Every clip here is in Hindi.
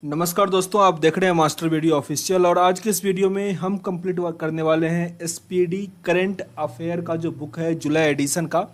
नमस्कार दोस्तों, आप देख रहे हैं मास्टर वीडियो ऑफिशियल। और आज के इस वीडियो में हम कंप्लीट करने वाले हैं एसपीडी करंट अफेयर का जो बुक है जुलाई एडिशन का,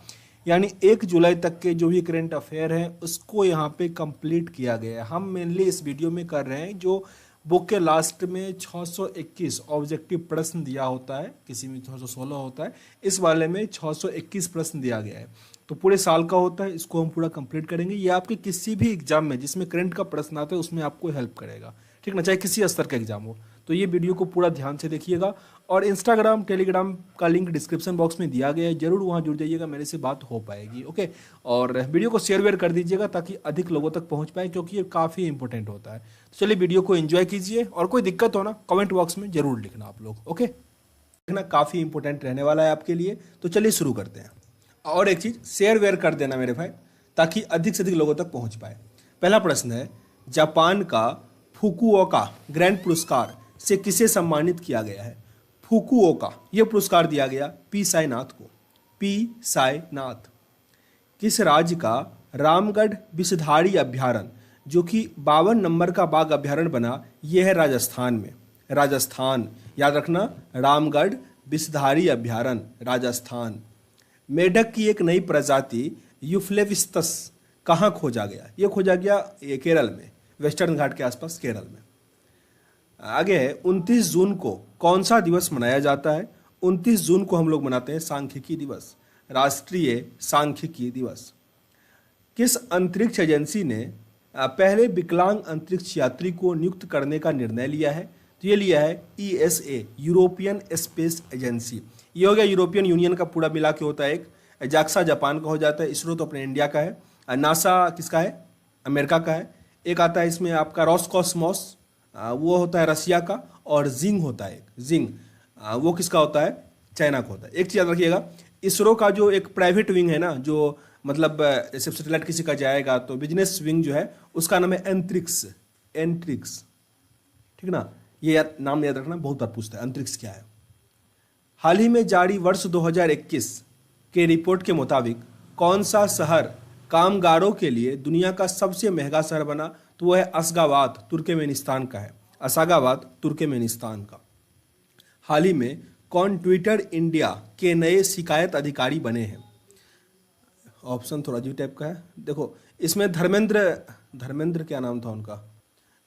यानी 1 जुलाई तक के जो भी करंट अफेयर हैं उसको यहाँ पे कंप्लीट किया गया है। हम मेनली इस वीडियो में कर रहे हैं जो बुक के लास्ट में 621 ऑब्जेक्टिव प्रश्न दिया होता है, किसी में 616 होता है, इस वाले में 621 प्रश्न दिया गया है। तो पूरे साल का होता है, इसको हम पूरा कंप्लीट करेंगे। ये आपके किसी भी एग्जाम में जिसमें करंट का प्रश्न आता है उसमें आपको हेल्प करेगा, ठीक ना, चाहे किसी स्तर का एग्जाम हो। तो ये वीडियो को पूरा ध्यान से देखिएगा। और इंस्टाग्राम टेलीग्राम का लिंक डिस्क्रिप्शन बॉक्स में दिया गया है, जरूर वहाँ जुड़ जाइएगा, मेरे से बात हो पाएगी। ओके, और वीडियो को शेयर वेयर कर दीजिएगा ताकि अधिक लोगों तक पहुँच पाए, क्योंकि ये काफ़ी इंपॉर्टेंट होता है। तो चलिए वीडियो को एंजॉय कीजिए, और कोई दिक्कत हो ना कमेंट बॉक्स में जरूर लिखना आप लोग। ओके, देखना काफ़ी इंपॉर्टेंट रहने वाला है आपके लिए। तो चलिए शुरू करते हैं। और एक चीज़ शेयर वेयर कर देना मेरे भाई, ताकि अधिक से अधिक लोगों तक पहुंच पाए। पहला प्रश्न है, जापान का फुकुओका ग्रैंड पुरस्कार से किसे सम्मानित किया गया है? फुकुओका ये पुरस्कार दिया गया पी साईनाथ को। पी साईनाथ। किस राज्य का रामगढ़ विषधारी अभ्यारण्य, जो कि 52 नंबर का बाघ अभ्यारण्य बना, यह है राजस्थान में। राजस्थान, याद रखना, रामगढ़ विषधारी अभ्यारण्य राजस्थान। मेढक की एक नई प्रजाति यूफ्लेविस्तस कहाँ खोजा गया? ये खोजा गया ये केरल में, वेस्टर्न घाट के आसपास केरल में। आगे है, 29 जून को कौन सा दिवस मनाया जाता है? 29 जून को हम लोग मनाते हैं सांख्यिकी दिवस, राष्ट्रीय सांख्यिकी दिवस। किस अंतरिक्ष एजेंसी ने पहले विकलांग अंतरिक्ष यात्री को नियुक्त करने का निर्णय लिया है? तो ये लिया है ईएसए, यूरोपियन स्पेस एजेंसी। ये हो गया यूरोपियन यूनियन का पूरा मिला के होता है एक। जाक्सा जापान का हो जाता है, इसरो तो अपने इंडिया का है, नासा किसका है? अमेरिका का है। एक आता है इसमें आपका रॉसकॉस्मॉस, वो होता है रसिया का। और जिंग होता है एक, जिंग, वो किसका होता है? चाइना का होता है। एक चीज़ याद रखिएगा, इसरो का जो एक प्राइवेट विंग है ना, जो मतलब जैसे सैटेलाइट किसी का जाएगा तो बिजनेस विंग जो है उसका नाम है एंट्रिक्स। एंट्रिक्स, ठीक ना, ये नाम याद रखना, बहुत बार पूछता है अंतरिक्ष क्या है। हाल ही में जारी वर्ष 2021 के रिपोर्ट के मुताबिक कौन सा शहर कामगारों के लिए दुनिया का सबसे महंगा शहर बना? तो वो है अशगाबाद, तुर्कमेनिस्तान का है। अशगाबाद तुर्कमेनिस्तान का। हाल ही में कौन ट्विटर इंडिया के नए शिकायत अधिकारी बने हैं? ऑप्शन थोड़ा अजीब टाइप का है, देखो इसमें धर्मेंद्र क्या नाम था उनका?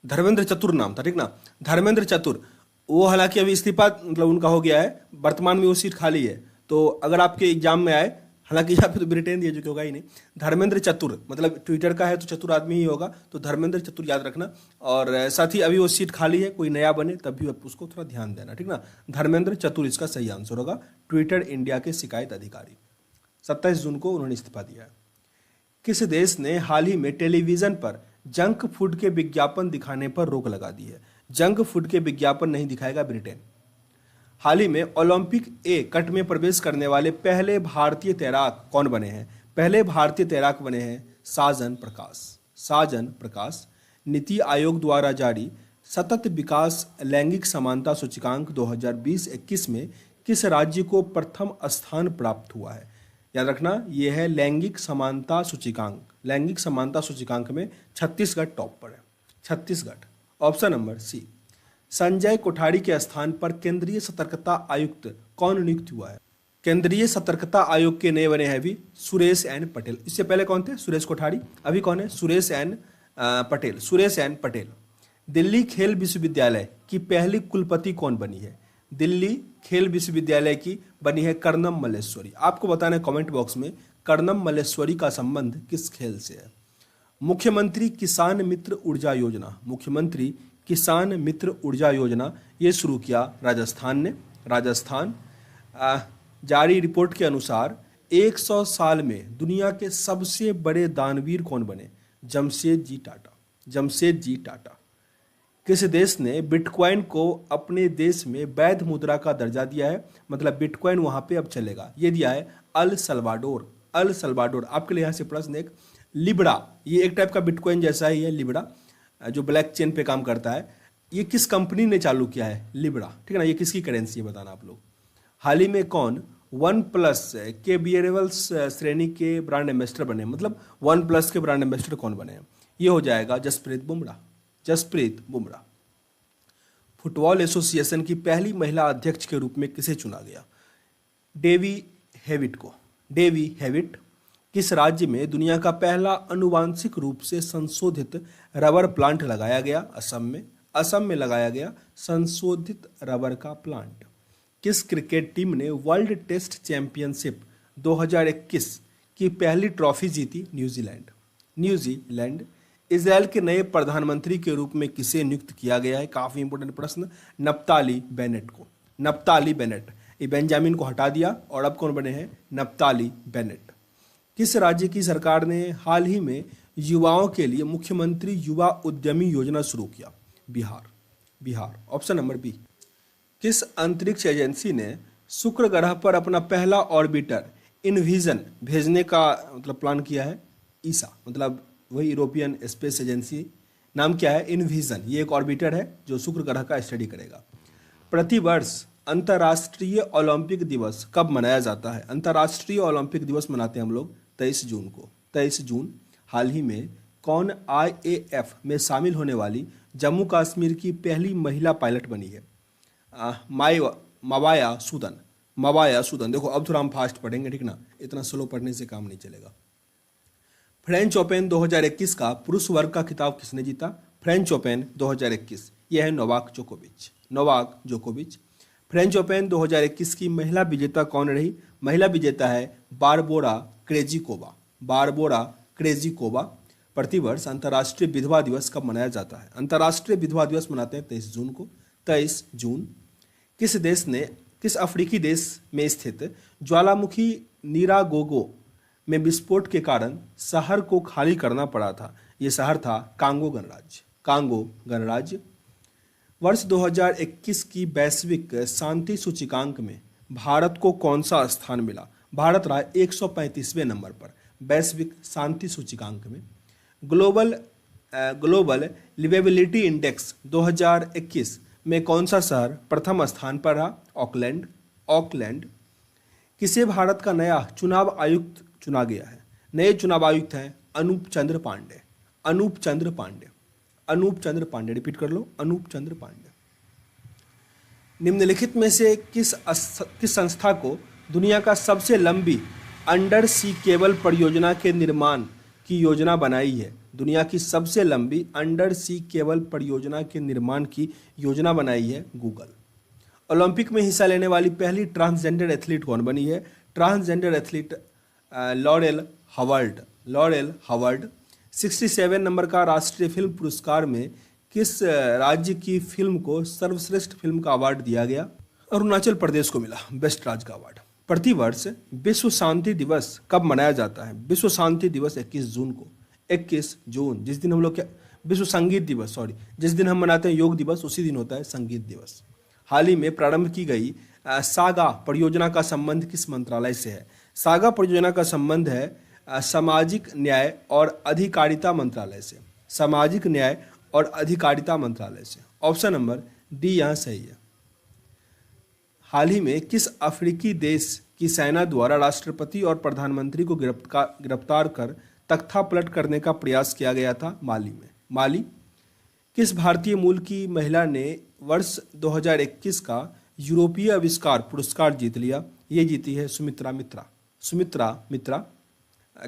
धर्मेंद्र चतुर नाम था, ठीक ना, धर्मेंद्र चतुर। वो हालांकि अभी इस्तीफा मतलब उनका हो गया है, वर्तमान में वो सीट खाली है। तो अगर आपके एग्जाम में आए, हालांकि यहाँ पे तो ब्रिटेन दिया जो कि होगा ही नहीं, धर्मेंद्र चतुर मतलब ट्विटर का है तो चतुर आदमी ही होगा, तो धर्मेंद्र चतुर याद रखना। और साथ ही अभी वो सीट खाली है, कोई नया बने तब भी उसको थोड़ा ध्यान देना, ठीक ना। धर्मेंद्र चतुर इसका सही आंसर होगा, ट्विटर इंडिया के शिकायत अधिकारी। 27 जून को उन्होंने इस्तीफा दिया है। किस देश ने हाल ही में टेलीविजन पर जंक फूड के विज्ञापन दिखाने पर रोक लगा दी है? जंक फूड के विज्ञापन नहीं दिखाएगा ब्रिटेन। हाल ही में ओलंपिक ए कट में प्रवेश करने वाले पहले भारतीय तैराक कौन बने हैं? पहले भारतीय तैराक बने हैं साजन प्रकाश। साजन प्रकाश। नीति आयोग द्वारा जारी सतत विकास लैंगिक समानता सूचकांक 2020-21 में किस राज्य को प्रथम स्थान प्राप्त हुआ है? याद रखना, यह है लैंगिक समानता सूचकांक। लैंगिक समानता सूचकांक में छत्तीसगढ़ टॉप पर है, Chhattisgarh. Option number C. Sanjay Kothari के स्थान पर केंद्रीय सतर्कता आयुक्त कौन नियुक्त हुआ है? केंद्रीय सतर्कता आयोग के नए बने हैं अभी सुरेश एन पटेल। इससे पहले कौन थे? सुरेश कोठारी। अभी कौन है? सुरेश एन पटेल। सुरेश एन पटेल। दिल्ली खेल विश्वविद्यालय की पहली कुलपति कौन बनी है? दिल्ली खेल विश्वविद्यालय की बनी है कर्णम मल्लेश्वरी। आपको बताना है कमेंट बॉक्स में कर्णम मल्लेश्वरी का संबंध किस खेल से है। मुख्यमंत्री किसान मित्र ऊर्जा योजना, मुख्यमंत्री किसान मित्र ऊर्जा योजना ये शुरू किया राजस्थान ने। राजस्थान। जारी रिपोर्ट के अनुसार 100 साल में दुनिया के सबसे बड़े दानवीर कौन बने? जमशेद जी टाटा। जमशेद जी टाटा। किस देश ने बिटकॉइन को अपने देश में वैध मुद्रा का दर्जा दिया है? मतलब बिटकॉइन वहां पे अब चलेगा, ये दिया है अल सल्वाडोर। El Salvador. आपके लिए यहाँ से प्रश्न एक, लिब्रा, ये एक टाइप का बिटकॉइन जैसा ही है लिब्रा, जो ब्लैक चेन पे काम करता है। ये किस कंपनी ने चालू किया है? लिब्रा, ठीक है ना। ये किसकी करेंसी है बताना आप लोग। हाल ही में कौन वन प्लस के बियरेबल्स श्रेणी के ब्रांड एम्बेसडर बने? मतलब वन प्लस के ब्रांड एम्बेसडर कौन बने हैं? ये हो जाएगा जसप्रीत बुमराह। जसप्रीत बुमराह। फुटबॉल एसोसिएशन की पहली महिला अध्यक्ष के रूप में किसे चुना गया? डेवी हेविट को। Davy Hewitt. किस राज्य में दुनिया का पहला आनुवांशिक रूप से संशोधित रबर प्लांट लगाया गया? असम में। असम में लगाया गया संशोधित रबर का प्लांट। किस क्रिकेट टीम ने वर्ल्ड टेस्ट चैंपियनशिप 2021 की पहली ट्रॉफी जीती? न्यूजीलैंड। न्यूजीलैंड। इजराइल के नए प्रधानमंत्री के रूप में किसे नियुक्त किया गया है? काफी इंपोर्टेंट प्रश्न। नप्ताली बेनेट को। नप्ताली बेनेट। ये बेंजामिन को हटा दिया और अब कौन बने हैं? नप्ताली बेनेट। किस राज्य की सरकार ने हाल ही में युवाओं के लिए मुख्यमंत्री युवा उद्यमी योजना शुरू किया? Bihar. Bihar. Option number B. किस अंतरिक्ष एजेंसी ने शुक्र ग्रह पर अपना पहला ऑर्बिटर इनविजन भेजने का प्लान किया है? ईसा, वही यूरोपियन स्पेस एजेंसी। नाम क्या है? इनविजन। ये एक ऑर्बिटर है जो शुक्र ग्रह का स्टडी करेगा। प्रतिवर्ष अंतर्राष्ट्रीय ओलंपिक दिवस कब मनाया जाता है? अंतर्राष्ट्रीय ओलंपिक दिवस मनाते हैं हम लोग 23 जून को। 23 जून। हाल ही में कौन IAF में शामिल होने वाली जम्मू कश्मीर की पहली महिला पायलट बनी है? मवाया सूदन। मवाया सूदन। देखो अब थोड़ा हम फास्ट पढ़ेंगे, ठीक ना, इतना स्लो पढ़ने से काम नहीं चलेगा। फ्रेंच ओपन 2021 का पुरुष वर्ग का खिताब किसने जीता? फ्रेंच ओपन 2021 यह है नोवाक जोकोविच। नोवाक जोकोविच। फ्रेंच ओपन 2021 की महिला विजेता कौन रही? महिला विजेता है बारबोरा क्रेजिकोवा। Barbora Krejcikova. प्रतिवर्ष अंतर्राष्ट्रीय विधवा दिवस कब मनाया जाता है? अंतर्राष्ट्रीय विधवा दिवस मनाते हैं 23 जून को। 23 जून। किस अफ्रीकी देश में स्थित ज्वालामुखी नीरागोगो में विस्फोट के कारण शहर को खाली करना पड़ा था? यह शहर था कांगो गणराज्य। कांगो गणराज्य। वर्ष 2021 की वैश्विक शांति सूचकांक में भारत को कौन सा स्थान मिला? भारत रहा 135वें नंबर पर वैश्विक शांति सूचकांक में। ग्लोबल लिवेबिलिटी इंडेक्स 2021 में कौन सा शहर प्रथम स्थान पर रहा? ऑकलैंड। ऑकलैंड। किसे भारत का नया चुनाव आयुक्त चुना गया है? नए चुनाव आयुक्त हैं अनूप चंद्र पांडे। अनूप चंद्र पांडे। अनूप चंद्र पांडे। रिपीट कर लो, अनूप चंद्र पांडे। निम्नलिखित में से किस संस्था को दुनिया का सबसे लंबी अंडर सी केबल परियोजना के निर्माण की योजना बनाई है? दुनिया की सबसे लंबी अंडर सी केबल परियोजना के निर्माण की योजना बनाई है गूगल। ओलंपिक में हिस्सा लेने वाली पहली ट्रांसजेंडर एथलीट कौन बनी है? Transgender athlete Laurel Howard. Laurel Howard. 67 नंबर का राष्ट्रीय फिल्म पुरस्कार में किस राज्य की फिल्म को सर्वश्रेष्ठ फिल्म का अवार्ड दिया गया? अरुणाचल प्रदेश को मिला बेस्ट राज्य का अवार्ड। प्रतिवर्ष विश्व शांति दिवस कब मनाया जाता है? विश्व शांति दिवस 21 जून को। 21 जून। जिस दिन हम लोग क्या, विश्व संगीत दिवस, सॉरी, जिस दिन हम मनाते हैं योग दिवस उसी दिन होता है संगीत दिवस। हाल ही में प्रारंभ की गई सागा परियोजना का संबंध किस मंत्रालय से है? सागा परियोजना का संबंध है सामाजिक न्याय और अधिकारिता मंत्रालय से। सामाजिक न्याय और अधिकारिता मंत्रालय से। ऑप्शन नंबर डी यहाँ सही है। हाल ही में किस अफ्रीकी देश की सेना द्वारा राष्ट्रपति और प्रधानमंत्री को गिरफ्तार कर तख्ता पलट करने का प्रयास किया गया था? माली में। माली। किस भारतीय मूल की महिला ने वर्ष 2021 का यूरोपीय आविष्कार पुरस्कार जीत लिया? ये जीती है सुमित्रा मित्रा। सुमित्रा मित्रा।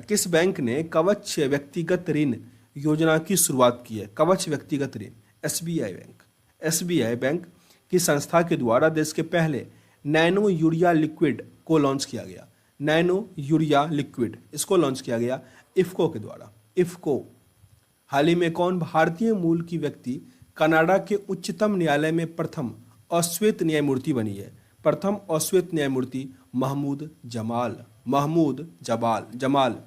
किस बैंक ने कवच व्यक्तिगत ऋण योजना की शुरुआत की है? कवच व्यक्तिगत ऋण। SBI bank. SBI बैंक की संस्था के द्वारा देश के पहले नैनो यूरिया लिक्विड को लॉन्च किया गया। नैनो यूरिया लिक्विड, इसको लॉन्च किया गया इफ्को के द्वारा। इफ्को। हाल ही में कौन भारतीय मूल की व्यक्ति कनाडा के उच्चतम न्यायालय में प्रथम अश्वेत न्यायमूर्ति बनी है? प्रथम अश्वेत न्यायमूर्ति महमूद जमाल। महमूद जमाल।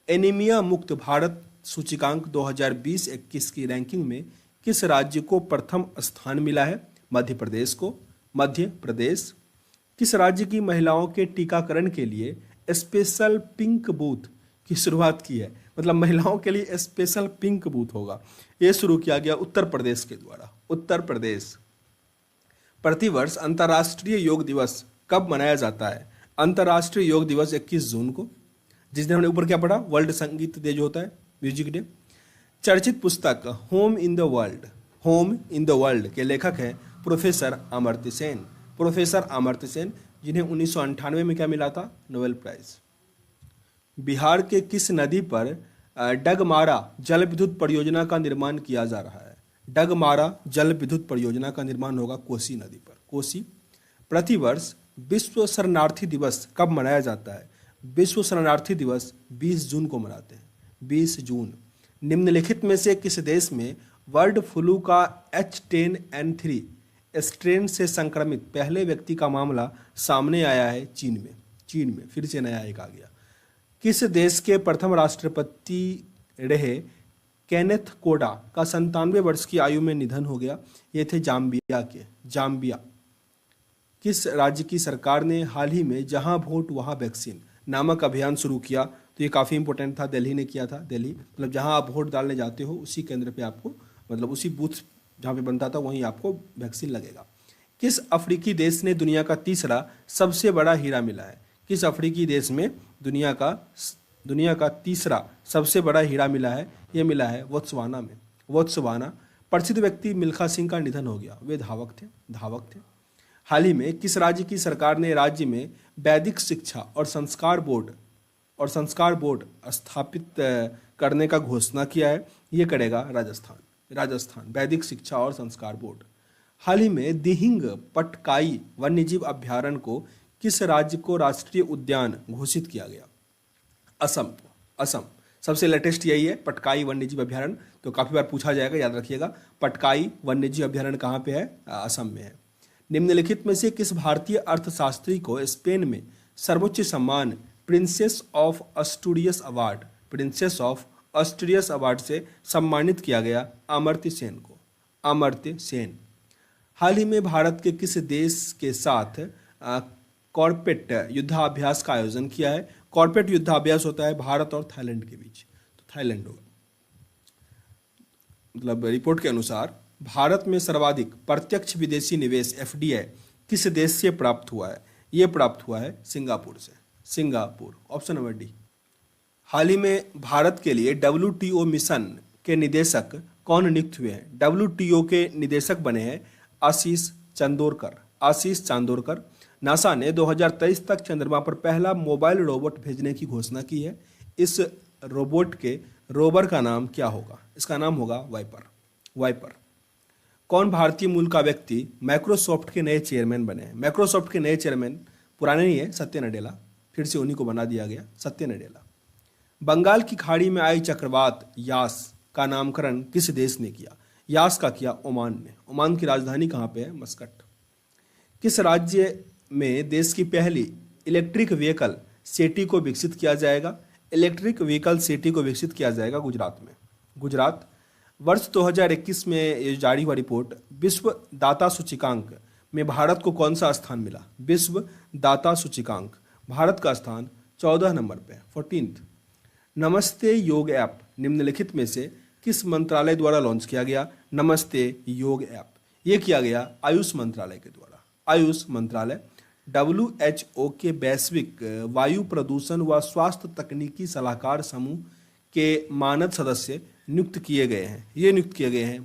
एनीमिया मुक्त भारत सूचकांक 2020-21 की रैंकिंग में किस राज्य को प्रथम स्थान मिला है? मध्य प्रदेश को। मध्य प्रदेश। किस राज्य की महिलाओं के टीकाकरण के लिए स्पेशल पिंक बूथ की शुरुआत की है? महिलाओं के लिए स्पेशल पिंक बूथ होगा, यह शुरू किया गया उत्तर प्रदेश के द्वारा। उत्तर प्रदेश। प्रतिवर्ष अंतर्राष्ट्रीय योग दिवस कब मनाया जाता है? अंतर्राष्ट्रीय योग दिवस 21 जून को, जिस दिन हमने ऊपर क्या पढ़ा, वर्ल्ड संगीत डे जो होता है, म्यूजिक डे। चर्चित पुस्तक home in the world, home in the world के लेखक हैं प्रोफेसर अमर्त्य सेन। प्रोफेसर अमर्त्य सेन, जिन्हें 1998 में क्या मिला था? Nobel prize. बिहार के किस नदी पर डगमारा जल विद्युत परियोजना का निर्माण किया जा रहा है? डगमारा जल विद्युत परियोजना का निर्माण होगा कोसी नदी पर, कोसी। प्रतिवर्ष विश्व शरणार्थी दिवस कब मनाया जाता है? विश्व शरणार्थी दिवस 20 जून को मनाते हैं, 20 जून। निम्नलिखित में से किस देश में बर्ड फ्लू का H10N3 स्ट्रेन से संक्रमित पहले व्यक्ति का मामला सामने आया है? चीन में। चीन में फिर से नया एक आ गया। किस देश के प्रथम राष्ट्रपति रहे केनेथ कोडा का 97 वर्ष की आयु में निधन हो गया? ये थे जाम्बिया के, जाम्बिया। किस राज्य की सरकार ने हाल ही में जहां वोट वहां वैक्सीन नामक अभियान शुरू किया? तो ये काफ़ी इंपॉर्टेंट था, दिल्ली ने किया था। दिल्ली मतलब जहां आप वोट डालने जाते हो उसी केंद्र पे आपको, मतलब उसी बूथ जहां पे बनता था वहीं आपको वैक्सीन लगेगा। किस अफ्रीकी देश ने दुनिया का तीसरा सबसे बड़ा हीरा मिला है? किस अफ्रीकी देश में दुनिया का तीसरा सबसे बड़ा हीरा मिला है? ये मिला है बोत्सवाना में, बोत्सवाना। प्रसिद्ध व्यक्ति मिल्खा सिंह का निधन हो गया, वे धावक थे। हाल ही में किस राज्य की सरकार ने राज्य में वैदिक शिक्षा और संस्कार बोर्ड स्थापित करने का घोषणा किया है? ये करेगा राजस्थान, वैदिक शिक्षा और संस्कार बोर्ड। हाल ही में दिहिंग पटकाई वन्यजीव अभ्यारण्य को किस राज्य को राष्ट्रीय उद्यान घोषित किया गया? असम। सबसे लेटेस्ट यही है, पटकाई वन्यजीव अभ्यारण्य। तो काफी बार पूछा जाएगा, याद रखिएगा। पटकाई वन्यजीव अभ्यारण्य कहाँ पे है? असम में है। निम्नलिखित में से किस भारतीय अर्थशास्त्री को स्पेन में सर्वोच्च सम्मान प्रिंसेस ऑफ अस्टूरियस अवार्ड से सम्मानित किया गया? अमर्त्य सेन को, अमर्त्य सेन। हाल ही में भारत के किस देश के साथ कॉर्पेट युद्धाभ्यास का आयोजन किया है? कॉर्पेट युद्धाभ्यास होता है भारत और थाईलैंड के बीच, तो थाईलैंड होगा। मतलब रिपोर्ट के अनुसार भारत में सर्वाधिक प्रत्यक्ष विदेशी निवेश FDI किस देश से प्राप्त हुआ है? ये प्राप्त हुआ है सिंगापुर से, सिंगापुर। Option number D. हाल ही में भारत के लिए WTO मिशन के निदेशक कौन नियुक्त हुए हैं? WTO के निदेशक बने हैं आशीष चांदोरकर। नासा ने 2023 तक चंद्रमा पर पहला मोबाइल रोबोट भेजने की घोषणा की है। इस रोवर का नाम क्या होगा? इसका नाम होगा वाइपर। कौन भारतीय मूल का व्यक्ति माइक्रोसॉफ्ट के नए चेयरमैन बने हैं? माइक्रोसॉफ्ट के नए चेयरमैन पुराने नहीं है, सत्य नडेला, फिर से उन्हीं को बना दिया गया, सत्य नडेला। बंगाल की खाड़ी में आई चक्रवात यास का नामकरण किस देश ने किया? यास का किया ओमान ने। ओमान की राजधानी कहाँ पे है? मस्कट। किस राज्य में देश की पहली इलेक्ट्रिक व्हीकल सिटी को विकसित किया जाएगा? इलेक्ट्रिक व्हीकल सिटी को विकसित किया जाएगा गुजरात में, गुजरात। वर्ष 2021 में ये जारी हुआ रिपोर्ट, विश्व दाता सूचकांक में भारत को कौन सा स्थान मिला? विश्व दाता सूचकांक भारत का स्थान 14 नंबर पे, 14th। नमस्ते योग ऐप निम्नलिखित में से किस मंत्रालय द्वारा लॉन्च किया गया? नमस्ते योग ऐप ये किया गया आयुष मंत्रालय के द्वारा, आयुष मंत्रालय। WHO के वैश्विक वायु प्रदूषण व स्वास्थ्य तकनीकी सलाहकार समूह के मानद सदस्य नियुक्त किए गए हैं। ये नियुक्त किए गए हैं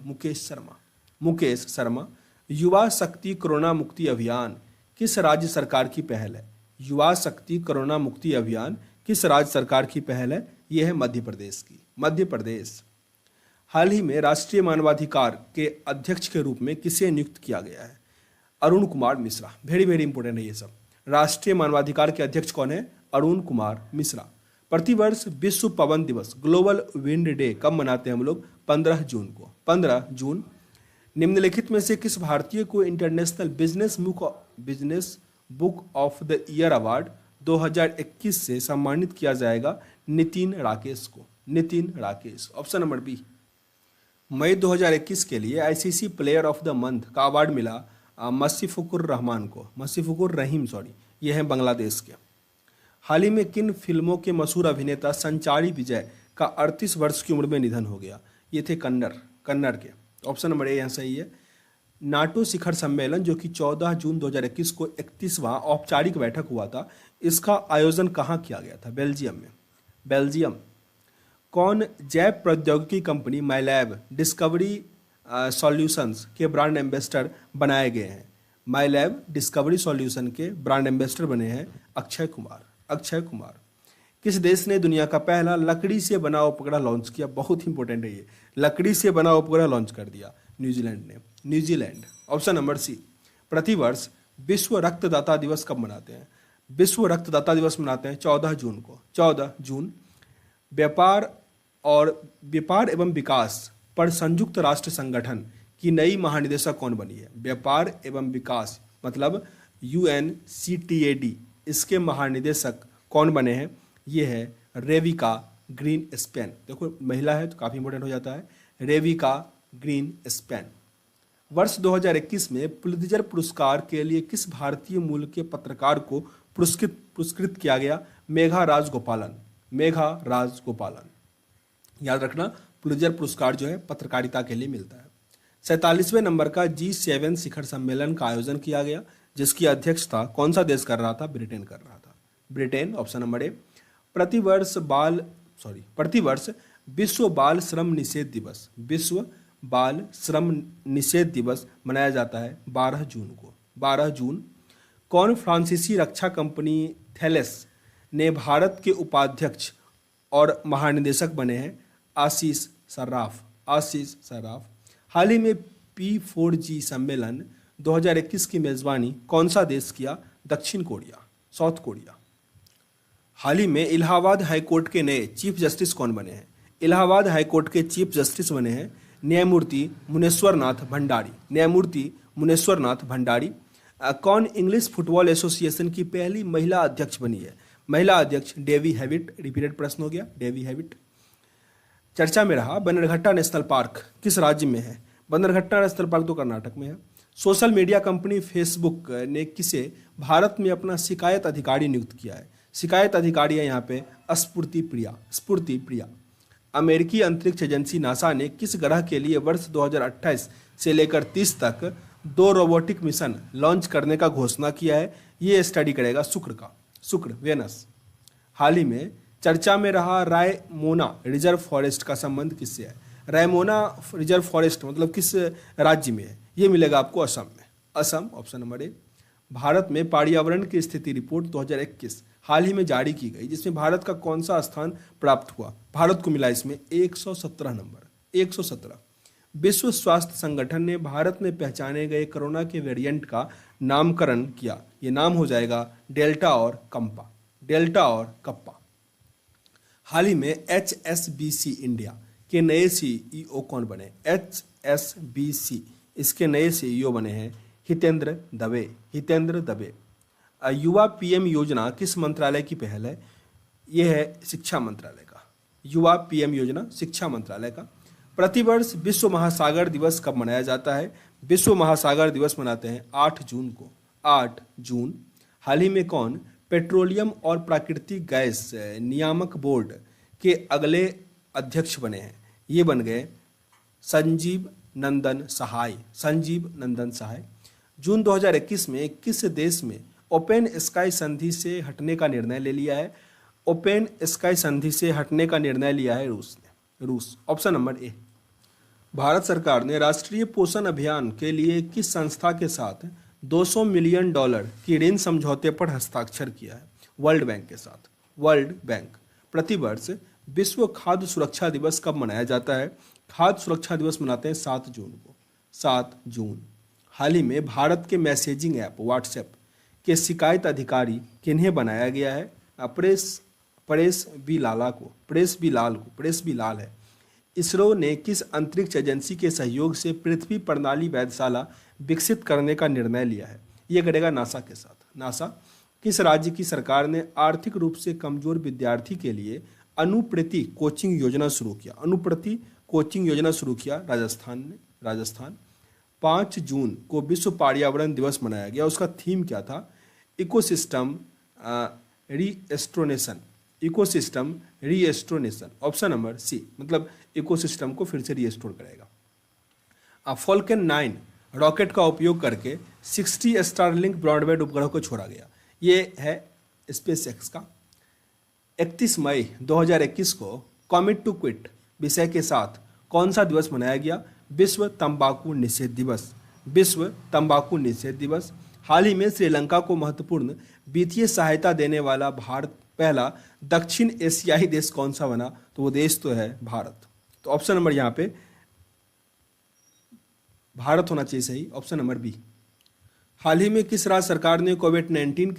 मुकेश शर्मा। युवा शक्ति कोरोना मुक्ति अभियान किस राज्य सरकार की पहल है? युवा शक्ति कोरोना मुक्ति अभियान किस राज्य सरकार की पहल है? यह है मध्य प्रदेश की, मध्य प्रदेश। हाल ही में राष्ट्रीय मानवाधिकार के अध्यक्ष के रूप में किसे नियुक्त किया गया है? अरुण कुमार मिश्रा। वेरी इंपोर्टेंट है ये सब। राष्ट्रीय मानवाधिकार के अध्यक्ष कौन है? अरुण कुमार मिश्रा। प्रतिवर्ष विश्व पवन दिवस ग्लोबल विंड डे कब मनाते हैं हम लोग? 15 जून को, 15 जून। निम्नलिखित में से किस भारतीय को international business book of the year award 2021 से सम्मानित किया जाएगा? नितिन राकेश को, Nitin Rakesh. Option number B. मई 2021 के लिए ICC player of the month का अवार्ड मिला मशीफुकुर रहीम, ये हैं बांग्लादेश के। हाल ही में किन फिल्मों के मशहूर अभिनेता संचारी विजय का 38 वर्ष की उम्र में निधन हो गया? ये थे कन्नड़ के। ऑप्शन नंबर ए यहाँ सही है। नाटो शिखर सम्मेलन जो कि 14 जून 2021 को 31वां औपचारिक बैठक हुआ था, इसका आयोजन कहाँ किया गया था? बेल्जियम में, बेल्जियम। कौन जैव प्रौद्योगिकी कंपनी माइलैब डिस्कवरी सॉल्यूशंस के ब्रांड एम्बेसडर बनाए गए हैं? माइलैब डिस्कवरी सॉल्यूशन के ब्रांड एम्बेसडर बने हैं अक्षय कुमार। अक्षय कुमार। किस देश ने दुनिया का पहला लकड़ी से बना उपग्रह लॉन्च किया? बहुत इंपॉर्टेंट है ये, लकड़ी से बना उपग्रह लॉन्च कर दिया न्यूजीलैंड ने। न्यूजीलैंड। Option number C. प्रतिवर्ष विश्व रक्तदाता दिवस कब मनाते हैं? विश्व रक्तदाता दिवस मनाते हैं 14 जून को। 14 जून। व्यापार एवं विकास पर संयुक्त राष्ट्र संगठन की नई महानिदेशक कौन बनी है? व्यापार एवं विकास मतलब UNCTAD, इसके महानिदेशक कौन बने हैं? ये है रेविका ग्रीनस्पैन। देखो महिला है तो काफ़ी इंपॉर्टेंट हो जाता है, रेविका ग्रीनस्पैन। वर्ष 2021 में पुलित्जर पुरस्कार के लिए किस भारतीय मूल के पत्रकार को पुरस्कृत किया गया? मेघा राजगोपालन। मेघा राजगोपालन। याद रखना, पुलित्जर पुरस्कार जो है पत्रकारिता के लिए मिलता है। 47वें नंबर का G7 शिखर सम्मेलन का आयोजन किया गया, जिसकी अध्यक्षता कौन सा देश कर रहा था? ब्रिटेन कर रहा था। ब्रिटेन। ऑप्शन नंबर ए। प्रतिवर्ष विश्व बाल श्रम निषेध दिवस, विश्व बाल श्रम निषेध दिवस मनाया जाता है 12 जून को। 12 जून। कौन फ्रांसीसी रक्षा कंपनी थेलेस ने भारत के उपाध्यक्ष और महानिदेशक बने हैं? आशीष सर्राफ। आशीष सर्राफ। हाल ही में P4G सम्मेलन 2021 की मेजबानी कौन सा देश किया? दक्षिण कोरिया, साउथ कोरिया। हाल ही में इलाहाबाद हाईकोर्ट के नए चीफ जस्टिस कौन बने हैं? इलाहाबाद हाईकोर्ट के चीफ जस्टिस बने हैं न्यायमूर्ति मुनेश्वर नाथ भंडारी। न्यायमूर्ति मुनेश्वर नाथ भंडारी। कौन इंग्लिश फुटबॉल एसोसिएशन की पहली महिला अध्यक्ष बनी है? महिला अध्यक्ष डेवी हैविट। रिपीटेड प्रश्न हो गया, डेवी हैविट। चर्चा में रहा बन्नरघट्टा नेशनल पार्क किस राज्य में है? बन्नरघट्टा नेशनल पार्क तो कर्नाटक में है। सोशल मीडिया कंपनी फेसबुक ने किसे भारत में अपना शिकायत अधिकारी नियुक्त किया है? शिकायत अधिकारी है यहाँ पे स्फूर्ति प्रिया। स्फूर्ति प्रिया। अमेरिकी अंतरिक्ष एजेंसी नासा ने किस ग्रह के लिए वर्ष 2028 से लेकर 30 तक 2 रोबोटिक मिशन लॉन्च करने का घोषणा किया है? ये स्टडी करेगा शुक्र का, शुक्र, वेनस। हाल ही में चर्चा में रहा रायमोना रिजर्व फॉरेस्ट का संबंध किससे है? रायमोना रिजर्व फॉरेस्ट मतलब किस राज्य में है? ये मिलेगा आपको असम में। असम। ऑप्शन नंबर ए। भारत में पर्यावरण की स्थिति रिपोर्ट 2021 हाल ही में जारी की गई, जिसमें भारत का कौन सा स्थान प्राप्त हुआ? भारत को मिला इसमें 117 नंबर। 117। विश्व स्वास्थ्य संगठन ने भारत में पहचाने गए कोरोना के वेरिएंट का नामकरण किया। ये नाम हो जाएगा डेल्टा और कम्पा। डेल्टा और कप्पा। हाल ही में HSBC इंडिया के नए CEO कौन बने? HSBC इसके नए CEO बने हैं हितेंद्र दवे। हितेंद्र दवे। युवा PM योजना किस मंत्रालय की पहल है? यह है शिक्षा मंत्रालय का। युवा PM योजना शिक्षा मंत्रालय का। प्रतिवर्ष विश्व महासागर दिवस कब मनाया जाता है? विश्व महासागर दिवस मनाते हैं 8 जून को। 8 जून। हाल ही में कौन पेट्रोलियम और प्राकृतिक गैस नियामक बोर्ड के अगले अध्यक्ष बने हैं? ये बन गए संजीव नंदन सहाय। संजीव नंदन सहाय। जून 2021 में किस देश में ओपन स्काई संधि से हटने का निर्णय ले लिया है? ओपन स्काई संधि से हटने का निर्णय लिया है रूस ने। रूस। ऑप्शन नंबर ए। भारत सरकार ने राष्ट्रीय पोषण अभियान के लिए किस संस्था के साथ $200 मिलियन की ऋण समझौते पर हस्ताक्षर किया है? वर्ल्ड बैंक के साथ। World bank. प्रतिवर्ष विश्व खाद्य सुरक्षा दिवस कब मनाया जाता है? खाद्य सुरक्षा दिवस मनाते हैं 7 जून को। 7 जून। हाल ही में भारत के मैसेजिंग ऐप व्हाट्सएप के शिकायत अधिकारी किन्हें बनाया गया है? परेश बी लाल है। इसरो ने किस अंतरिक्ष एजेंसी के सहयोग से पृथ्वी प्रणाली वेधशाला विकसित करने का निर्णय लिया है? ये करेगा नासा के साथ। नासा। किस राज्य की सरकार ने आर्थिक रूप से कमजोर विद्यार्थी के लिए अनुप्रति कोचिंग योजना शुरू किया? अनुप्रति कोचिंग योजना शुरू किया राजस्थान ने। राजस्थान। 5 जून को विश्व पर्यावरण दिवस मनाया गया। उसका थीम क्या था? Ecosystem restoration. Ecosystem restoration. Option number C, मतलब इकोसिस्टम को फिर से रीएस्टोर करेगा। फॉल्कन 9 रॉकेट का उपयोग करके 60 स्टारलिंक ब्रॉडबैंड उपग्रह को छोड़ा गया। ये है स्पेसएक्स का। 31 मई 2021 को कॉमिट टू क्विट विषय के साथ कौन सा दिवस मनाया गया? विश्व तंबाकू निषेध दिवस। विश्व तंबाकू निषेध दिवस। हाल ही में श्रीलंका को महत्वपूर्ण वित्तीय सहायता देने वाला भारत पहला दक्षिण एशियाई देश कौन सा बना? तो वो देश तो है भारत। तो ऑप्शन नंबर यहाँ पे भारत होना चाहिए सही, ऑप्शन नंबर बी। हाल ही में किस राज्य सरकार ने कोविड-19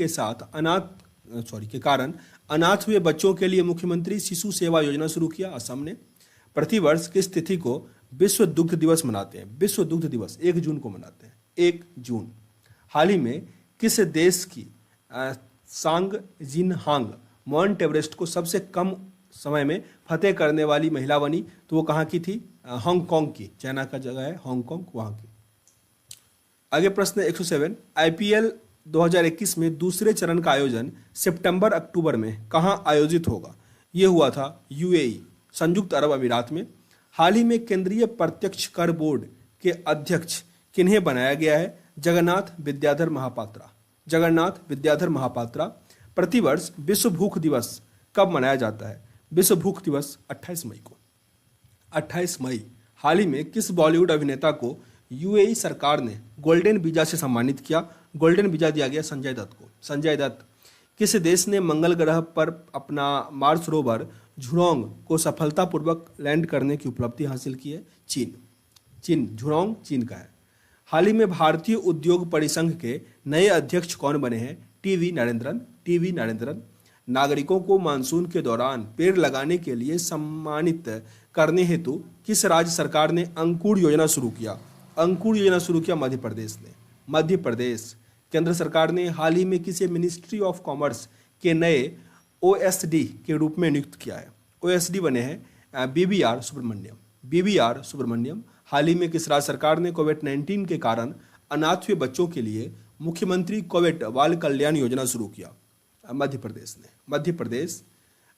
के कारण अनाथ हुए बच्चों के लिए मुख्यमंत्री शिशु सेवा योजना शुरू किया? असम ने। प्रतिवर्ष किस तिथि को विश्व दुग्ध दिवस मनाते हैं? विश्व दुग्ध दिवस 1 जून को मनाते हैं, 1 जून। हाल ही में किस देश की सांग जिनहांग माउंट एवरेस्ट को सबसे कम समय में फतेह करने वाली महिला बनी? तो वो कहाँ की थी? हांगकांग की, चाइना का जगह है हांगकांग, वहाँ की। आगे प्रश्न 107, आईपीएल 2021 में दूसरे चरण का आयोजन सितंबर अक्टूबर में कहाँ आयोजित होगा? ये हुआ था यूएई, संयुक्त अरब अमीरात में। हाल ही में केंद्रीय प्रत्यक्ष कर बोर्ड के अध्यक्ष किन्हें बनाया गया है? जगन्नाथ विद्याधर महापात्रा। जगन्नाथ विद्याधर महापात्रा। प्रतिवर्ष विश्व भूख दिवस कब मनाया जाता है? विश्व भूख दिवस 28 मई को, 28 मई। हाल ही में किस बॉलीवुड अभिनेता को यूएई सरकार ने गोल्डन वीजा से सम्मानित किया? गोल्डन वीजा दिया गया संजय दत्त को। संजय दत्त। किस देश ने मंगल ग्रह पर अपना मार्स रोवर झुरोंग को सफलतापूर्वक लैंड करने की उपलब्धि हासिल की है? चीन। चीन, झुरोंग चीन का है। हाल ही में भारतीय उद्योग परिसंघ के नए अध्यक्ष कौन बने हैं? टीवी नरेंद्रन। टीवी नरेंद्रन। नागरिकों को मानसून के दौरान पेड़ लगाने के लिए सम्मानित करने हेतु किस राज्य सरकार ने अंकुर योजना शुरू किया? अंकुर योजना शुरू किया मध्य प्रदेश ने। मध्य प्रदेश। केंद्र सरकार ने हाल ही में किसे मिनिस्ट्री ऑफ कॉमर्स के नए ओएसडी के रूप में नियुक्त किया है? ओएसडी बने हैं बीबीआर सुब्रमण्यम। बीबीआर सुब्रमण्यम। हाल ही में किस राज्य सरकार ने कोविड-19 के कारण अनाथ हुए बच्चों के लिए मुख्यमंत्री कोविड बाल कल्याण योजना शुरू किया? मध्य प्रदेश ने। मध्य प्रदेश।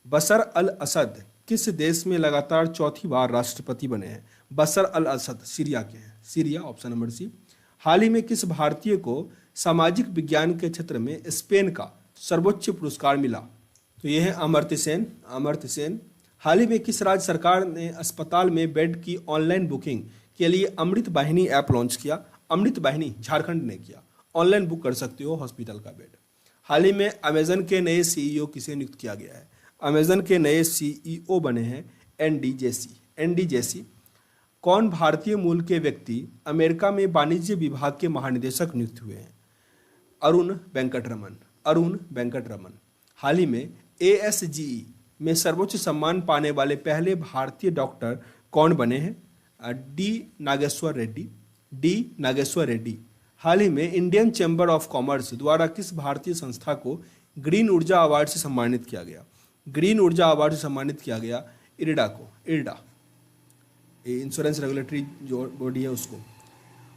बशर अल असद किस देश में लगातार चौथी बार राष्ट्रपति बने हैं? बशर अल असद सीरिया के हैं। Syria, option number C. हाल ही में किस भारतीय को सामाजिक विज्ञान के क्षेत्र में स्पेन का सर्वोच्च पुरस्कार मिला? तो यह है अमर्त्य सेन। अमर्त्य सेन। हाल ही में किस राज्य सरकार ने अस्पताल में बेड की ऑनलाइन बुकिंग के लिए अमृत वाहिनी ऐप लॉन्च किया? अमृत वाहिनी झारखंड ने किया। ऑनलाइन बुक कर सकते हो हॉस्पिटल का बेड। हाल ही में अमेजन के नए सीईओ किसे नियुक्त किया गया है? अमेजन के नए सीईओ बने हैं एंडी जेसी। Andy Jassy. कौन भारतीय मूल के व्यक्ति अमेरिका में वाणिज्य विभाग के महानिदेशक नियुक्त हुए हैं? अरुण वेंकटरमन। अरुण वेंकटरमन। हाल ही में एएसजीई में सर्वोच्च सम्मान पाने वाले पहले भारतीय डॉक्टर कौन बने हैं? डी नागेश्वर रेड्डी। डी नागेश्वर रेड्डी। हाल ही में इंडियन चैम्बर ऑफ कॉमर्स द्वारा किस भारतीय संस्था को ग्रीन ऊर्जा अवार्ड से सम्मानित किया गया? ग्रीन ऊर्जा अवार्ड से सम्मानित किया गया इरडा को। इरडा, इंश्योरेंस रेगुलेटरी जो बॉडी है उसको।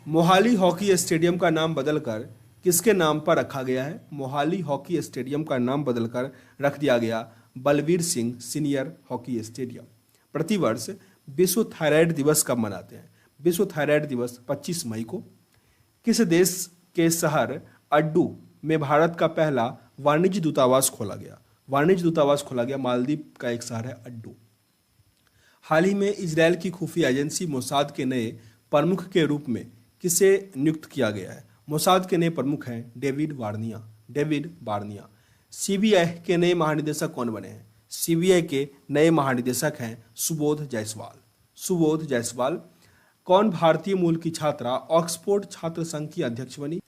मोहाली हॉकी स्टेडियम का नाम बदलकर किसके नाम पर रखा गया है? मोहाली हॉकी स्टेडियम का नाम बदलकर रख दिया गया Balbir Singh senior hockey stadium. प्रतिवर्ष विश्व थायराइड दिवस कब मनाते हैं? विश्व थायराइड दिवस 25 मई को। किस देश के शहर अड्डू में भारत का पहला वाणिज्य दूतावास खोला गया? वाणिज्य दूतावास खोला गया मालदीव का एक शहर है अड्डू। हाल ही में इजरायल की खुफिया एजेंसी मोसाद के नए प्रमुख के रूप में किसे नियुक्त किया गया है? मोसाद के नए प्रमुख हैं डेविड वार्निया। डेविड वार्निया। सीबीआई के नए महानिदेशक कौन बने हैं? सीबीआई के नए महानिदेशक हैं सुबोध जायसवाल। सुबोध जायसवाल। कौन भारतीय मूल की छात्रा ऑक्सफोर्ड छात्र संघ की अध्यक्ष बनी?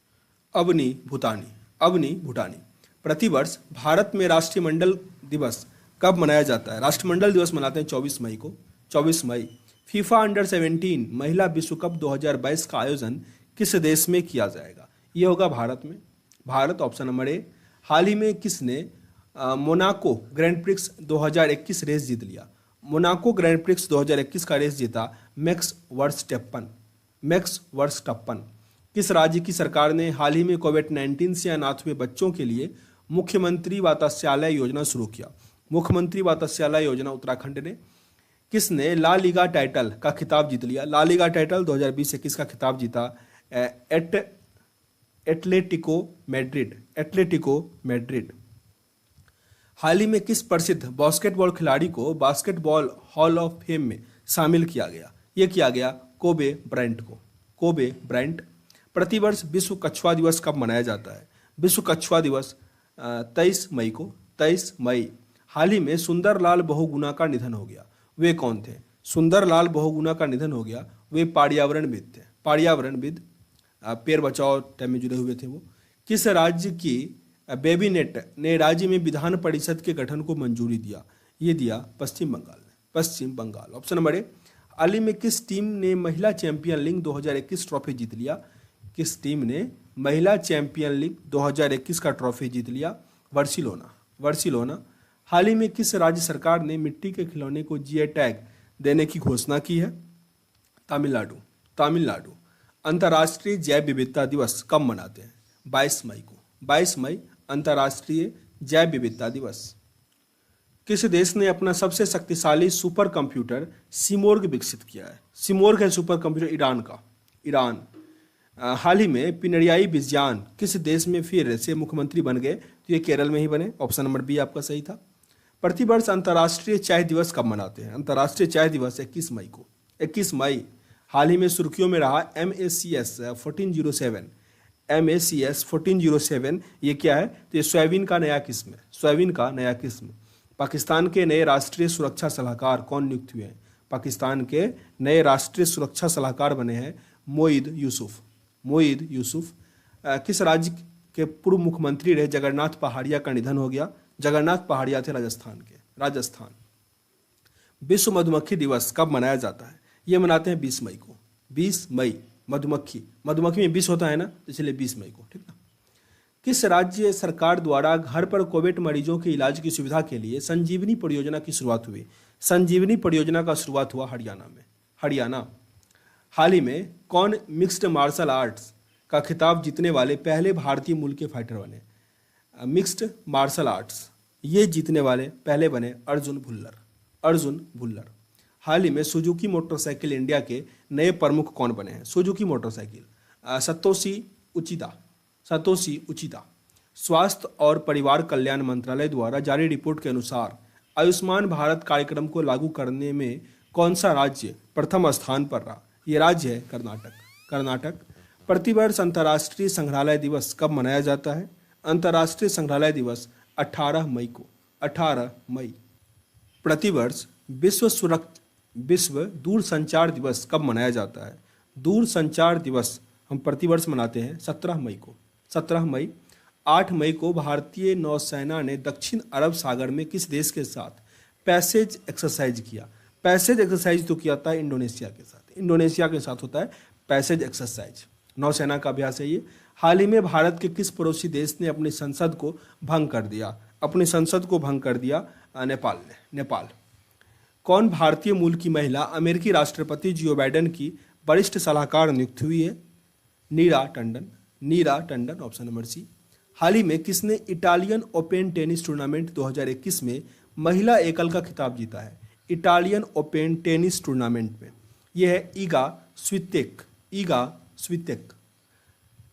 अवनी भूटानी। अवनी भूटानी। प्रतिवर्ष भारत में राष्ट्रमंडल दिवस कब मनाया जाता है? राष्ट्रमंडल दिवस मनाते हैं 24 मई को। 24 मई। फीफा अंडर 17 महिला विश्व कप 2022 का आयोजन किस देश में किया जाएगा? ये होगा भारत में। Bharat, option number A. हाल ही में किसने मोनाको ग्रैंड प्रिक्स 2021 रेस जीत लिया? मोनाको ग्रैंड प्रिक्स 2021 का रेस जीता मैक्स वर्स्टैप्पन। मैक्स वर्स्टैप्पन। किस राज्य की सरकार ने हाल ही में कोविड-19 से अनाथ हुए बच्चों के लिए मुख्यमंत्री वात्सल्य योजना शुरू किया? मुख्यमंत्री वात्सल्य योजना उत्तराखंड ने। किसने ला लीगा टाइटल का खिताब जीत लिया? ला लीगा टाइटल 2020-21 का खिताब जीता एटलेटिको मैड्रिड। Atletico Madrid. हाल ही में किस प्रसिद्ध बास्केटबॉल खिलाड़ी को बास्केटबॉल हॉल ऑफ फेम में शामिल किया गया? ये किया गया कोबे ब्रायंट को। Kobe Bryant. प्रतिवर्ष विश्व कछुआ दिवस कब मनाया जाता है? विश्व कछुआ दिवस 23 मई को। 23 मई। हाल ही में सुंदरलाल बहुगुणा का निधन हो गया। वे कौन थे? सुंदरलाल बहुगुणा का निधन हो गया। वे पर्यावरणविद थे। पर्यावरणविद, पेड़ बचाओ टाइम में जुड़े हुए थे वो। किस राज्य की कैबिनेट ने राज्य में विधान परिषद के गठन को मंजूरी दिया? ये दिया पश्चिम बंगाल ने। Paschim Bengal. Option number A. हाल ही में किस टीम ने महिला चैंपियन लीग 2021 ट्रॉफी जीत लिया? किस टीम ने महिला चैंपियन लीग 2021 का ट्रॉफी जीत लिया? बार्सिलोना। बार्सिलोना। हाल ही में किस राज्य सरकार ने मिट्टी के खिलौने को जीआई टैग देने की घोषणा की है? तमिलनाडु। तमिलनाडु। अंतर्राष्ट्रीय जैव विविधता दिवस कब मनाते हैं? 22 मई को। 22 मई अंतर्राष्ट्रीय जैव विविधता दिवस। किस देश ने अपना सबसे शक्तिशाली सुपर कंप्यूटर सिमोर्ग विकसित किया है? सिमोर्ग है सुपर कंप्यूटर ईरान का। ईरान। हाल ही में पिनरियाई विजयन किस देश में फिर से मुख्यमंत्री बन गए? तो ये केरल में ही बने। ऑप्शन नंबर बी आपका सही था। प्रतिवर्ष अंतर्राष्ट्रीय चाय दिवस कब मनाते हैं? अंतर्राष्ट्रीय चाय दिवस 21 मई को। 21 मई। हाल ही में सुर्खियों में रहा MACS 1407। MACS 1407 ये क्या है? तो ये सोयाबीन का नया किस्म है। सोयाबीन का नया किस्म। पाकिस्तान के नए राष्ट्रीय सुरक्षा सलाहकार कौन नियुक्त हुए हैं? पाकिस्तान के नए राष्ट्रीय सुरक्षा सलाहकार बने हैं मोईद यूसुफ। मोईद यूसुफ। किस राज्य के पूर्व मुख्यमंत्री रहे जगन्नाथ पहाड़िया का निधन हो गया? जगन्नाथ पहाड़िया थे राजस्थान के। राजस्थान। विश्व मधुमक्खी दिवस कब मनाया जाता है? ये मनाते हैं 20 मई को। 20 मई। मधुमक्खी में विष होता है ना, इसलिए 20 मई को। ठीक ना। किस राज्य सरकार द्वारा घर पर कोविड मरीजों के इलाज की सुविधा के लिए संजीवनी परियोजना की शुरुआत हुई? संजीवनी परियोजना का शुरुआत हुआ हरियाणा में। हरियाणा। हाल ही में कौन मिक्स्ड मार्शल आर्ट्स का खिताब जीतने वाले पहले भारतीय मूल के फाइटर बने? मिक्स्ड मार्शल आर्ट्स ये जीतने वाले पहले बने अर्जुन भुल्लर। अर्जुन भुल्लर। हाल ही में सुजुकी मोटरसाइकिल इंडिया के नए प्रमुख कौन बने हैं? Suzuki motorcycle Satoshi Uchida. Satoshi Uchida. स्वास्थ्य और परिवार कल्याण मंत्रालय द्वारा जारी रिपोर्ट के अनुसार आयुष्मान भारत कार्यक्रम को लागू करने में कौन सा राज्य प्रथम स्थान पर रहा? ये राज्य है कर्नाटक। कर्नाटक। प्रतिवर्ष अंतर्राष्ट्रीय संग्रहालय दिवस कब मनाया जाता है? अंतर्राष्ट्रीय संग्रहालय दिवस 18 मई को। 18 मई। प्रतिवर्ष विश्व दूरसंचार दिवस कब मनाया जाता है? दूरसंचार दिवस हम प्रतिवर्ष मनाते हैं 17 मई को। 17 मई। 8 मई को भारतीय नौसेना ने दक्षिण अरब सागर में किस देश के साथ पैसेज एक्सरसाइज किया? पैसेज एक्सरसाइज तो किया था इंडोनेशिया के साथ। इंडोनेशिया के साथ होता है पैसेज एक्सरसाइज। नौसेना का अभ्यास है ये। हाल ही में भारत के किस पड़ोसी देश ने अपनी संसद को भंग कर दिया? अपनी संसद को भंग कर दिया नेपाल ने। नेपाल। कौन भारतीय मूल की महिला अमेरिकी राष्ट्रपति जो बाइडेन की वरिष्ठ सलाहकार नियुक्त हुई है? Neera Tandon. Neera Tandon. Option number C. हाल ही में किसने इटालियन ओपन टेनिस टूर्नामेंट 2021 में महिला एकल का खिताब जीता है? इटालियन ओपन टेनिस टूर्नामेंट में यह है ईगा स्वितेक। ईगा स्वितेक।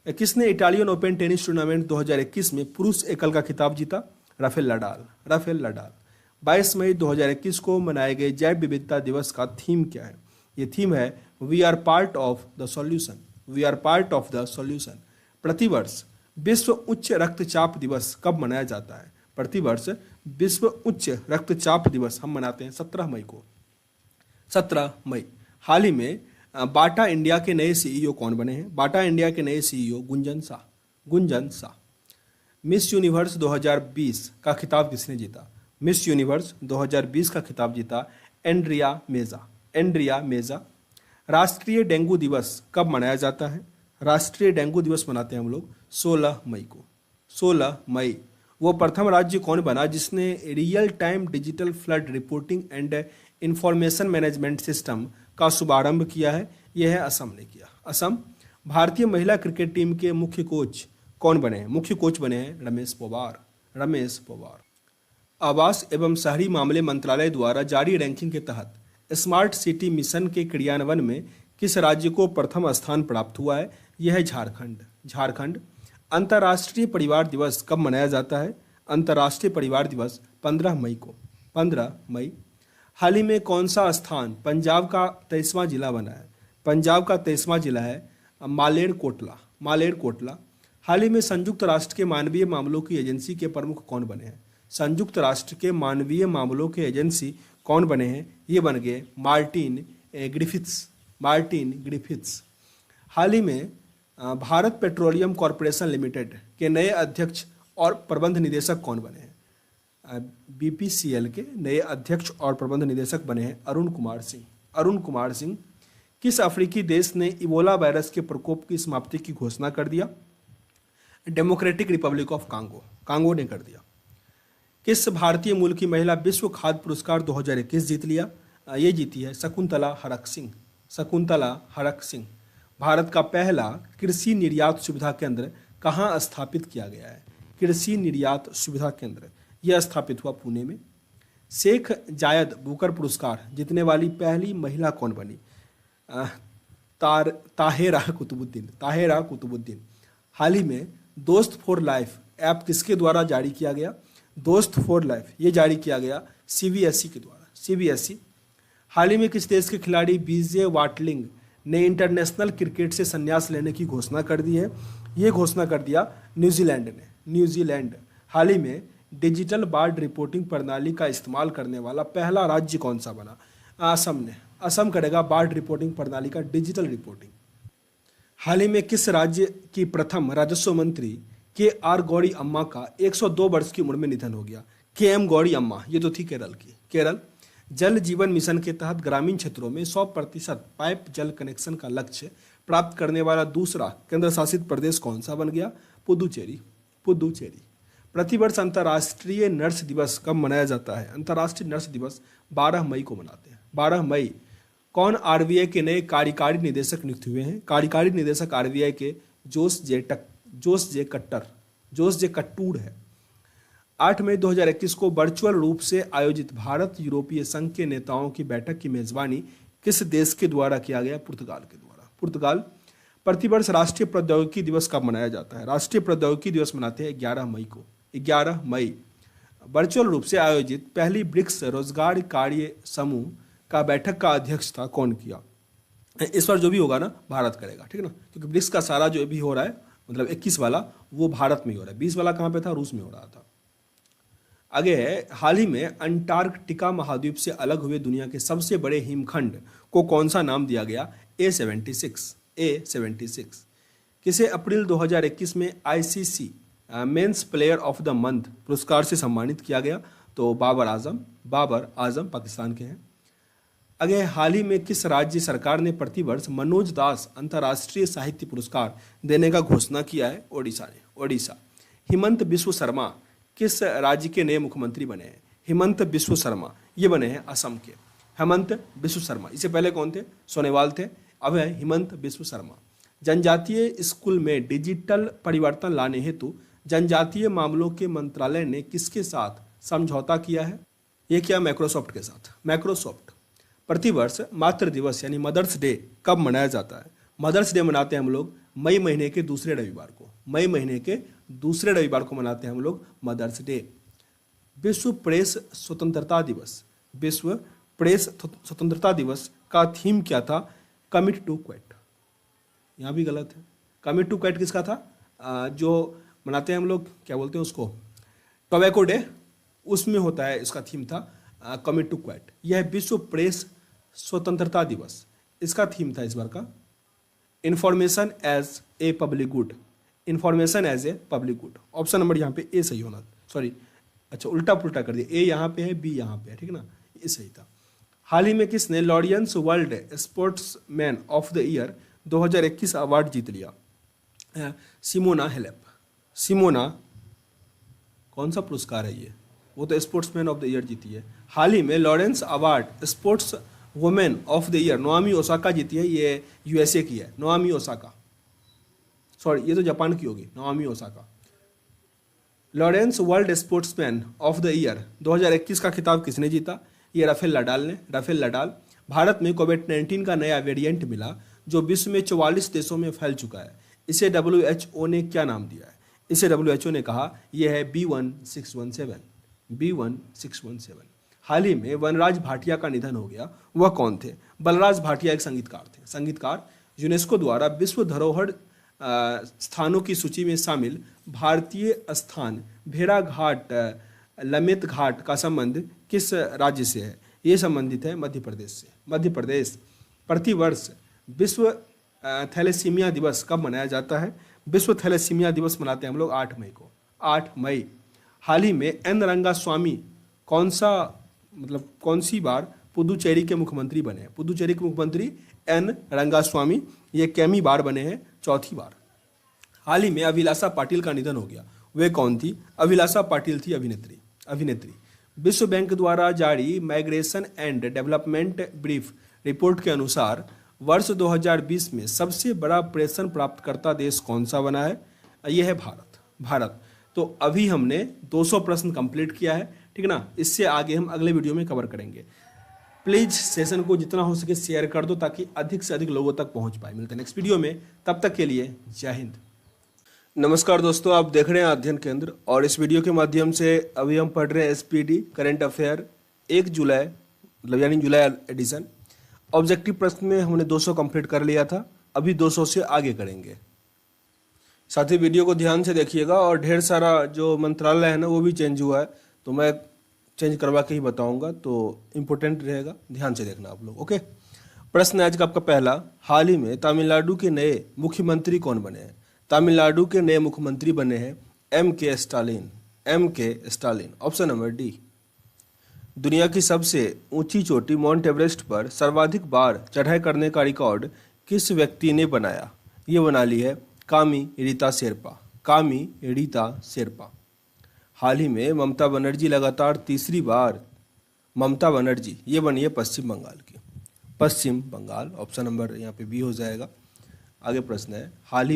किसने इटालियन ओपन टेनिस टूर्नामेंट 2021 में पुरुष एकल का खिताब जीता? Rafael Nadal. Rafael Nadal. 22 मई 2021 को मनाए गए जैव विविधता दिवस का थीम क्या है? ये थीम है we are part of the solution. We are part of the solution. प्रतिवर्ष विश्व उच्च रक्तचाप दिवस कब मनाया जाता है? प्रतिवर्ष विश्व उच्च रक्तचाप दिवस हम मनाते हैं 17 मई को। 17 मई। हाल ही में बाटा इंडिया के नए CEO कौन बने हैं? बाटा इंडिया के नए CEO Gunjan Shah. Gunjan Shah. Miss universe 2020 का खिताब किसने जीता? मिस यूनिवर्स 2020 का खिताब जीता एंड्रिया मेजा। एंड्रिया मेजा। राष्ट्रीय डेंगू दिवस कब मनाया जाता है? राष्ट्रीय डेंगू दिवस मनाते हैं हम लोग 16 मई को। 16 मई। वो प्रथम राज्य कौन बना जिसने real time digital flood reporting and information management system का शुभारंभ किया है? यह है असम ने किया। असम। भारतीय महिला क्रिकेट टीम के मुख्य कोच कौन बने हैं? मुख्य कोच बने हैं रमेश पोवार। रमेश पोवार। आवास एवं शहरी मामले मंत्रालय द्वारा जारी रैंकिंग के तहत स्मार्ट सिटी मिशन के क्रियान्वयन में किस राज्य को प्रथम स्थान प्राप्त हुआ है? यह है झारखंड। झारखंड। अंतर्राष्ट्रीय परिवार दिवस कब मनाया जाता है? अंतर्राष्ट्रीय परिवार दिवस 15 मई को, 15 मई। हाल ही में कौन सा स्थान पंजाब का 23वां जिला बना है? पंजाब का 23वां जिला है मालेरकोटला, मालेरकोटला। हाल ही में संयुक्त राष्ट्र के मानवीय मामलों की एजेंसी के प्रमुख कौन बने हैं? संयुक्त राष्ट्र के मानवीय मामलों के एजेंसी कौन बने हैं? ये बन गए मार्टिन ग्रिफिथ्स, मार्टिन ग्रिफिथ्स। हाल ही में भारत पेट्रोलियम कॉरपोरेशन लिमिटेड के नए अध्यक्ष और प्रबंध निदेशक कौन बने हैं? बीपीसीएल के नए अध्यक्ष और प्रबंध निदेशक बने हैं अरुण कुमार सिंह, अरुण कुमार सिंह। किस अफ्रीकी देश ने इबोला वायरस के प्रकोप की समाप्ति की घोषणा कर दिया? Democratic Republic of Congo, Congo ने कर दिया। किस भारतीय मूल की महिला विश्व खाद्य पुरस्कार 2021 जीत लिया? ये जीती है शकुंतला हरक सिंह, शकुंतला हरक सिंह। भारत का पहला कृषि निर्यात सुविधा केंद्र कहाँ स्थापित किया गया है? कृषि निर्यात सुविधा केंद्र यह स्थापित हुआ पुणे में। शेख जायद बुकर पुरस्कार जीतने वाली पहली महिला कौन बनी? ताहेरा कुतुबुद्दीन, ताहेरा कुतुबुद्दीन। हाल ही में दोस्त फॉर लाइफ ऐप किसके द्वारा जारी किया गया? दोस्त फॉर लाइफ ये जारी किया गया सीबीएसई के द्वारा, सीबीएसई। हाल ही में किस देश के खिलाड़ी बीजे वाटलिंग ने इंटरनेशनल क्रिकेट से संन्यास लेने की घोषणा कर दी है? ये घोषणा कर दिया न्यूजीलैंड ने, न्यूजीलैंड। हाल ही में डिजिटल बार्ड रिपोर्टिंग प्रणाली का इस्तेमाल करने वाला पहला राज्य कौन सा बना? असम ने, असम करेगा बार्ड रिपोर्टिंग प्रणाली का डिजिटल रिपोर्टिंग। हाल ही में किस राज्य की प्रथम राजस्व मंत्री के आर गौरी अम्मा का 102 वर्ष की उम्र में निधन हो गया? के एम गौरी अम्मा, ये तो थी केरल की, केरल। जल जीवन मिशन के तहत ग्रामीण क्षेत्रों में 100% पाइप जल कनेक्शन का लक्ष्य प्राप्त करने वाला दूसरा केंद्र शासित प्रदेश कौन सा बन गया? पुदुचेरी, पुदुचेरी। प्रतिवर्ष अंतर्राष्ट्रीय नर्स दिवस कब मनाया जाता है? अंतर्राष्ट्रीय नर्स दिवस 12 मई को मनाते हैं, 12 मई। कौन आरबीआई के नए कार्यकारी निदेशक नियुक्त हुए हैं? कार्यकारी निदेशक आरबीआई के जोश जे कट्टूर है। 8 मई 2021 को वर्चुअल रूप से आयोजित भारत यूरोपीय संघ के नेताओं की बैठक की मेजबानी किस देश के द्वारा किया गया? पुर्तगाल के द्वारा, पुर्तगाल। प्रतिवर्ष राष्ट्रीय प्रौद्योगिकी दिवस कब मनाया जाता है? राष्ट्रीय प्रौद्योगिकी दिवस मनाते हैं 11 मई को, 11 मई। वर्चुअल रूप से आयोजित पहली ब्रिक्स रोजगार कार्य समूह का बैठक का अध्यक्षता कौन किया? इस बार जो भी होगा ना भारत करेगा, ठीक है ना, क्योंकि ब्रिक्स का सारा जो भी हो रहा है मतलब 21 वाला वो भारत में ही हो रहा है, 20 वाला कहाँ पे था? रूस में हो रहा था। आगे है, हाल ही में अंटार्कटिका महाद्वीप से अलग हुए दुनिया के सबसे बड़े हिमखंड को कौन सा नाम दिया गया? A76, A76। किसे अप्रैल 2021 में ICC men's player of the month पुरस्कार से सम्मानित किया गया? तो बाबर आजम पाकिस्तान के हैं। आगे, हाल ही में किस राज्य सरकार ने प्रतिवर्ष मनोज दास अंतर्राष्ट्रीय साहित्य पुरस्कार देने का घोषणा किया है? ओडिशा ने, ओडिशा। हिमंत बिस्व शर्मा किस राज्य के नए मुख्यमंत्री बने हैं? हिमंत बिस्व शर्मा ये बने हैं असम के, हेमंत बिस्व शर्मा। इससे पहले कौन थे? सोनेवाल थे, अब है हिमंत बिस्व शर्मा। जनजातीय स्कूल में डिजिटल परिवर्तन लाने हेतु जनजातीय मामलों के मंत्रालय ने किसके साथ समझौता किया है? ये किया माइक्रोसॉफ्ट के साथ, माइक्रोसॉफ्ट। प्रतिवर्ष मातृ दिवस यानी मदर्स डे कब मनाया जाता है? मदर्स डे मनाते हैं हम लोग मई महीने के दूसरे रविवार को, मई महीने के दूसरे रविवार को मनाते हैं हम लोग मदर्स डे। विश्व प्रेस स्वतंत्रता दिवस, विश्व प्रेस स्वतंत्रता दिवस का थीम क्या था? Commit to quit. यहाँ भी गलत है, कमिट टू क्विट किसका था? जो मनाते हैं हम लोग, क्या बोलते हैं उसको, टोबैको डे, उसमें होता है, इसका थीम था कमिट टू क्विट। यह विश्व प्रेस स्वतंत्रता दिवस, इसका थीम था इस बार का information as a public good, information as a public good. Option number यहाँ पे ए सही होना, सॉरी अच्छा उल्टा पुल्टा कर दिया, ए यहाँ पे है बी यहाँ पे है, ठीक है ना, ये सही था। हाल ही में किसने Laureus world sportsman of the year 2021 award जीत लिया? Simona Halep. सिमोना कौन सा पुरस्कार है ये? वो तो स्पोर्ट्समैन ऑफ द ईयर जीती है। हाल ही में Lawrence award sports women of the year नोआमी Osaka जीती है, ये यूएसए की है, नोआमी ओसाका, सॉरी ये तो जापान की होगी, Naomi Osaka. Laureus world sportsman of the year 2021 का खिताब किसने जीता? ये राफेल नडाल ने, राफेल नडाल। भारत में कोविड-19 का नया वेरिएंट मिला जो विश्व में 44 देशों में फैल चुका है, इसे WHO ने क्या नाम दिया है? इसे WHO ने कहा यह है B1617। B1617। हाल ही में वनराज भाटिया का निधन हो गया। वह कौन थे? बलराज भाटिया एक संगीतकार थे। संगीतकार यूनेस्को द्वारा विश्व धरोहर स्थानों की सूची में शामिल भारतीय स्थान भेड़ाघाट लमेत घाट का संबंध किस राज्य से है? ये संबंधित है मध्य प्रदेश से। मध्य प्रदेश। प्रतिवर्ष विश्व थैलेसीमिया दिवस कब मनाया जाता है? विश्व थैलेसीमिया दिवस मनाते हैं हम लोग 8 मई को। 8 मई। हाल ही में एन रंगास्वामी कौन सी बार पुदुचेरी के मुख्यमंत्री बने हैं? पुदुचेरी के मुख्यमंत्री एन रंगास्वामी ये कैमी बार बने हैं? चौथी बार। हाल ही में अभिलाषा पाटिल का निधन हो गया। वे कौन थी? अभिलाषा पाटिल थी अभिनेत्री। विश्व बैंक द्वारा जारी migration and development brief report के अनुसार वर्ष 2020 में सबसे बड़ा पेंशन प्राप्तकर्ता देश कौन सा बना है? यह है भारत। तो अभी हमने 200 प्रश्न कंप्लीट किया है, ठीक ना। इससे आगे हम अगले वीडियो में कवर करेंगे। प्लीज सेशन को जितना हो सके शेयर कर दो ताकि अधिक से अधिक लोगों तक पहुंच पाए। मिलते हैं नेक्स्ट वीडियो में, तब तक के लिए जय हिंद। नमस्कार दोस्तों, आप देख रहे हैं अध्ययन केंद्र और इस वीडियो के माध्यम से अभी हम पढ़ रहे हैं SPD करंट अफेयर 1 जुलाई यानी जुलाई एडिशन। ऑब्जेक्टिव प्रश्न में हमने 200 कंप्लीट कर लिया था, अभी 200 से आगे करेंगे। साथ ही वीडियो को ध्यान से देखिएगा और ढेर सारा जो मंत्रालय है ना वो भी चेंज हुआ है, तो मैं चेंज करवा के ही बताऊंगा, तो इम्पोर्टेंट रहेगा, ध्यान से देखना आप लोग। ओके, प्रश्न आज का आपका पहला, हाल ही में तमिलनाडु के नए मुख्यमंत्री कौन बने हैं? तमिलनाडु के नए मुख्यमंत्री बने हैं MK Stalin. Option number D. दुनिया की सबसे ऊंची चोटी माउंट एवरेस्ट पर सर्वाधिक बार चढ़ाई करने का रिकॉर्ड किस व्यक्ति ने बनाया? ये बना ली है कामी रीता शेरपा। हाल ही में ममता बनर्जी लगातार तीसरी बार ये बनी है पश्चिम बंगाल। ऑप्शन नंबर यहाँ पे बी हो जाएगा। आगे प्रश्न है, हाल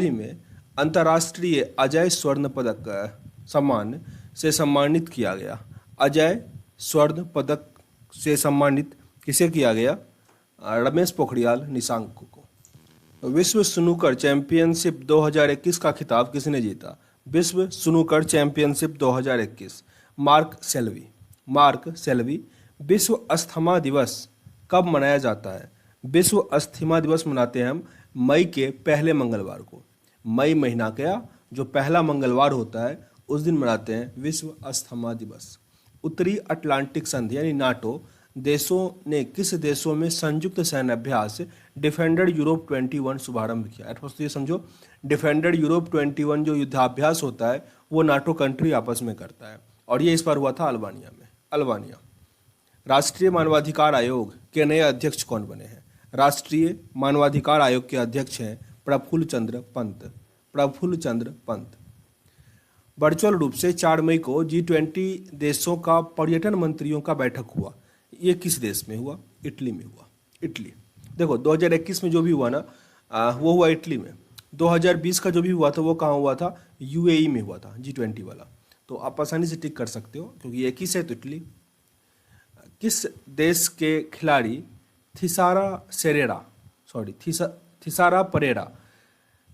ही में अंतर्राष्ट्रीय अजय स्वर्ण पदक सम्मान से सम्मानित किया गया। अजय स्वर्ण पदक से सम्मानित किसे किया गया? रमेश पोखरियाल निशंक को। विश्व स्नूकर चैंपियनशिप 2021 का खिताब किसने जीता? विश्व स्नूकर चैंपियनशिप 2021 मार्क सेल्वी। विश्व अस्थमा दिवस कब मनाया जाता है? विश्व अस्थमा दिवस मनाते हैं हम मई के पहले मंगलवार को। मई महीना का जो पहला मंगलवार होता है उस दिन मनाते हैं विश्व अस्थमा दिवस। उत्तरी अटलांटिक संधि यानी नाटो देशों ने किस देशों में संयुक्त सैन्य अभ्यास डिफेंडर यूरोप 21 शुभारंभ किया? तो ये समझो, डिफेंडर यूरोप 21 जो युद्धाभ्यास होता है वो नाटो कंट्री आपस में करता है, और ये इस बार हुआ था अल्बानिया। राष्ट्रीय मानवाधिकार आयोग के नए अध्यक्ष कौन बने हैं? राष्ट्रीय मानवाधिकार आयोग के अध्यक्ष हैं प्रफुल्ल चंद्र पंत। वर्चुअल रूप से 4 मई को G20 देशों का पर्यटन मंत्रियों का बैठक हुआ। ये किस देश में हुआ? इटली में हुआ। देखो 2021 में जो भी हुआ ना वो हुआ इटली में। 2020 का जो भी हुआ था वो कहाँ हुआ था? UAE में हुआ था G20 वाला। तो आप आसानी से टिक कर सकते हो क्योंकि एक ही से तो इटली। किस देश के खिलाड़ी थिसारा परेरा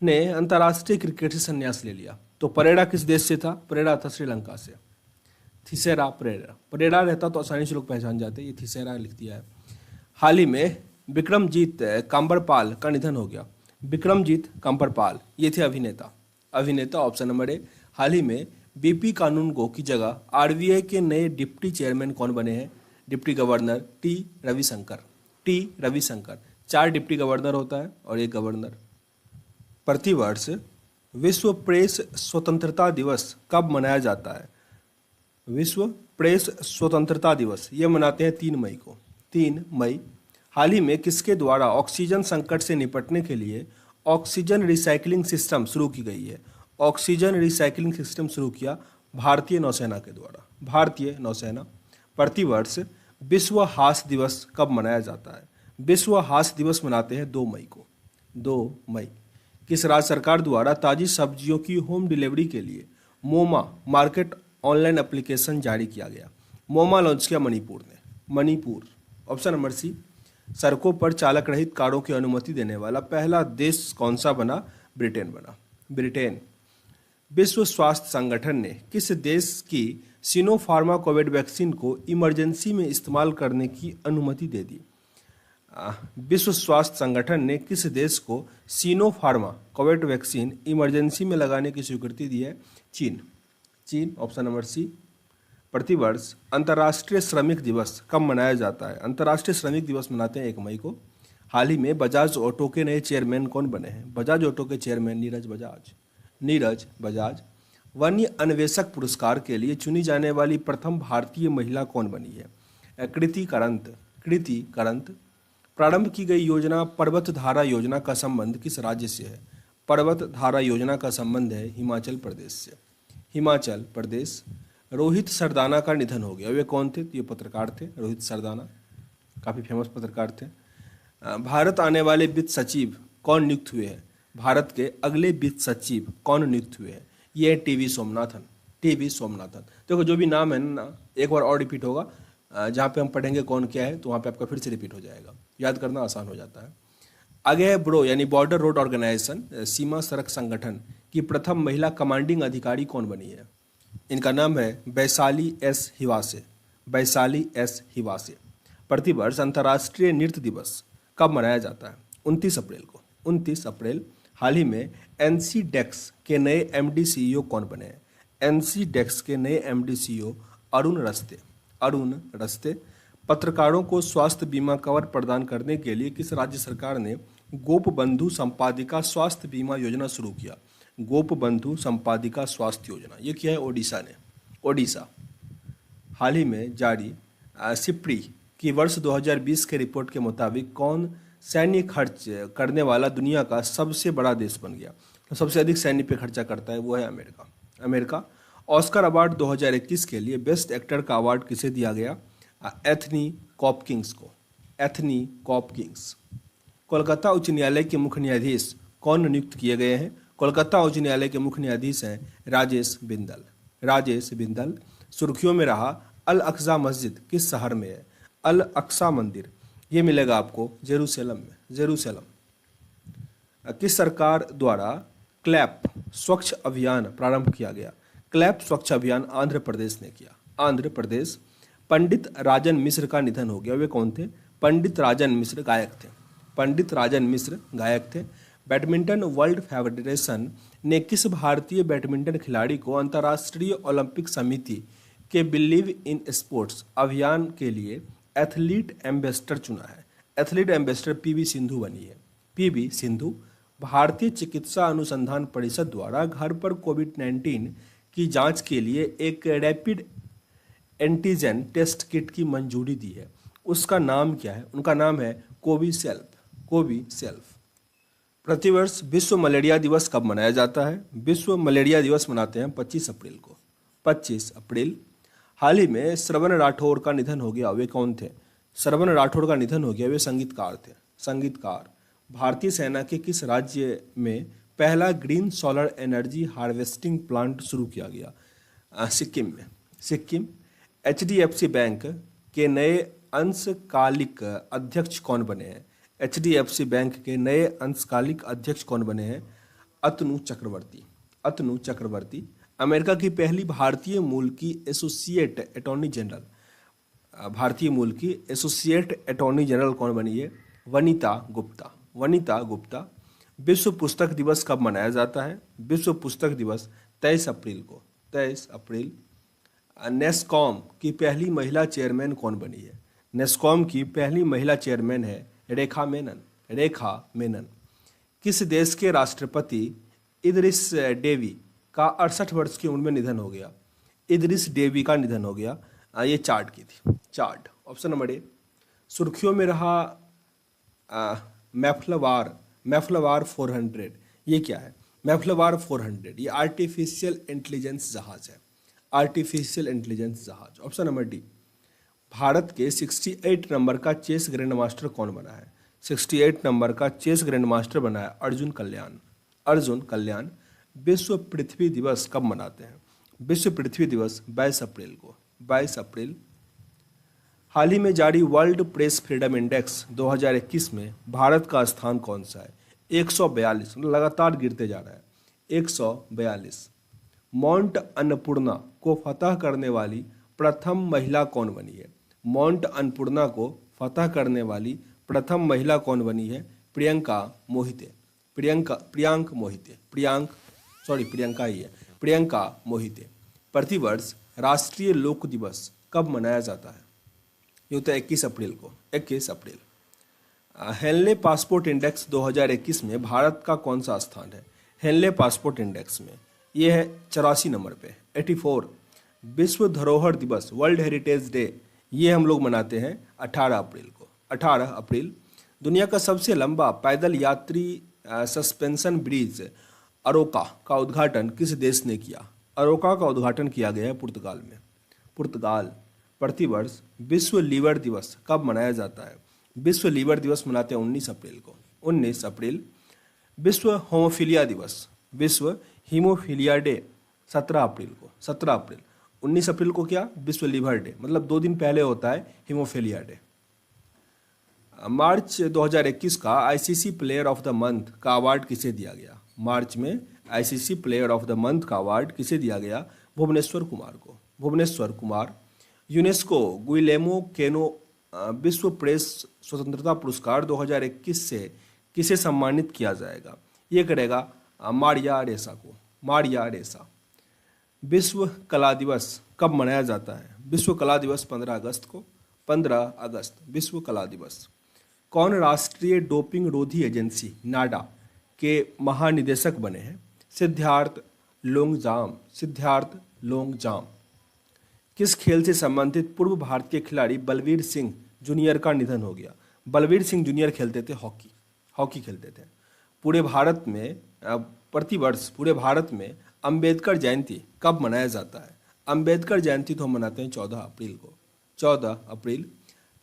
ने अंतर्राष्ट्रीय क्रिकेट से संन्यास ले लिया? तो परेरा किस देश से था? परेरा था श्रीलंका से। थिसेरा परेरा रहता तो आसानी से लोग पहचान जाते, ये थिसेरा लिख दिया है। हाल ही में विक्रमजीत काम्बरपाल का निधन हो गया। विक्रमजीत काम्बरपाल ये थे अभिनेता। Option number A. हाल ही में BP कानूनगो की जगह RBI के नए डिप्टी चेयरमैन कौन बने हैं? Deputy governor T Ravishankar. 4 deputy governor होता है और 1 गवर्नर। प्रतिवर्ष विश्व प्रेस स्वतंत्रता दिवस कब मनाया जाता है? विश्व प्रेस स्वतंत्रता दिवस ये मनाते हैं 3 मई को। 3 मई। हाल ही में किसके द्वारा ऑक्सीजन संकट से निपटने के लिए ऑक्सीजन रिसाइकलिंग सिस्टम शुरू की गई है? ऑक्सीजन रिसाइकलिंग सिस्टम शुरू किया भारतीय नौसेना के द्वारा। भारतीय नौसेना। प्रतिवर्ष विश्व हास्य दिवस कब मनाया जाता है? विश्व हास्य दिवस मनाते हैं 2 मई को। 2 मई। किस राज्य सरकार द्वारा ताजी सब्जियों की होम डिलीवरी के लिए मोमा मार्केट ऑनलाइन एप्लीकेशन जारी किया गया? मोमा लॉन्च किया मणिपुर। ऑप्शन नंबर सी। सड़कों पर चालक रहित कारों की अनुमति देने वाला पहला देश कौन सा बना? ब्रिटेन बना। ब्रिटेन। विश्व स्वास्थ्य संगठन ने किस देश की सिनोफार्मा कोविड वैक्सीन को इमरजेंसी में इस्तेमाल करने की अनुमति दे दी? विश्व स्वास्थ्य संगठन ने किस देश को सिनोफार्मा कोविड वैक्सीन इमरजेंसी में लगाने की स्वीकृति दी है? चीन। चीन, ऑप्शन नंबर सी। प्रतिवर्ष अंतर्राष्ट्रीय श्रमिक दिवस कब मनाया जाता है? अंतर्राष्ट्रीय श्रमिक दिवस मनाते हैं 1 मई को। हाल ही में बजाज ऑटो के नए चेयरमैन कौन बने हैं? बजाज ऑटो के चेयरमैन नीरज बजाज। नीरज बजाज। वन्य अन्वेषक पुरस्कार के लिए चुनी जाने वाली प्रथम भारतीय महिला कौन बनी है? कृति करंत। कृति करंत। प्रारंभ की गई योजना पर्वत धारा योजना का संबंध किस राज्य से है? पर्वत धारा योजना का संबंध है हिमाचल प्रदेश से। हिमाचल प्रदेश। रोहित सरदाना का निधन हो गया। वे कौन थे? ये पत्रकार थे, रोहित सरदाना, काफ़ी फेमस पत्रकार थे। भारत आने वाले वित्त सचिव कौन नियुक्त हुए हैं? भारत के अगले वित्त सचिव कौन नियुक्त हुए हैं? ये टीवी सोमनाथन। टीवी सोमनाथन। देखो जो भी नाम है ना, एक बार और रिपीट होगा, जहाँ पे हम पढ़ेंगे कौन क्या है तो वहाँ पे आपका फिर से रिपीट हो जाएगा, याद करना आसान हो जाता है। आगे है ब्रो यानी बॉर्डर रोड ऑर्गेनाइजेशन, सीमा सड़क संगठन की प्रथम महिला कमांडिंग अधिकारी कौन बनी है? इनका नाम है वैशाली एस हिवासे। वैशाली एस हिवासे। प्रतिवर्ष अंतर्राष्ट्रीय नृत्य दिवस कब मनाया जाता है? 29 अप्रैल को। 29 अप्रैल। हाल ही में एनसीडेक्स के नए एमडी सीईओ कौन बने हैं? एनसीडेक्स के नए एमडी सीईओ अरुण रस्ते। अरुण रस्ते। पत्रकारों को स्वास्थ्य बीमा कवर प्रदान करने के लिए किस राज्य सरकार ने गोप बंधु संपादिका स्वास्थ्य बीमा योजना शुरू किया? गोप बंधु संपादिका स्वास्थ्य योजना, ये किया है ओडिशा ने। ओडिशा। हाल ही में जारी सिप्री की वर्ष 2020 के रिपोर्ट के मुताबिक कौन सैन्य खर्च करने वाला दुनिया का सबसे बड़ा देश बन गया? तो सबसे अधिक सैन्य पे खर्चा करता है वो है अमेरिका। अमेरिका। ऑस्कर अवार्ड 2021 के लिए बेस्ट एक्टर का अवार्ड किसे दिया गया? एथनी कॉपकिंस को। एथनी कॉपकिंस। कोलकाता उच्च न्यायालय के मुख्य न्यायाधीश कौन नियुक्त किए गए हैं? कोलकाता उच्च न्यायालय के मुख्य न्यायाधीश हैं राजेश बिंदल। राजेश बिंदल। सुर्खियों में रहा अल अक्सा मस्जिद किस शहर में है? अल अक्सा मंदिर ये मिलेगा आपको जेरूसलम में। जेरूसलम। किस सरकार द्वारा क्लैप स्वच्छ अभियान प्रारंभ किया गया? क्लैप स्वच्छ अभियान आंध्र प्रदेश ने किया। आंध्र प्रदेश। पंडित राजन मिश्र का निधन हो गया। वे कौन थे? पंडित राजन मिश्र गायक थे। पंडित राजन मिश्र गायक थे। बैडमिंटन वर्ल्ड फेडरेशन ने किस भारतीय बैडमिंटन खिलाड़ी को अंतर्राष्ट्रीय ओलंपिक समिति के बिलीव इन स्पोर्ट्स अभियान के लिए एथलीट एम्बेसडर चुना है? एथलीट एम्बेसडर पीवी सिंधु बनी है। पीवी सिंधु। भारतीय चिकित्सा अनुसंधान परिषद द्वारा घर पर कोविड-19 की जांच के लिए एक रैपिड एंटीजन टेस्ट किट की मंजूरी दी है। उसका नाम क्या है? उनका नाम है कोविसेल्फ। कोविसेल्फ। प्रतिवर्ष विश्व मलेरिया दिवस कब मनाया जाता है? विश्व मलेरिया दिवस मनाते हैं 25 अप्रैल को। 25 अप्रैल। हाल ही में श्रवण राठौर का निधन हो गया। वे कौन थे? श्रवण राठौर का निधन हो गया। वे संगीतकार थे। संगीतकार। भारतीय सेना के किस राज्य में पहला green solar energy harvesting plant शुरू किया गया? सिक्किम में। सिक्किम। एचडीएफसी बैंक के नए अंशकालिक अध्यक्ष कौन बने हैं? एचडीएफसी बैंक के नए अंशकालिक अध्यक्ष कौन बने हैं? अतनु चक्रवर्ती। अतनु चक्रवर्ती। अमेरिका की पहली भारतीय मूल की एसोसिएट अटॉर्नी जनरल, भारतीय मूल की एसोसिएट अटॉर्नी जनरल कौन बनी है? वनिता गुप्ता। वनिता गुप्ता। विश्व पुस्तक दिवस कब मनाया जाता है? विश्व पुस्तक दिवस 23 अप्रैल को। 23 अप्रैल। नेस्कॉम की पहली महिला चेयरमैन कौन बनी है? नेस्कॉम की पहली महिला चेयरमैन है रेखा मेनन। रेखा मेनन। किस देश के राष्ट्रपति इदरिस डेवी का 68 वर्ष की उम्र में निधन हो गया? इदरिस डेवी का निधन हो गया। ये चार्ट की थी। चार्ट। ऑप्शन नंबर ए। सुर्खियों में रहा मैफ्लवार 400। ये क्या है? मैफ्लवार 400 ये आर्टिफिशियल इंटेलिजेंस जहाज है। आर्टिफिशियल इंटेलिजेंस जहाज। Option number D. भारत के 68 नंबर का चेस ग्रैंड मास्टर कौन बना है? 68 नंबर का चेस ग्रैंड मास्टर बना है अर्जुन कल्याण। अर्जुन कल्याण। विश्व पृथ्वी दिवस कब मनाते हैं? विश्व पृथ्वी दिवस 22 अप्रैल को। 22 अप्रैल। हाल ही में जारी वर्ल्ड प्रेस फ्रीडम इंडेक्स 2021 में भारत का स्थान कौन सा है? 142। लगातार गिरते जा रहा है। 142। माउंट अन्नपूर्णा को फतह करने वाली प्रथम महिला कौन बनी है? माउंट अन्नपूर्णा को फतह करने वाली प्रथम महिला कौन बनी है? प्रियंका मोहिते। प्रियंका ही है, प्रियंका मोहिते। प्रतिवर्ष राष्ट्रीय लोक दिवस कब मनाया जाता है? ये होता है 21 अप्रैल को, 21 अप्रैल। हेनले पासपोर्ट इंडेक्स 2021 में भारत का कौन सा स्थान है? हेनले पासपोर्ट इंडेक्स में ये है 84 नंबर पे, 84। विश्व धरोहर दिवस, वर्ल्ड हेरिटेज डे, ये हम लोग मनाते हैं 18 अप्रैल को, 18 अप्रैल। दुनिया का सबसे लंबा पैदल यात्री सस्पेंशन ब्रिज अरोका का उद्घाटन किस देश ने किया? अरोका का उद्घाटन किया गया है पुर्तगाल में, पुर्तगाल। प्रतिवर्ष विश्व लीवर दिवस कब मनाया जाता है? विश्व लीवर दिवस मनाते हैं 19 अप्रैल को, 19 अप्रैल। विश्व होमोफिलिया दिवस, विश्व हीमोफिलिया डे 17 अप्रैल को, 17 अप्रैल। 19 अप्रैल को क्या? विश्व लीवर डे, मतलब 2 दिन पहले होता है हीमोफिलिया डे। मार्च 2021 का ICC player of the month का अवार्ड किसे दिया गया? मार्च में ICC player of the month का अवार्ड किसे दिया गया? भुवनेश्वर कुमार को, भुवनेश्वर कुमार। यूनेस्को गुइलेमो केनो विश्व प्रेस स्वतंत्रता पुरस्कार 2021 से किसे सम्मानित किया जाएगा? ये करेगा मारिया रेसा को, मारिया रेसा। विश्व कला दिवस कब मनाया जाता है? विश्व कला दिवस 15 अगस्त को, 15 अगस्त विश्व कला दिवस। कौन राष्ट्रीय डोपिंग रोधी एजेंसी नाडा के महानिदेशक बने हैं? सिद्धार्थ लोंगजाम, सिद्धार्थ लोंगजाम। किस खेल से संबंधित पूर्व भारतीय खिलाड़ी बलवीर सिंह जूनियर का निधन हो गया? बलवीर सिंह जूनियर खेलते थे हॉकी, हॉकी खेलते थे। पूरे भारत में प्रतिवर्ष पूरे भारत में अंबेडकर जयंती कब मनाया जाता है? अंबेडकर जयंती तो हम मनाते हैं 14 अप्रैल को, 14 अप्रैल।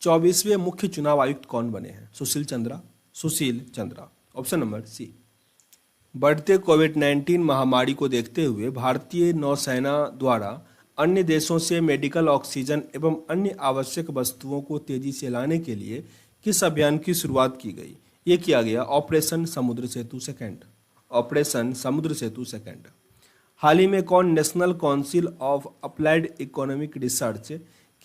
24वें मुख्य चुनाव आयुक्त कौन बने हैं? Sushil Chandra, Sushil Chandra. Option number C. बढ़ते कोविड-19 महामारी को देखते हुए भारतीय नौसेना द्वारा अन्य देशों से मेडिकल ऑक्सीजन एवं अन्य आवश्यक वस्तुओं को तेजी से लाने के लिए किस अभियान की शुरुआत की गई? ये किया गया ऑपरेशन समुद्र सेतु सेकंड, ऑपरेशन समुद्र सेतु सेकंड। हाल ही में कौन national council of applied economic research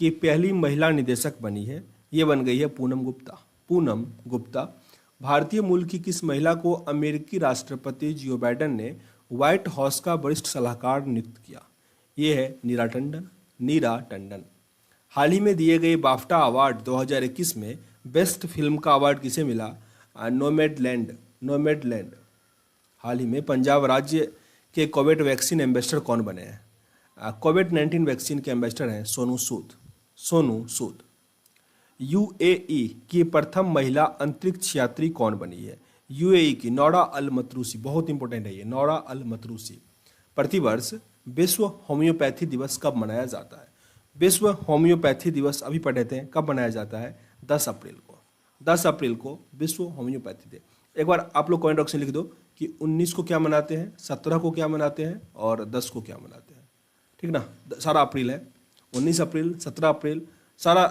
की पहली महिला निदेशक बनी है? ये बन गई है पूनम गुप्ता, पूनम गुप्ता। भारतीय मूल की किस महिला को अमेरिकी राष्ट्रपति जो बाइडेन ने व्हाइट हाउस का वरिष्ठ सलाहकार नियुक्त किया? ये है नीरा टंडन, नीरा टंडन। हाल ही में दिए गए बाफ्टा अवार्ड 2021 में बेस्ट फिल्म का अवार्ड किसे मिला? Nomadland, Nomadland. हाल ही में पंजाब राज्य के कोविड वैक्सीन एम्बेसडर कौन बने हैं? कोविड-19 वैक्सीन के एम्बेसडर हैं सोनू सूद, सोनू सूद। यूएई की प्रथम महिला अंतरिक्ष यात्री कौन बनी है? यूएई की नौरा अल मतरूसी, बहुत इंपॉर्टेंट है ये, नौरा अल मतरूसी। प्रतिवर्ष विश्व होम्योपैथी दिवस कब मनाया जाता है? विश्व होम्योपैथी दिवस अभी पढ़े थे, कब मनाया जाता है? 10 अप्रैल को, 10 अप्रैल को विश्व होम्योपैथी डे। एक बार आप लोग कमेंट बॉक्स में लिख दो कि 19 को क्या मनाते हैं, 17 को क्या मनाते हैं और 10 को क्या मनाते हैं, ठीक ना। सारा अप्रैल है, 19 अप्रैल, 17 अप्रैल, सारा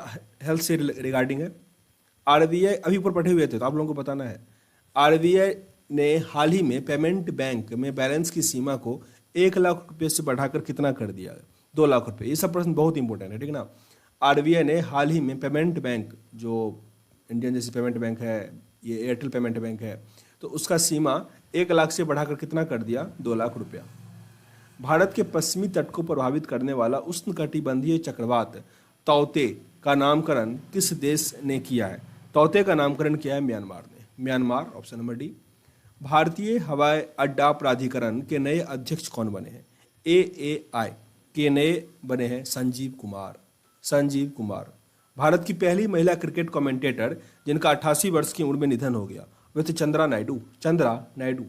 हेल्थ से रिगार्डिंग है। आरबीआई अभी ऊपर पढ़े हुए थे तो आप लोगों को बताना है। आरबीआई ने हाल ही में पेमेंट बैंक में बैलेंस की सीमा को 1 लाख रुपये से बढ़ाकर कितना कर दिया? 2 लाख रुपये। ये सब प्रश्न बहुत इंपॉर्टेंट है, ठीक ना। आरबीआई ने हाल ही में पेमेंट बैंक, जो इंडियन जैसी पेमेंट बैंक है, ये एयरटेल पेमेंट बैंक है, तो उसका सीमा 1 लाख से बढ़ाकर कितना कर दिया? 2 लाख रुपया। भारत के पश्चिमी तट को प्रभावित करने वाला उष्णकटिबंधीय चक्रवात तौते का नामकरण किस देश ने किया है? तौते का नामकरण किया है म्यांमार ने, म्यांमार। Option number D. भारतीय हवाई अड्डा प्राधिकरण के नए अध्यक्ष कौन बने हैं? एएआई के नए बने हैं संजीव कुमार, संजीव कुमार। भारत की पहली महिला क्रिकेट कमेंटेटर जिनका 88 वर्ष की उम्र में निधन हो गया वे थे चंद्रा नायडू, चंद्रा नायडू।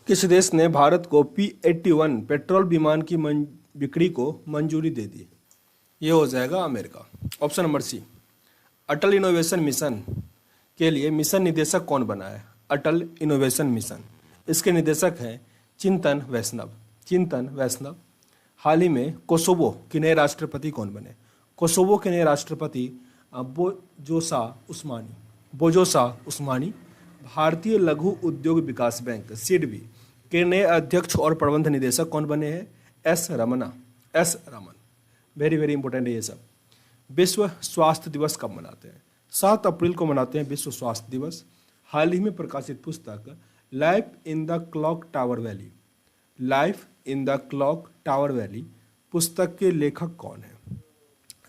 किस देश ने भारत को P-81 पेट्रोल विमान की बिक्री को मंजूरी दे दी? ये हो जाएगा America. Option number C. Atal innovation mission के लिए मिशन निदेशक कौन बना है? अटल इनोवेशन मिशन, इसके निदेशक हैं चिंतन वैष्णव, चिंतन वैष्णव। हाल ही में कोसोवो के नए राष्ट्रपति कौन बने? कोसोवो के नए राष्ट्रपति बोजोसा उस्मानी, बोजोसा उस्मानी। भारतीय लघु उद्योग विकास बैंक सिडबी के नए अध्यक्ष और प्रबंध निदेशक कौन बने हैं? S Ramana, S Raman. Very very important है ये सब। विश्व स्वास्थ्य दिवस कब मनाते हैं? 7 अप्रैल को मनाते हैं विश्व स्वास्थ्य दिवस। हाल ही में प्रकाशित पुस्तक life in the clock tower valley, life in the clock tower valley पुस्तक के लेखक कौन है?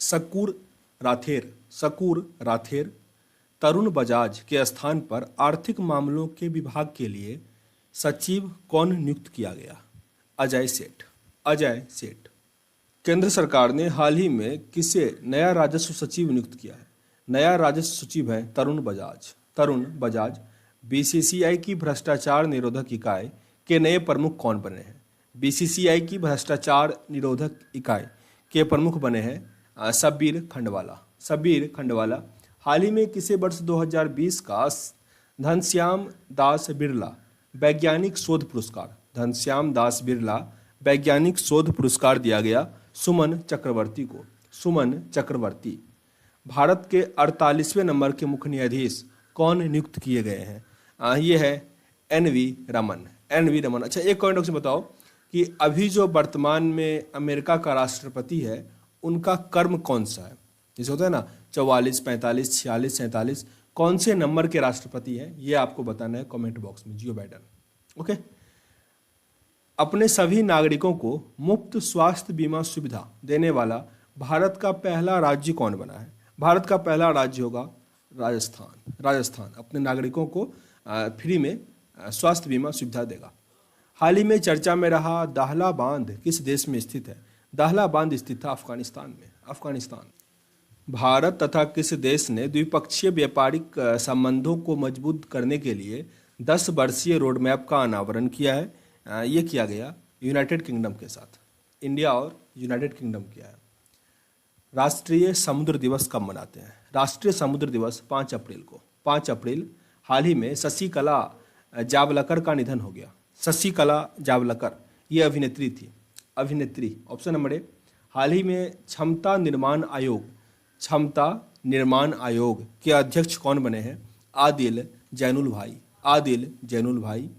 शकूर राथेर, शकूर राथेर। तरुण बजाज के स्थान पर आर्थिक मामलों के विभाग के लिए सचिव कौन नियुक्त किया गया? अजय सेठ, अजय सेठ। केंद्र सरकार ने हाल ही में किसे नया राजस्व सचिव नियुक्त किया है? नया राजस्व सचिव है तरुण बजाज, तरुण बजाज। बीसीसीआई की भ्रष्टाचार निरोधक इकाई के नए प्रमुख कौन बने हैं? बीसीसीआई की भ्रष्टाचार निरोधक इकाई के प्रमुख बने हैं शब्बीर खंडवाला, शब्बीर खंडवाला। हाल ही में किसे वर्ष 2020 का घनश्याम दास बिरला वैज्ञानिक शोध पुरस्कार, घनश्याम दास बिरला वैज्ञानिक शोध पुरस्कार दिया गया? सुमन चक्रवर्ती को, सुमन चक्रवर्ती। भारत के 48वें नंबर के मुख्य न्यायाधीश कौन नियुक्त किए गए हैं? ये है एन.वी. रमन, एन.वी. रमन। अच्छा, एक पॉइंट से बताओ कि अभी जो वर्तमान में अमेरिका का राष्ट्रपति है उनका कर्म कौन सा है? जैसे होता है ना 44, 45, 46, 47, कौन से नंबर के राष्ट्रपति हैं ये आपको बताना है कमेंट बॉक्स में। जियो बाइडेन। ओके। अपने सभी नागरिकों को मुफ्त स्वास्थ्य बीमा सुविधा देने वाला भारत का पहला राज्य कौन बना है? भारत का पहला राज्य होगा राजस्थान, राजस्थान अपने नागरिकों को फ्री में स्वास्थ्य बीमा सुविधा देगा। हाल ही में चर्चा में रहा दाहला बांध किस देश में स्थित है? दाहला बांध स्थित था अफगानिस्तान में, अफगानिस्तान। भारत तथा किस देश ने द्विपक्षीय व्यापारिक संबंधों को मजबूत करने के लिए 10 वर्षीय रोडमैप का अनावरण किया है? ये किया गया यूनाइटेड किंगडम के साथ, इंडिया और यूनाइटेड किंगडम किया है। राष्ट्रीय समुद्र दिवस कब मनाते हैं? राष्ट्रीय समुद्र दिवस 5 अप्रैल को, 5 अप्रैल। हाल ही में शशिकला जावलकर का निधन हो गया। शशिकला जावलकर ये अभिनेत्री थी, अभिनेत्री। Option number A. हाल ही में क्षमता निर्माण आयोग, क्षमता निर्माण आयोग के अध्यक्ष कौन बने हैं? आदिल जैनुल भाई, आदिल जैनुल भाई।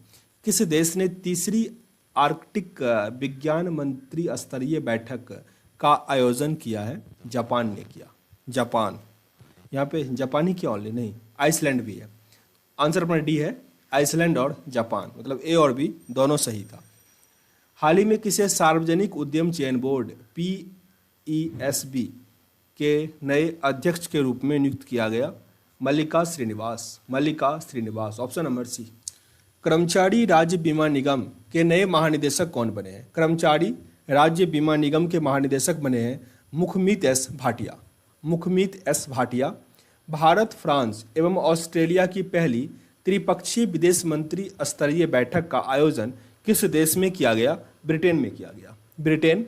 किस देश ने तीसरी आर्कटिक विज्ञान मंत्री स्तरीय बैठक का आयोजन किया है? जापान ने किया, जापान। यहाँ पे जापानी क्या ओनली नहीं, आइसलैंड भी है। आंसर अपना डी है, आइसलैंड और जापान, मतलब ए और बी दोनों सही था। हाल ही में किसे सार्वजनिक उद्यम चयन बोर्ड PESB के नए अध्यक्ष के रूप में नियुक्त किया गया? Mallika Srinivas, Mallika Srinivas. Option number C. कर्मचारी राज्य बीमा निगम के नए महानिदेशक कौन बने हैं? कर्मचारी राज्य बीमा निगम के महानिदेशक बने हैं Mukhmeet S Bhatia, Mukhmeet S Bhatia. Bharat, France एवं ऑस्ट्रेलिया की पहली त्रिपक्षीय विदेश मंत्री स्तरीय बैठक का आयोजन किस देश में किया गया? ब्रिटेन में किया गया, ब्रिटेन।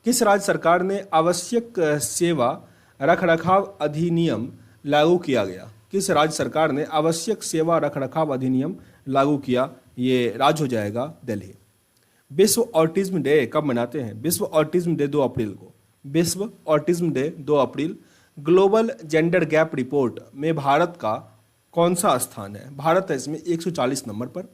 किस राज्य सरकार ने आवश्यक सेवा रखरखाव अधिनियम लागू किया गया? किस राज्य सरकार ने आवश्यक सेवा रखरखाव अधिनियम लागू किया? ये राज्य हो जाएगा दिल्ली। विश्व ऑटिज्म डे कब मनाते हैं? विश्व ऑटिज्म डे 2 अप्रैल को, विश्व ऑटिज्म डे 2 अप्रैल। ग्लोबल जेंडर गैप रिपोर्ट में भारत का कौन सा स्थान है? भारत है इसमें 140 नंबर पर।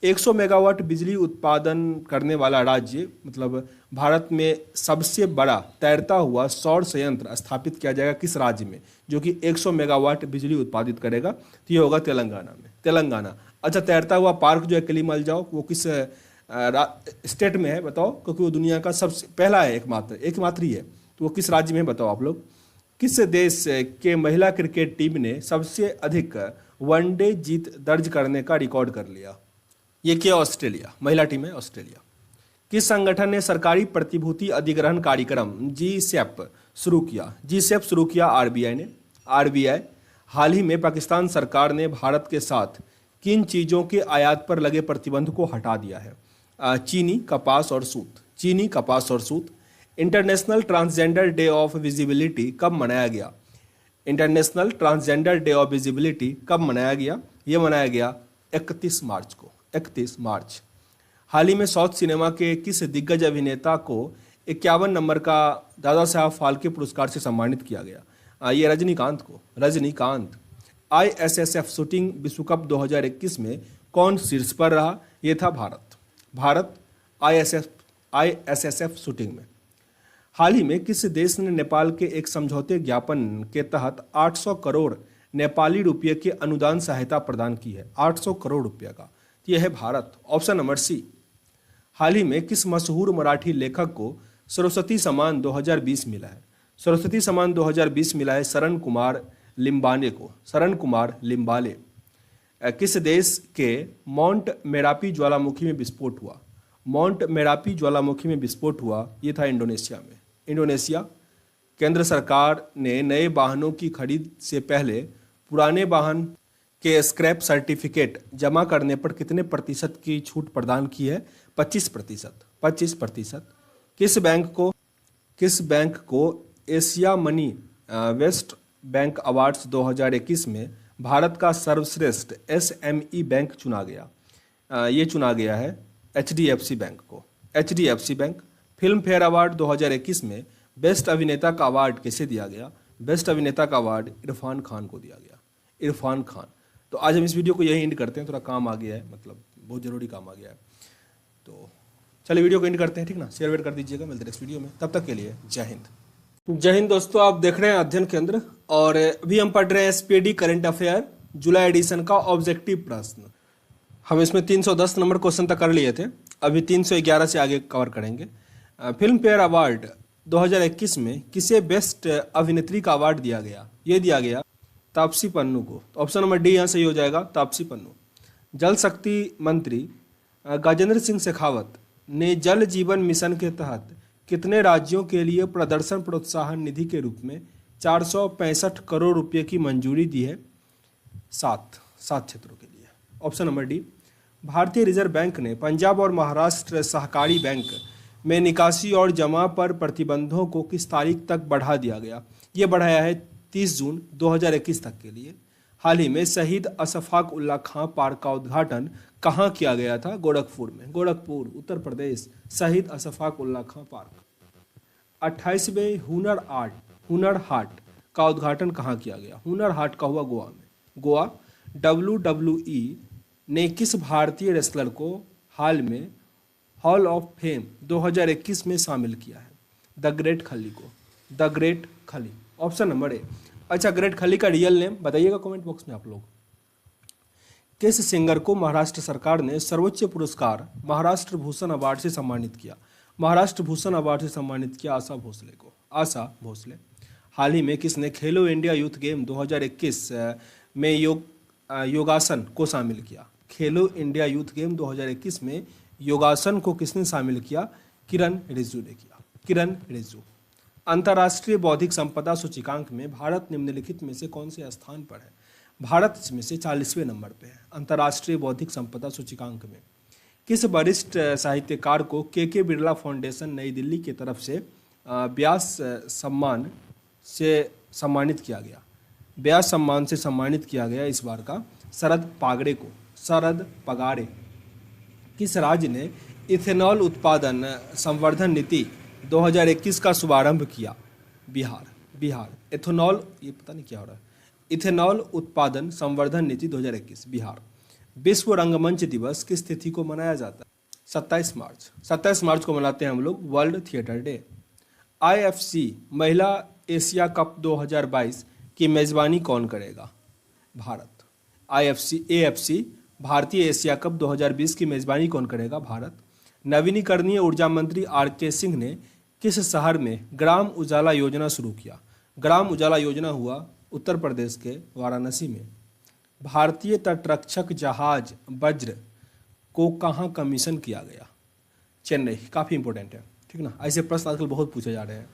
100 मेगावाट बिजली उत्पादन करने वाला राज्य, मतलब भारत में सबसे बड़ा तैरता हुआ सौर संयंत्र स्थापित किया जाएगा किस राज्य में, जो कि 100 मेगावाट बिजली उत्पादित करेगा? तो ये होगा तेलंगाना में, तेलंगाना। अच्छा, तैरता हुआ पार्क जो है किलीमल जाओ, वो किस स्टेट में है बताओ? क्योंकि वो दुनिया का सबसे पहला है, एकमात्र ही है। तो वो किस राज्य में है बताओ आप लोग? किस देश के महिला क्रिकेट टीम ने सबसे अधिक वनडे जीत दर्ज करने का रिकॉर्ड कर लिया? ये क्या? ऑस्ट्रेलिया, महिला टीम है ऑस्ट्रेलिया। किस संगठन ने सरकारी प्रतिभूति अधिग्रहण कार्यक्रम GSEP शुरू किया? GSEP शुरू किया RBI ने, RBI। हाल ही में पाकिस्तान सरकार ने भारत के साथ किन चीज़ों के आयात पर लगे प्रतिबंध को हटा दिया है? चीनी, कपास और सूत, चीनी, कपास और सूत। International transgender day of visibility कब मनाया गया? International transgender day of visibility कब मनाया गया? ये मनाया गया 31 मार्च को, 31 मार्च। हाल ही में साउथ सिनेमा के किस दिग्गज अभिनेता को 51 नंबर का दादा साहब फाल्के पुरस्कार से सम्मानित किया गया? ये रजनीकांत को, रजनीकांत। ISSF शूटिंग विश्व कप 2021 में कौन शीर्ष पर रहा? ये था भारत। भारत ISSF शूटिंग में। हाल ही में किस देश ने नेपाल के एक समझौते ज्ञापन के तहत 800 करोड़ नेपाली रुपये की अनुदान सहायता प्रदान की है? 800 करोड़ रुपये का। यह है भारत। Option number C. हाल ही में किस मशहूर मराठी लेखक को सरस्वती सम्मान 2020 मिला है? सरस्वती सम्मान 2020 मिला है शरण कुमार लिम्बाले को। शरण कुमार लिम्बाले। किस देश के माउंट मेरापी ज्वालामुखी में विस्फोट हुआ? माउंट मेरापी ज्वालामुखी में विस्फोट हुआ, ये था इंडोनेशिया में। इंडोनेशिया। केंद्र सरकार ने नए वाहनों की खरीद से पहले पुराने वाहन के स्क्रैप सर्टिफिकेट जमा करने पर कितने प्रतिशत की छूट प्रदान की है? 25%। 25%। किस बैंक को Asia money West Bank awards 2021 में भारत का सर्वश्रेष्ठ SME बैंक चुना गया? ये चुना गया है HDFC बैंक को। HDFC bank. Film fair award 2021 में बेस्ट अभिनेता का अवार्ड किसे दिया गया? बेस्ट अभिनेता का अवार्ड इरफान खान को दिया गया। इरफान खान। तो आज हम इस वीडियो को यही एंड करते हैं, थोड़ा काम आ गया है, मतलब बहुत ज़रूरी काम आ गया है। तो चलिए वीडियो को एंड करते हैं, ठीक ना? शेयर वेयर कर दीजिएगा। मिलते हैं नेक्स्ट वीडियो में, तब तक के लिए जय हिंद। जय हिंद दोस्तों, आप देख रहे हैं अध्ययन केंद्र और अभी हम पढ़ रहे हैं SPD करंट अफेयर जुलाई एडिशन का ऑब्जेक्टिव प्रश्न। हम इसमें 310 नंबर क्वेश्चन तक कर लिए थे, अभी 311 से आगे कवर करेंगे। फिल्म फेयर अवार्ड 2021 में किसे बेस्ट अभिनेत्री का अवार्ड दिया गया? ये दिया गया तापसी पन्नू को। तो ऑप्शन नंबर डी यहाँ सही हो जाएगा, तापसी पन्नू। जल शक्ति मंत्री गजेंद्र सिंह शेखावत ने जल जीवन मिशन के तहत कितने राज्यों के लिए प्रदर्शन प्रोत्साहन निधि के रूप में 465 करोड़ रुपए की मंजूरी दी है? 7 क्षेत्रों के लिए। Option number D. भारतीय रिजर्व बैंक ने पंजाब और महाराष्ट्र सहकारी बैंक में निकासी और जमा पर प्रतिबंधों को किस तारीख तक बढ़ा दिया गया? ये बढ़ाया है 30 जून 2021 तक के लिए। हाल ही में शहीद अशफाक उल्ला खां पार्क का उद्घाटन कहाँ किया गया था? गोरखपुर में। गोरखपुर, उत्तर प्रदेश। शहीद अशफाक उल्ला खां पार्क। 28वें हुनर हाट का उद्घाटन कहाँ किया गया? हुनर हाट का हुआ गोवा में। गोवा। WWE ने किस भारतीय रेसलर को हाल में हॉल ऑफ फेम 2021 में शामिल किया है? द ग्रेट खली को। द ग्रेट खली। ऑप्शन नंबर ए। अच्छा, ग्रेट खली का रियल नेम बताइएगा कमेंट बॉक्स में आप लोग। किस सिंगर को महाराष्ट्र सरकार ने सर्वोच्च पुरस्कार महाराष्ट्र भूषण अवार्ड से सम्मानित किया? महाराष्ट्र भूषण अवार्ड से सम्मानित किया आशा भोसले को। आशा भोसले। हाल ही में किसने खेलो इंडिया यूथ गेम 2021 में योगासन को शामिल किया? खेलो इंडिया यूथ गेम 2021 में योगासन को किसने शामिल किया? किरण रिजिजू ने किया। किरण रिजिजू। अंतर्राष्ट्रीय बौद्धिक संपदा सूचकांक में भारत निम्नलिखित में से कौन से स्थान पर है? भारत इसमें से 40वें नंबर पे है अंतर्राष्ट्रीय बौद्धिक संपदा सूचकांक में। किस वरिष्ठ साहित्यकार को के बिरला फाउंडेशन नई दिल्ली की तरफ से व्यास सम्मान से सम्मानित किया गया? व्यास सम्मान से सम्मानित किया गया इस बार का शरद पागड़े को। शरद पगाड़े। किस राज्य ने इथेनॉल उत्पादन संवर्धन नीति 2021 का शुभारंभ किया? बिहार। बिहार। इथेनॉल, ये पता नहीं क्या हो रहा है, इथेनॉल उत्पादन संवर्धन नीति 2021 बिहार। विश्व रंगमंच दिवस किस तिथि को मनाया जाता है? 27 मार्च। 27 मार्च को मनाते हैं हम लोग वर्ल्ड थिएटर डे। IFC महिला एशिया कप 2022 की मेजबानी कौन करेगा? भारत। AFC भारतीय एशिया कप 2020 की मेजबानी कौन करेगा? भारत। नवीनीकरणीय ऊर्जा मंत्री RK सिंह ने किस शहर में ग्राम उजाला योजना शुरू किया? ग्राम उजाला योजना हुआ उत्तर प्रदेश के वाराणसी में। भारतीय तटरक्षक जहाज वज्र को कहाँ कमीशन किया गया? चेन्नई। काफ़ी इंपॉर्टेंट है, ठीक ना? ऐसे प्रश्न आजकल बहुत पूछे जा रहे हैं।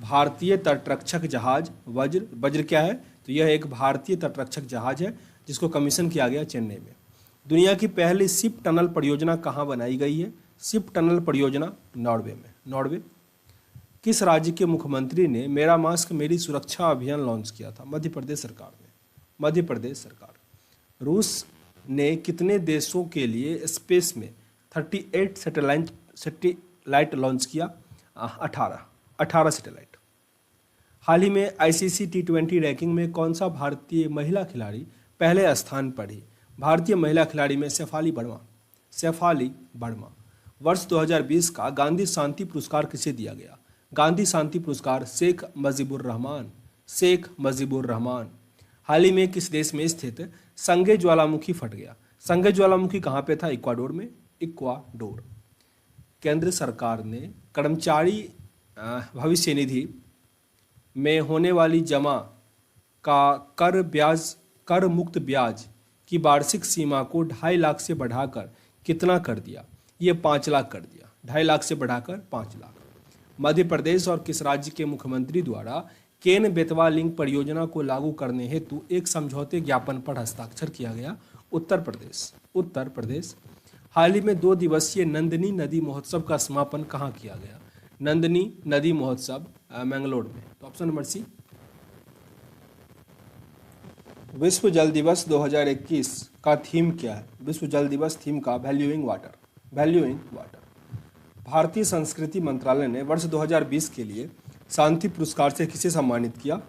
भारतीय तटरक्षक जहाज वज्र क्या है? तो यह एक भारतीय तटरक्षक जहाज है जिसको कमीशन किया गया चेन्नई में। दुनिया की पहली शिप टनल परियोजना कहाँ बनाई गई है? शिप टनल परियोजना नॉर्वे में। नॉर्वे। किस राज्य के मुख्यमंत्री ने मेरा मास्क मेरी सुरक्षा अभियान लॉन्च किया था? मध्य प्रदेश सरकार ने। मध्य प्रदेश सरकार। रूस ने कितने देशों के लिए स्पेस में 38 सैटेलाइट लॉन्च किया? 18 सैटेलाइट। हाल ही में ICC T20 रैंकिंग में कौन सा भारतीय महिला खिलाड़ी पहले स्थान पर ही? भारतीय महिला खिलाड़ी में शेफाली वर्मा। वर्ष 2020 का गांधी शांति पुरस्कार किसे दिया गया? गांधी शांति पुरस्कार शेख मुजीबुर रहमान। शेख मुजीबुर रहमान। हाल ही में किस देश में स्थित संगे ज्वालामुखी फट गया? संगे ज्वालामुखी कहाँ पे था? इक्वाडोर में। इक्वाडोर। केंद्र सरकार ने कर्मचारी भविष्य निधि में होने वाली जमा का कर मुक्त ब्याज की वार्षिक सीमा को 2.5 लाख से बढ़ाकर कितना कर दिया? ये 5 लाख कर दिया। 2.5 लाख से बढ़ाकर 5 लाख। मध्य प्रदेश और किस राज्य के मुख्यमंत्री द्वारा केन बेतवा लिंक परियोजना को लागू करने हेतु एक समझौते ज्ञापन पर हस्ताक्षर किया गया? उत्तर प्रदेश। उत्तर प्रदेश। हाल ही में 2 दिवसीय नंदिनी नदी महोत्सव का समापन कहाँ किया गया? नंदिनी नदी महोत्सव मैंगलोर में। तो ऑप्शन नंबर सी। विश्व जल दिवस 2021 का थीम क्या है? विश्व जल दिवस थीम का वैल्यूइंग वाटर। Valuing water. भारतीय संस्कृति मंत्रालय ने वर्ष 2020 के लिए शांति पुरस्कार से किसे सम्मानित किया?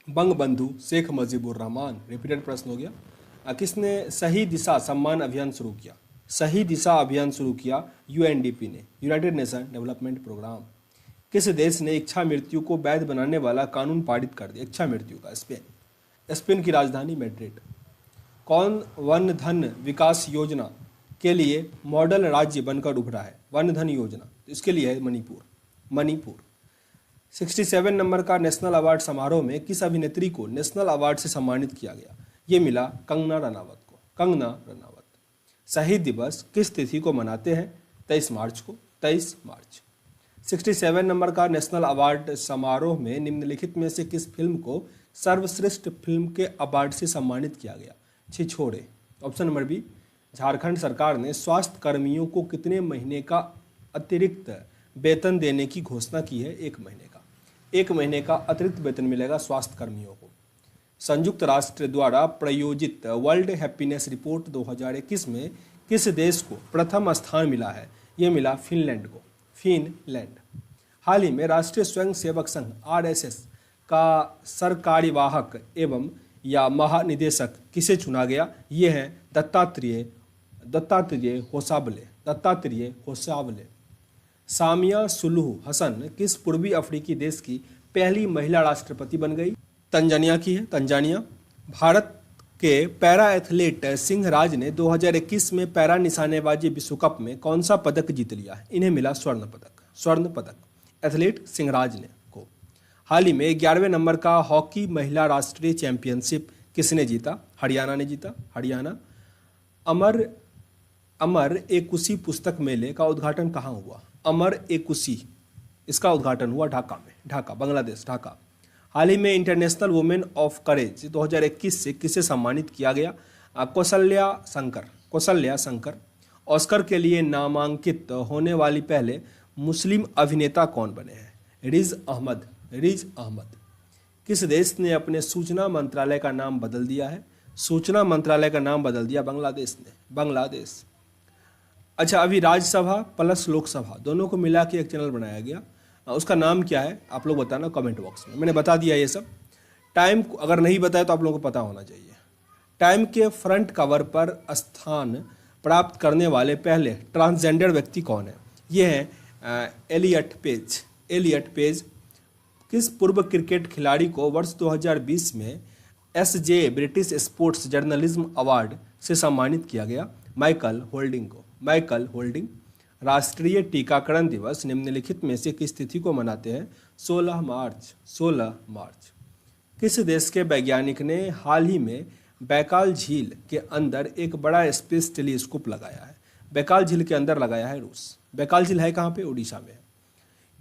बंगबंधु शेख मुजीबुर रहमान। रिपीटेड प्रश्न हो गया। किसने सही दिशा सम्मान अभियान शुरू किया? सही दिशा अभियान शुरू किया यूएनडीपी ने, यूनाइटेड नेशन डेवलपमेंट प्रोग्राम। किस देश ने इच्छा मृत्यु को वैध बनाने वाला कानून पारित कर दिया? इच्छा मृत्यु का? स्पेन। स्पेन की राजधानी मैड्रिड। कौन वन धन विकास योजना के लिए मॉडल राज्य बनकर उभरा है? वन धन योजना, इसके लिए है मणिपुर। मणिपुर। 67 नंबर का नेशनल अवार्ड समारोह में किस अभिनेत्री को नेशनल अवार्ड से सम्मानित किया गया? ये मिला कंगना रनावत को। कंगना रनावत। शहीद दिवस किस तिथि को मनाते हैं? 23 मार्च को। 23 मार्च। 67 नंबर का नेशनल अवार्ड समारोह में निम्नलिखित में से किस फिल्म को सर्वश्रेष्ठ फिल्म के अवार्ड से सम्मानित किया गया? Chhichhore. Option number B. Jharkhand सरकार ने स्वास्थ्य कर्मियों को कितने महीने का अतिरिक्त वेतन देने की घोषणा की है? 1 महीने का। 1 महीने का अतिरिक्त वेतन मिलेगा स्वास्थ्य कर्मियों को। संयुक्त राष्ट्र द्वारा प्रायोजित वर्ल्ड हैप्पीनेस रिपोर्ट 2021 में किस देश को प्रथम स्थान मिला है? ये मिला फिनलैंड को। फिनलैंड। हाल ही में राष्ट्रीय स्वयंसेवक संघ RSS का सरकार्यवाहक एवं या महानिदेशक किसे चुना गया? ये है दत्तात्रेय होसाबले। सामिया सुलूह हसन किस पूर्वी अफ्रीकी देश की पहली महिला राष्ट्रपति बन गई? तंजानिया की है। तंजानिया। भारत के पैरा एथलीट सिंह राज ने 2021 में पैरा निशानेबाजी विश्व कप में कौन सा पदक जीत लिया है? इन्हें मिला स्वर्ण पदक। स्वर्ण पदक एथलीट सिंह राज ने को। हाल ही में 11वें नंबर का हॉकी महिला राष्ट्रीय चैंपियनशिप किसने जीता? हरियाणा ने जीता। हरियाणा। अमर एकुशी पुस्तक मेले का उद्घाटन कहाँ हुआ? अमर एकुशी, इसका उद्घाटन हुआ ढाका में। ढाका, बांग्लादेश। ढाका। हाल ही में इंटरनेशनल वुमेन ऑफ करेज 2021 से किसे सम्मानित किया गया? कौशल्या शंकर। ऑस्कर के लिए नामांकित होने वाली पहले मुस्लिम अभिनेता कौन बने हैं? रिज अहमद। किस देश ने अपने सूचना मंत्रालय का नाम बदल दिया है? सूचना मंत्रालय का नाम बदल दिया बांग्लादेश ने। बांग्लादेश। अच्छा, अभी राज्यसभा प्लस लोकसभा दोनों को मिला के एक चैनल बनाया गया, उसका नाम क्या है आप लोग बताना कमेंट बॉक्स में। मैंने बता दिया ये सब। टाइम अगर नहीं बताया तो आप लोगों को पता होना चाहिए। टाइम के फ्रंट कवर पर स्थान प्राप्त करने वाले पहले ट्रांसजेंडर व्यक्ति कौन है? ये है एलियट पेज। किस पूर्व क्रिकेट खिलाड़ी को वर्ष 2020 में SJ British sports journalism award से सम्मानित किया गया? माइकल होल्डिंग को। Michael holding. राष्ट्रीय टीकाकरण दिवस निम्नलिखित में से किस तिथि को मनाते हैं? 16 मार्च। किस देश के वैज्ञानिक ने हाल ही में बैकाल झील के अंदर एक बड़ा स्पेस टेलीस्कोप लगाया है? बैकाल झील के अंदर लगाया है रूस। बैकाल झील है कहाँ पे? उड़ीसा में।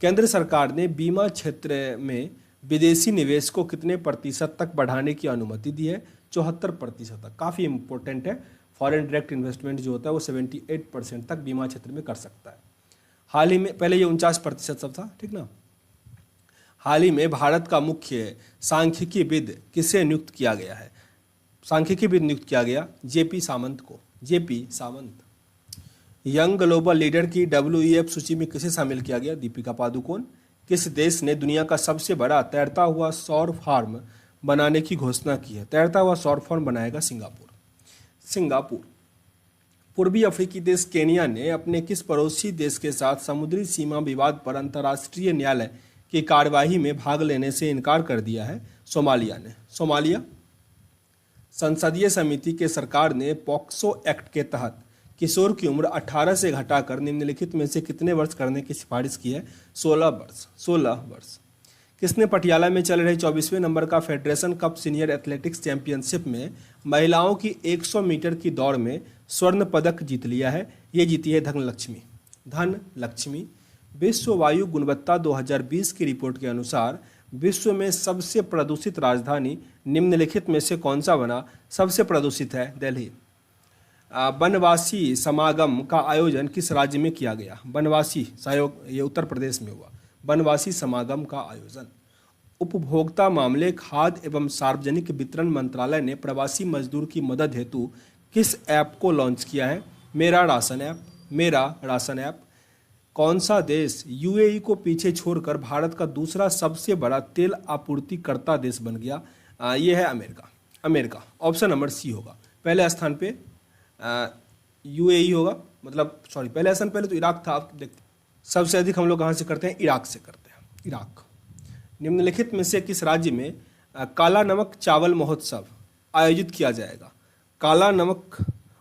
केंद्र सरकार ने बीमा क्षेत्र में विदेशी निवेश को कितने प्रतिशत तक बढ़ाने की अनुमति दी है? 74% तक। काफ़ी इंपॉर्टेंट है। फॉरेन डायरेक्ट इन्वेस्टमेंट जो होता है वो 78% तक बीमा क्षेत्र में कर सकता है। हाल ही में, पहले ये 49% सब था, ठीक ना। हाल ही में भारत का मुख्य सांख्यिकीविद किसे नियुक्त किया गया है? सांख्यिकीविद नियुक्त किया गया JP सामंत को। JP सामंत। यंग ग्लोबल लीडर की WEF सूची में किसे शामिल किया गया? दीपिका पादुकोण। किस देश ने दुनिया का सबसे बड़ा तैरता हुआ सौर फार्म बनाने की घोषणा की है? तैरता हुआ सौर फार्म बनाएगा सिंगापुर। पूर्वी अफ्रीकी देश केनिया ने अपने किस पड़ोसी देश के साथ समुद्री सीमा विवाद पर अंतर्राष्ट्रीय न्यायालय की कार्यवाही में भाग लेने से इनकार कर दिया है? सोमालिया ने। सोमालिया। संसदीय समिति के सरकार ने पॉक्सो एक्ट के तहत किशोर की उम्र 18 से घटाकर निम्नलिखित में से कितने वर्ष करने की सिफारिश की है? 16 वर्ष। 16 वर्ष। किसने पटियाला में चल रहे 24वें नंबर का federation cup senior athletics championship में महिलाओं की 100 मीटर की दौड़ में स्वर्ण पदक जीत लिया है? ये जीती है धनलक्ष्मी। धनलक्ष्मी। विश्व वायु गुणवत्ता 2020 की रिपोर्ट के अनुसार विश्व में सबसे प्रदूषित राजधानी निम्नलिखित में से कौन सा बना? सबसे प्रदूषित है दिल्ली। वनवासी समागम का आयोजन किस राज्य में किया गया? वनवासी सहयोग, ये उत्तर प्रदेश में हुआ। वनवासी समागम का आयोजन। उपभोक्ता मामले, खाद्य एवं सार्वजनिक वितरण मंत्रालय ने प्रवासी मजदूर की मदद हेतु किस ऐप को लॉन्च किया है? मेरा राशन ऐप। मेरा राशन ऐप। कौन सा देश यूएई को पीछे छोड़कर भारत का दूसरा सबसे बड़ा तेल आपूर्तिकर्ता देश बन गया? ये है America. America. Option number C होगा। पहले स्थान पे यूएई होगा, मतलब सॉरी पहले स्थान पहले तो इराक था। आप देखते सबसे अधिक हम लोग कहाँ से करते हैं? इराक से करते हैं। इराक। निम्नलिखित में से किस राज्य में काला नमक चावल महोत्सव आयोजित किया जाएगा? काला नमक,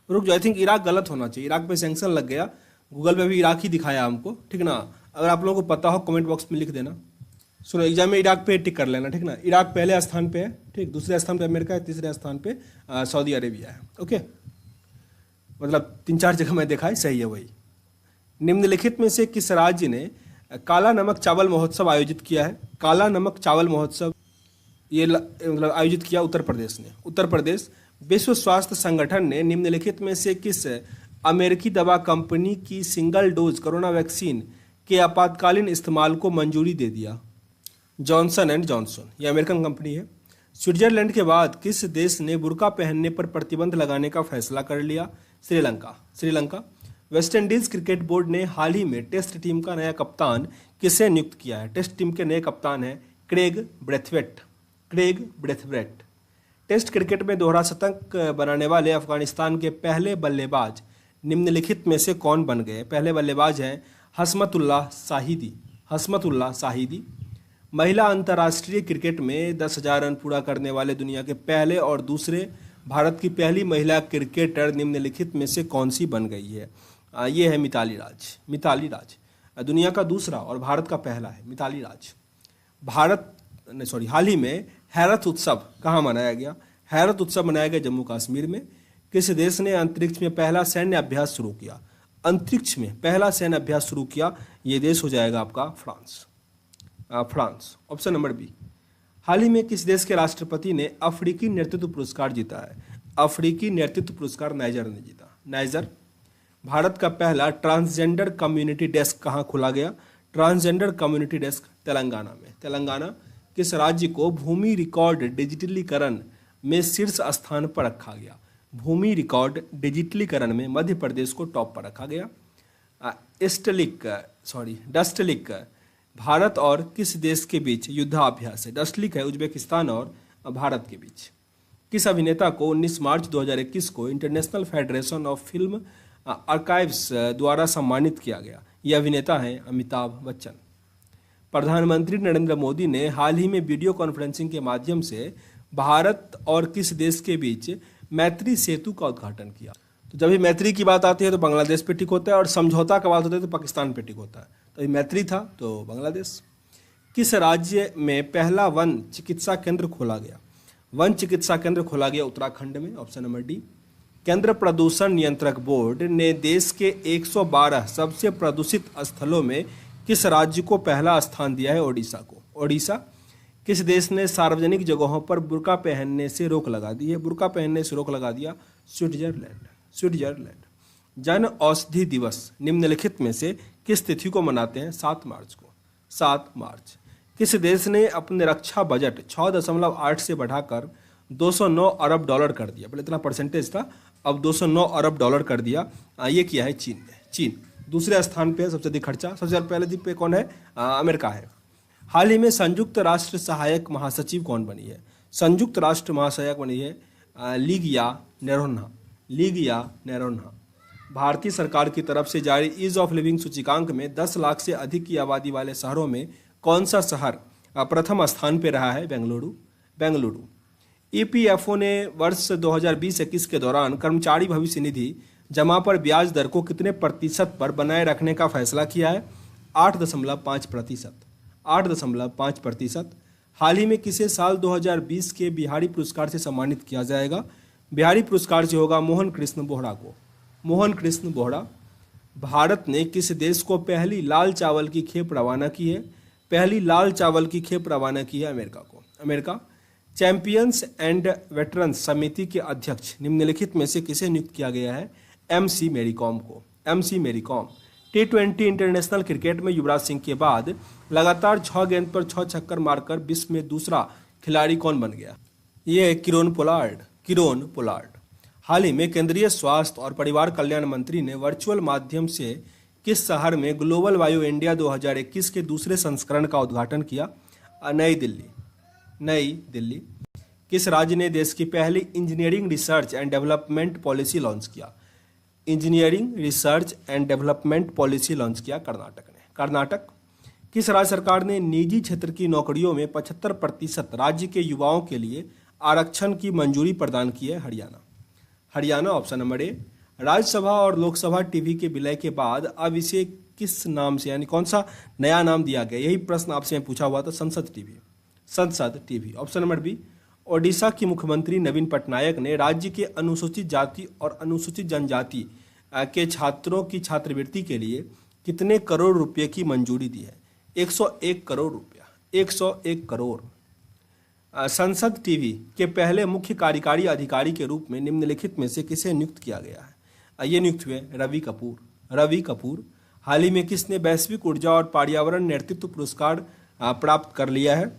रुक जाओ, आई थिंक इराक गलत होना चाहिए। इराक पे सैंक्शन लग गया, गूगल पे भी इराक ही दिखाया हमको, ठीक ना। अगर आप लोगों को पता हो कमेंट बॉक्स में लिख देना। सुनो, एग्जाम में इराक पे टिक कर लेना, ठीक ना। इराक पहले स्थान पे है, ठीक। दूसरे स्थान पे अमेरिका है, तीसरे स्थान पे सऊदी अरेबिया है। ओके, मतलब 3-4 जगह मैं देखा है, सही है वही। निम्नलिखित में से किस राज्य ने काला नमक चावल महोत्सव आयोजित किया है? काला नमक चावल महोत्सव ये मतलब आयोजित किया उत्तर प्रदेश ने। उत्तर प्रदेश। विश्व स्वास्थ्य संगठन ने निम्नलिखित में से किस अमेरिकी दवा कंपनी की सिंगल डोज कोरोना वैक्सीन के आपातकालीन इस्तेमाल को मंजूरी दे दिया? Johnson and Johnson. ये अमेरिकन कंपनी है। स्विट्जरलैंड के बाद किस देश ने बुर्का पहनने पर प्रतिबंध लगाने का फैसला कर लिया? Sri Lanka. Sri Lanka. West Indies cricket board ने हाल ही में टेस्ट टीम का नया कप्तान किसे नियुक्त किया है? टेस्ट टीम के नए कप्तान हैं Craig Brathwaite. Craig Brathwaite. Test cricket में दोहरा शतक बनाने वाले अफगानिस्तान के पहले बल्लेबाज निम्नलिखित में से कौन बन गए? पहले बल्लेबाज हैं हसमतुल्लाह शाहिदी। हसमतुल्लाह शाहिदी। महिला अंतर्राष्ट्रीय क्रिकेट में 10,000 रन पूरा करने वाले दुनिया के पहले और दूसरे भारत की पहली महिला क्रिकेटर निम्नलिखित में से कौन सी बन गई है? ये है मिताली राज। मिताली राज। दुनिया का दूसरा और भारत का पहला है मिताली राज। हाल ही में हैरत उत्सव कहाँ मनाया गया? हैरत उत्सव मनाया गया जम्मू कश्मीर में। किस देश ने अंतरिक्ष में पहला सैन्य अभ्यास शुरू किया? अंतरिक्ष में पहला सैन्य अभ्यास शुरू किया, ये देश हो जाएगा आपका France. France. Option number B. हाल ही में किस देश के राष्ट्रपति ने अफ्रीकी नेतृत्व पुरस्कार जीता है? अफ्रीकी नेतृत्व पुरस्कार नाइजर ने जीता। नाइजर। भारत का पहला ट्रांसजेंडर कम्युनिटी डेस्क कहाँ खोला गया? ट्रांसजेंडर कम्युनिटी डेस्क तेलंगाना में। तेलंगाना। किस राज्य को भूमि रिकॉर्ड डिजिटलीकरण में शीर्ष स्थान पर रखा गया? भूमि रिकॉर्ड डिजिटलीकरण में मध्य प्रदेश को टॉप पर रखा गया। डस्टलिक भारत और किस देश के बीच युद्धाभ्यास है? डस्टलिक है उज्बेकिस्तान और भारत के बीच। किस अभिनेता को 19 मार्च 2021 को international federation of film archives द्वारा सम्मानित किया गया? ये अभिनेता हैं अमिताभ बच्चन। प्रधानमंत्री नरेंद्र मोदी ने हाल ही में वीडियो कॉन्फ्रेंसिंग के माध्यम से भारत और किस देश के बीच मैत्री सेतु का उद्घाटन किया? तो जब भी मैत्री की बात आती है तो बांग्लादेश पे टिक होता है, और समझौता का बात होता है तो पाकिस्तान पे टिक होता है। तो ये मैत्री था तो बांग्लादेश। किस राज्य में पहला वन चिकित्सा केंद्र खोला गया? वन चिकित्सा केंद्र खोला गया उत्तराखंड में। Option number D. केंद्र प्रदूषण नियंत्रक बोर्ड ने देश के 112 सबसे प्रदूषित स्थलों में किस राज्य को पहला स्थान दिया है? ओडिशा को। ओडिशा। किस देश ने सार्वजनिक जगहों पर बुर्का पहनने से रोक लगा दी है? बुर्का पहनने से रोक लगा दिया स्विट्जरलैंड। स्विट्जरलैंड। जन औषधि दिवस निम्नलिखित में से किस तिथि को मनाते हैं? 7 मार्च को। 7 मार्च। किस देश ने अपने रक्षा बजट 6.8 से बढ़ाकर 209 अरब डॉलर कर दिया? पहले इतना परसेंटेज था, अब 209 अरब डॉलर कर दिया। ये किया है चीन ने। चीन दूसरे स्थान पे सबसे अधिक खर्चा। सबसे पहले पे कौन है? अमेरिका है। हाल ही में संयुक्त राष्ट्र सहायक महासचिव कौन बनी है? संयुक्त राष्ट्र महासहायक बनी है लिगिया नैरोन्हा। लिगिया नैरोन्हा। भारतीय सरकार की तरफ से जारी ईज ऑफ लिविंग सूचकांक में 10 लाख से अधिक की आबादी वाले शहरों में कौन सा शहर प्रथम स्थान पर रहा है? बेंगलुरु। ईपीएफओ ने वर्ष 2020-21 के दौरान कर्मचारी भविष्य निधि जमा पर ब्याज दर को कितने प्रतिशत पर बनाए रखने का फैसला किया है? 8.5%। 8.5%। हाल ही में किसे साल 2020 के बिहारी पुरस्कार से सम्मानित किया जाएगा? बिहारी पुरस्कार से होगा मोहन कृष्ण बोहरा को। मोहन कृष्ण बोहरा। भारत ने किस देश को पहली लाल चावल की खेप रवाना की है? पहली लाल चावल की खेप रवाना की है अमेरिका को। अमेरिका। चैंपियंस एंड वेटरन्स समिति के अध्यक्ष निम्नलिखित में से किसे नियुक्त किया गया है? MC मैरीकॉम को। MC Mary Kom. T20 international cricket में युवराज सिंह के बाद लगातार 6 गेंद पर 6 छक्कर मारकर विश्व में दूसरा खिलाड़ी कौन बन गया? ये है किरोन पोलार्ड। हाल ही में केंद्रीय स्वास्थ्य और परिवार कल्याण मंत्री ने वर्चुअल माध्यम से किस शहर में ग्लोबल बायो इंडिया 2021 के दूसरे संस्करण का उद्घाटन किया? नई दिल्ली। किस राज्य ने देश की पहली engineering research and development policy launch किया? Engineering research and development policy launch किया कर्नाटक ने। कर्नाटक। किस राज्य सरकार ने निजी क्षेत्र की नौकरियों में 75% राज्य के युवाओं के लिए आरक्षण की मंजूरी प्रदान की है? हरियाणा। ऑप्शन नंबर ए। राज्यसभा और लोकसभा टीवी के विलय के बाद अब इसे किस नाम से यानी कौन सा नया नाम दिया गया? यही प्रश्न आपसे मैं पूछा हुआ था। Sansad TV. Option number B. Odisha की मुख्यमंत्री नवीन पटनायक ने राज्य के अनुसूचित जाति और अनुसूचित जनजाति के छात्रों की छात्रवृत्ति के लिए कितने करोड़ रुपए की मंजूरी दी है? 101 करोड़ रुपया। 101 करोड़। संसद टीवी के पहले मुख्य कार्यकारी अधिकारी के रूप में निम्नलिखित में से किसे नियुक्त किया गया है? ये नियुक्त हुए रवि कपूर। हाल ही में किसने वैश्विक ऊर्जा और पर्यावरण नेतृत्व पुरस्कार प्राप्त कर लिया है?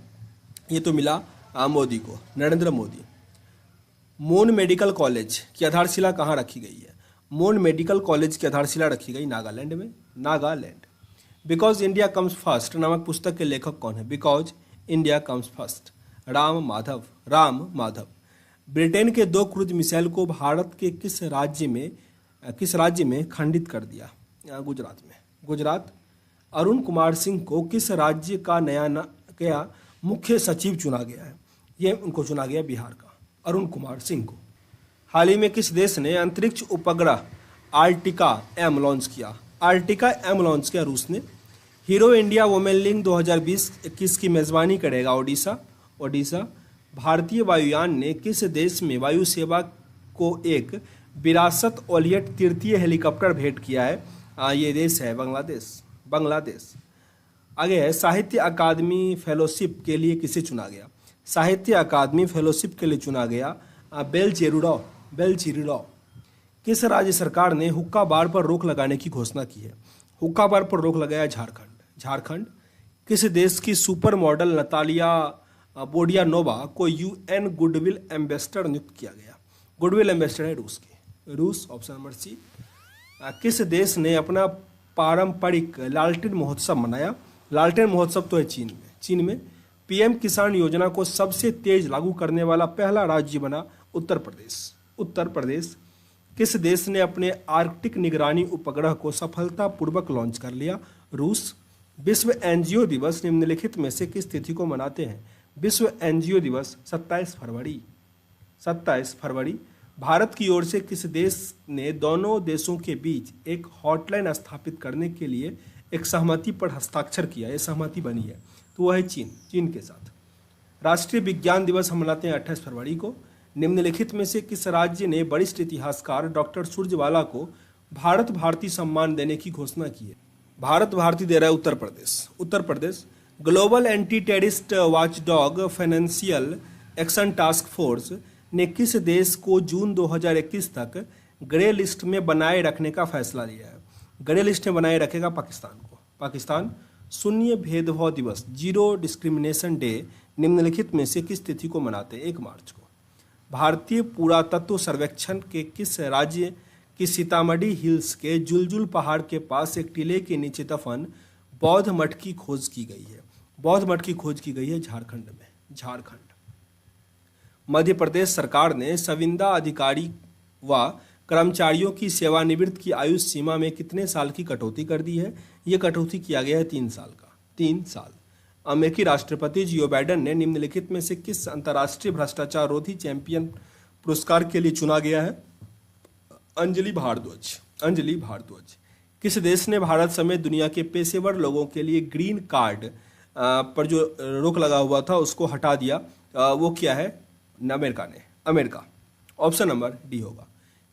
ये तो मिला मोदी को, Narendra Modi. Moon medical college की आधारशिला कहाँ रखी गई है? मून मेडिकल कॉलेज की आधारशिला रखी गई नागालैंड में। बिकॉज इंडिया कम्स फर्स्ट नामक पुस्तक के लेखक कौन है? Because India comes first, Ram Madhav. Britain के 2 क्रूज मिसाइल को भारत के किस राज्य में खंडित कर दिया? गुजरात। अरुण कुमार सिंह को किस राज्य का नया मुख्य सचिव चुना गया है? ये उनको चुना गया बिहार का, अरुण कुमार सिंह को। हाल ही में किस देश ने अंतरिक्ष उपग्रह आर्टिका एम लॉन्च किया? रूस ने। हीरो इंडिया वुमेन लीग 2020-21 की मेजबानी करेगा ओडिशा। भारतीय वायुयान ने किस देश में वायु सेवा को एक विरासत ओलियट तृतीय हेलीकॉप्टर भेंट किया है? ये देश है बांग्लादेश। आगे है साहित्य अकादमी फेलोशिप के लिए किसे चुना गया? साहित्य अकादमी फेलोशिप के लिए चुना गया बेल चिरिडो। किस राज्य सरकार ने हुक्का बार पर रोक लगाने की घोषणा की है? हुक्का बार पर रोक लगाया झारखंड। किस देश की सुपर मॉडल नतालिया बोडियानोवा को UN गुडविल एम्बेसडर नियुक्त किया गया? गुडविल एम्बेसडर है रूस। Option number C. किस देश ने अपना पारंपरिक लालटेन महोत्सव मनाया? लालटेन महोत्सव तो है चीन में। PM किसान योजना को सबसे तेज लागू करने वाला पहला राज्य बना उत्तर प्रदेश। किस देश ने अपने आर्कटिक निगरानी उपग्रह को सफलतापूर्वक लॉन्च कर लिया? रूस। विश्व एनजीओ दिवस निम्नलिखित में से किस तिथि को मनाते हैं? विश्व एनजीओ दिवस 27 फरवरी। भारत की ओर से किस देश ने दोनों देशों के बीच एक हॉटलाइन स्थापित करने के लिए एक सहमति पर हस्ताक्षर किया? यह सहमति बनी है, तो वह है चीन के साथ। राष्ट्रीय विज्ञान दिवस हम मनाते हैं 28 फरवरी को। निम्नलिखित में से किस राज्य ने वरिष्ठ इतिहासकार डॉक्टर सुरजेवाला को भारत भारती सम्मान देने की घोषणा की है? भारत भारती दे रहा है Uttar Pradesh. Global anti terrorist watchdog financial action task force ने किस देश को जून 2021 तक ग्रे लिस्ट में बनाए रखने का फैसला लिया है? ग्रे लिस्ट में बनाए रखेगा पाकिस्तान। शून्य भेदभाव दिवस, जीरो डिस्क्रिमिनेशन डे निम्नलिखित में से किस तिथि को मनाते हैं? 1 मार्च को। भारतीय पुरातत्व सर्वेक्षण के किस राज्य की सीतामढ़ी हिल्स के जुलजुल पहाड़ के पास एक टीले के नीचे दफन बौद्ध मठ की खोज की गई है? बौद्ध मठ की खोज की गई है झारखंड। मध्य प्रदेश सरकार ने संविदा अधिकारी व कर्मचारियों की सेवानिवृत्त की आयु सीमा में कितने साल की कटौती कर दी है? ये कटौती किया गया है 3 साल का, 3 साल। अमेरिकी राष्ट्रपति जो बाइडेन ने निम्नलिखित में से किस अंतर्राष्ट्रीय भ्रष्टाचार रोधी चैंपियन पुरस्कार के लिए चुना गया है? अंजलि भारद्वाज। अंजलि भारद्वाज। किस देश ने भारत समेत दुनिया के पेशेवर लोगों के लिए ग्रीन कार्ड पर जो रोक लगा हुआ था उसको हटा दिया? वो क्या है? अमेरिका ने। अमेरिका। ऑप्शन नंबर डी होगा।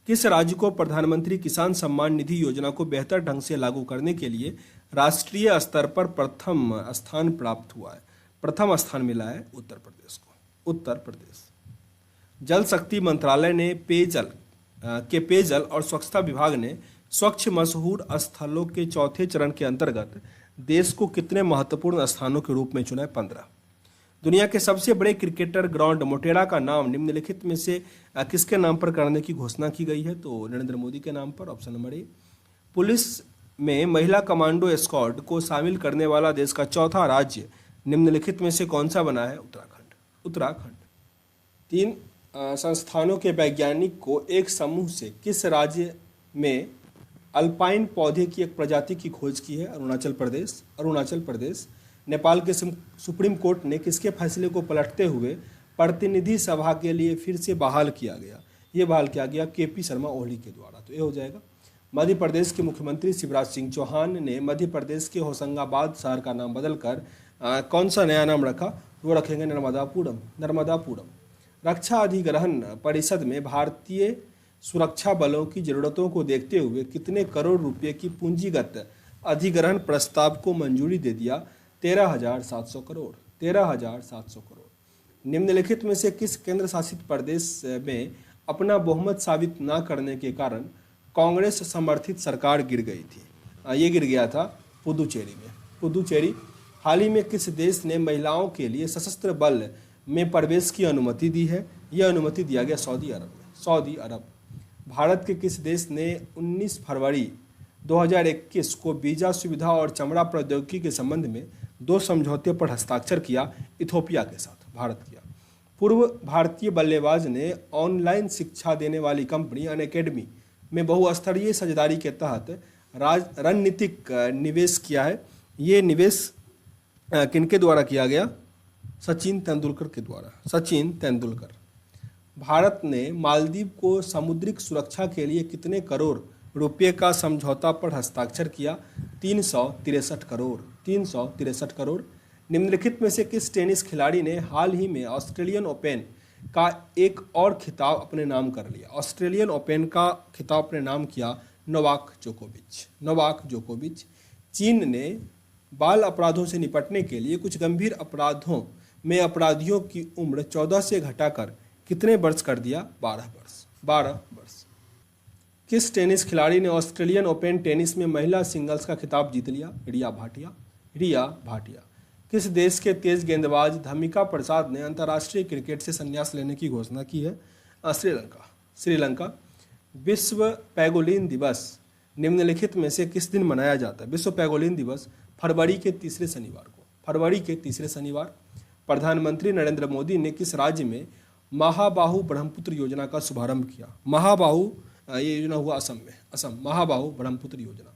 किस राज्य को प्रधानमंत्री किसान सम्मान निधि योजना को बेहतर ढंग से लागू करने के लिए राष्ट्रीय स्तर पर प्रथम स्थान प्राप्त हुआ है? प्रथम स्थान मिला है उत्तर प्रदेश को। उत्तर प्रदेश। जल शक्ति मंत्रालय ने पेयजल और स्वच्छता विभाग ने स्वच्छ मशहूर स्थलों के चौथे चरण के अंतर्गत देश को कितने महत्वपूर्ण स्थानों के रूप में चुना है? 15। दुनिया के सबसे बड़े क्रिकेटर ग्राउंड मोटेरा का नाम निम्नलिखित में से किसके नाम पर करने की घोषणा की गई है? तो नरेंद्र मोदी के नाम पर। ऑप्शन नंबर ए। पुलिस में महिला कमांडो स्क्वाड को शामिल करने वाला देश का चौथा राज्य निम्नलिखित में से कौन सा बना है? उत्तराखंड। उत्तराखंड। 3 संस्थानों के वैज्ञानिक को एक समूह से किस राज्य में अल्पाइन पौधे की एक प्रजाति की खोज की है? अरुणाचल प्रदेश। अरुणाचल प्रदेश। नेपाल के सुप्रीम कोर्ट ने किसके फैसले को पलटते हुए प्रतिनिधि सभा के लिए फिर से बहाल किया गया? ये बहाल किया गया केपी शर्मा ओली के द्वारा। तो ये हो जाएगा। मध्य प्रदेश के मुख्यमंत्री शिवराज सिंह चौहान ने मध्य प्रदेश के होशंगाबाद शहर का नाम बदलकर कौन सा नया नाम रखा? वो रखेंगे नर्मदापुरम। नर्मदापुरम। रक्षा अधिग्रहण परिषद में भारतीय सुरक्षा बलों की जरूरतों को देखते हुए कितने करोड़ रुपए की पूंजीगत अधिग्रहण प्रस्ताव को मंजूरी दे दिया? 13,700 करोड़। 13,700 करोड़। निम्नलिखित में से किस केंद्र शासित प्रदेश में अपना बहुमत साबित न करने के कारण कांग्रेस समर्थित सरकार गिर गई थी? ये गिर गया था पुदुचेरी में। पुदुचेरी। हाल ही में किस देश ने महिलाओं के लिए सशस्त्र बल में प्रवेश की अनुमति दी है? यह अनुमति दिया गया सऊदी अरब में। सऊदी अरब। भारत के किस देश ने 19 फरवरी 2021 को वीजा सुविधा और चमड़ा प्रौद्योगिकी के संबंध में 2 समझौते पर हस्ताक्षर किया? इथोपिया के साथ भारत किया। पूर्व भारतीय बल्लेबाज ने ऑनलाइन शिक्षा देने वाली कंपनी अनअकैडमी में बहुस्तरीय साझेदारी के तहत रणनीतिक निवेश किया है। ये निवेश किनके द्वारा किया गया? सचिन तेंदुलकर के द्वारा। सचिन तेंदुलकर। भारत ने मालदीव को समुद्रिक सुरक्षा के लिए कितने करोड़ रुपये का समझौता पर हस्ताक्षर किया? 363 करोड़। 363 करोड़। निम्नलिखित में से किस टेनिस खिलाड़ी ने हाल ही में ऑस्ट्रेलियन ओपन का एक और खिताब अपने नाम कर लिया? ऑस्ट्रेलियन ओपन का खिताब अपने नाम किया नोवाक जोकोविच। नोवाक जोकोविच। चीन ने बाल अपराधों से निपटने के लिए कुछ गंभीर अपराधों में अपराधियों की उम्र 14 से घटाकर कितने वर्ष कर दिया? 12 वर्ष। 12 वर्ष। किस टेनिस खिलाड़ी ने ऑस्ट्रेलियन ओपन टेनिस में महिला सिंगल्स का खिताब जीत लिया? रिया भाटिया। रिया भाटिया। किस देश के तेज गेंदबाज धमिका प्रसाद ने अंतर्राष्ट्रीय क्रिकेट से संन्यास लेने की घोषणा की है? श्रीलंका। श्रीलंका। विश्व पैंगोलिन दिवस निम्नलिखित में से किस दिन मनाया जाता है? विश्व पैंगोलिन दिवस फरवरी के तीसरे शनिवार को। फरवरी के तीसरे शनिवार। प्रधानमंत्री नरेंद्र मोदी ने किस राज्य में महाबाहु ब्रह्मपुत्र योजना का शुभारंभ किया? महाबाहु ये योजना हुआ असम में। असम। महाबाहु ब्रह्मपुत्र योजना।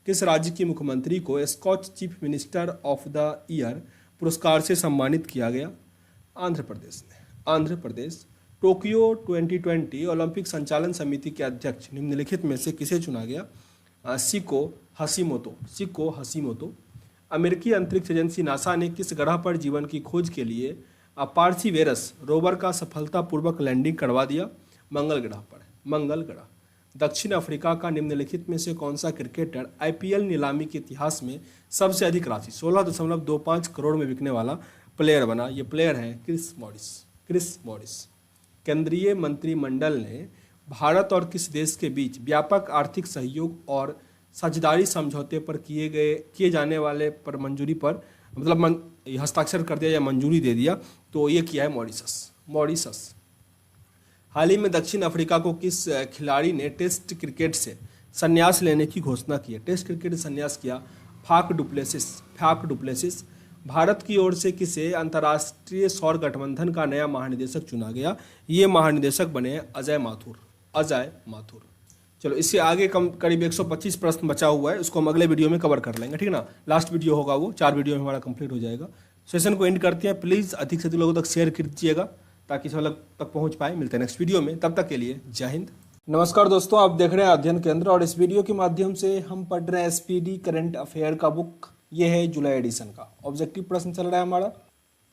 किस राज्य की मुख्यमंत्री को Skoch chief minister of the year पुरस्कार से सम्मानित किया गया? आंध्र प्रदेश ने। आंध्र प्रदेश। टोक्यो 2020 ओलंपिक संचालन समिति के अध्यक्ष निम्नलिखित में से किसे चुना गया? शिको हसीमोतो। शिको हसीमोतो। अमेरिकी अंतरिक्ष एजेंसी नासा ने किस ग्रह पर जीवन की खोज के लिए पार्सिवेरस रोवर का सफलतापूर्वक लैंडिंग करवा दिया? मंगल ग्रह पर। मंगल ग्रह। दक्षिण अफ्रीका का निम्नलिखित में से कौन सा क्रिकेटर आईपीएल नीलामी के इतिहास में सबसे अधिक राशि 16.25 करोड़ में बिकने वाला प्लेयर बना? ये प्लेयर है क्रिस मॉरिस। Chris Morris. केंद्रीय मंत्रिमंडल ने भारत और किस देश के बीच व्यापक आर्थिक सहयोग और साझेदारी समझौते पर किए जाने वाले पर मंजूरी पर हस्ताक्षर कर दिया या मंजूरी दे दिया? तो ये किया है मॉरिशस। मॉरिशस। हाल ही में दक्षिण अफ्रीका को किस खिलाड़ी ने टेस्ट क्रिकेट से संन्यास लेने की घोषणा की है? टेस्ट क्रिकेट से संन्यास किया Faf du Plessis. Faf du Plessis. Bharat की ओर से किसे अंतर्राष्ट्रीय सौर गठबंधन का नया महानिदेशक चुना गया? ये महानिदेशक बने अजय माथुर। अजय माथुर। चलो इससे आगे कम करीब 125 प्रश्न बचा हुआ है, उसको हम अगले वीडियो में कवर कर लेंगे, ठीक ना। लास्ट वीडियो होगा वो, 4 वीडियो में हमारा कंप्लीट हो जाएगा। सेशन को एंड करते हैं। प्लीज़ अधिक से अधिक लोगों तक शेयर कीजिएगा ताकि सब लोग तक पहुंच पाए। मिलते हैं नेक्स्ट वीडियो में, तब तक के लिए जय हिंद। नमस्कार दोस्तों, आप देख रहे हैं अध्ययन केंद्र और इस वीडियो के माध्यम से हम पढ़ रहे हैं एसपीडी करंट अफेयर का बुक। ये है जुलाई एडिशन का ऑब्जेक्टिव प्रश्न चल रहा है हमारा,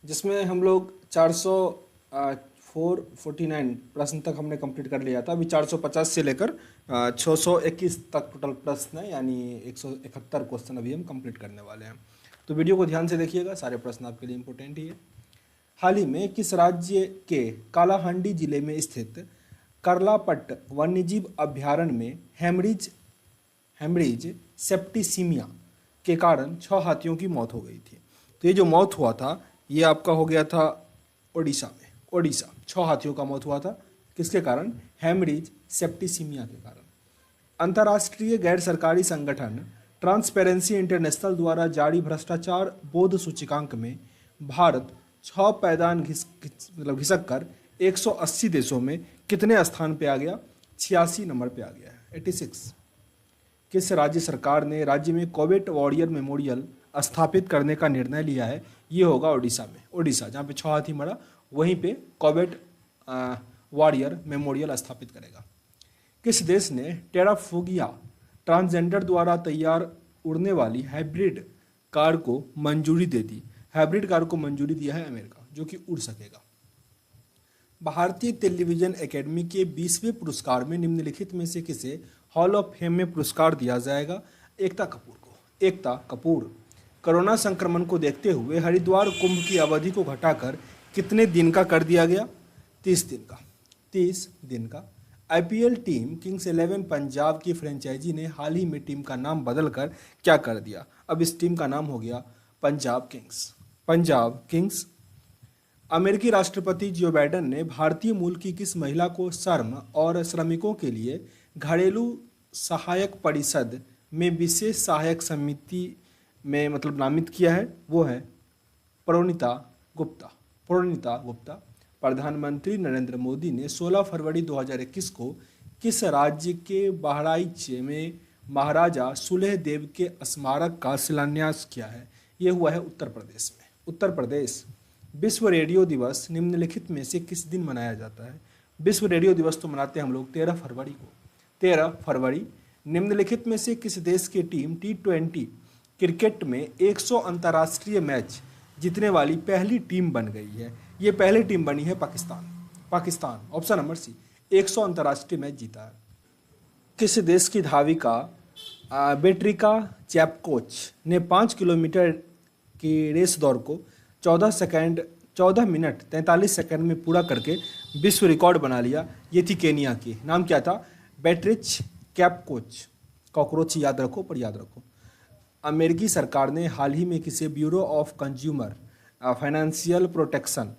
जिसमें हम लोग 449 प्रश्न तक हमने कंप्लीट कर लिया था। अभी 450 से लेकर 621 तक टोटल प्रश्न है, यानी 171 क्वेश्चन अभी हम कंप्लीट करने वाले हैं। तो वीडियो को ध्यान से देखिएगा, सारे प्रश्न आपके लिए इंपॉर्टेंट ही है। हाल ही में किस राज्य के कालाहांडी जिले में स्थित करलापट्ट वन्यजीव अभयारण्य में हेमरेज सेप्टिसिमिया के कारण 6 हाथियों की मौत हो गई थी। तो ये जो मौत हुआ था ये आपका हो गया था ओडिशा में। ओडिशा 6 हाथियों का मौत हुआ था, किसके कारण? हेमरेज सेप्टिसिमिया के कारण। अंतर्राष्ट्रीय गैर सरकारी संगठन ट्रांसपेरेंसी इंटरनेशनल द्वारा जारी भ्रष्टाचार बोध सूचकांक में भारत 6 पायदान घिसक कर 180 देशों में कितने स्थान पे आ गया? 86 नंबर पे आ गया है, 86। किस राज्य सरकार ने राज्य में कोविड वॉरियर मेमोरियल स्थापित करने का निर्णय लिया है? ये होगा ओडिशा में। ओडिशा जहाँ पे 6 हाथी मरा, वहीं पे कोविड वॉरियर मेमोरियल स्थापित करेगा। किस देश ने टेराफोगिया ट्रांसजेंडर द्वारा तैयार उड़ने वाली हाइब्रिड कार को मंजूरी दे दी? हाइब्रिड कार को मंजूरी दिया है अमेरिका, जो कि उड़ सकेगा। भारतीय टेलीविजन एकेडमी के 20वें पुरस्कार में निम्नलिखित में से किसे हॉल ऑफ फेम में पुरस्कार दिया जाएगा? एकता कपूर को। एकता कपूर। कोरोना संक्रमण को देखते हुए हरिद्वार कुंभ की अवधि को घटाकर कितने दिन का कर दिया गया? 30 दिन का। 30 दिन का। आईपीएल टीम किंग्स 11 पंजाब की फ्रेंचाइजी ने हाल ही में टीम का नाम बदलकर क्या कर दिया? अब इस टीम का नाम हो गया पंजाब किंग्स। पंजाब किंग्स। अमेरिकी राष्ट्रपति जो बाइडेन ने भारतीय मूल की किस महिला को श्रम और श्रमिकों के लिए घरेलू सहायक परिषद में विशेष सहायक समिति में नामित किया है? वो है परिणीता गुप्ता। परिणीता गुप्ता। प्रधानमंत्री नरेंद्र मोदी ने 16 फरवरी 2021 को किस राज्य के बहराइच में महाराजा सुलेह देव के स्मारक का शिलान्यास किया है? ये हुआ है उत्तर प्रदेश में। उत्तर प्रदेश। विश्व रेडियो दिवस निम्नलिखित में से किस दिन मनाया जाता है? विश्व रेडियो दिवस तो मनाते हैं हम लोग 13 फरवरी को। 13 फरवरी। निम्नलिखित में से किस देश की टीम T20 क्रिकेट में 100 अंतर्राष्ट्रीय मैच जीतने वाली पहली टीम बन गई है? ये पहली टीम बनी है Pakistan. Pakistan. Option number C, 100 अंतर्राष्ट्रीय मैच जीता है। किस देश की धाविका बेट्रिका चैपकोच ने 5 किलोमीटर की रेस दौड़ को 14 मिनट 43 सेकंड में पूरा करके विश्व रिकॉर्ड बना लिया? ये थी केनिया की। नाम क्या था? बेट्रिच कैपकोच। कॉकरोच याद रखो, पर याद रखो। अमेरिकी सरकार ने हाल ही में किसे bureau of consumer financial protection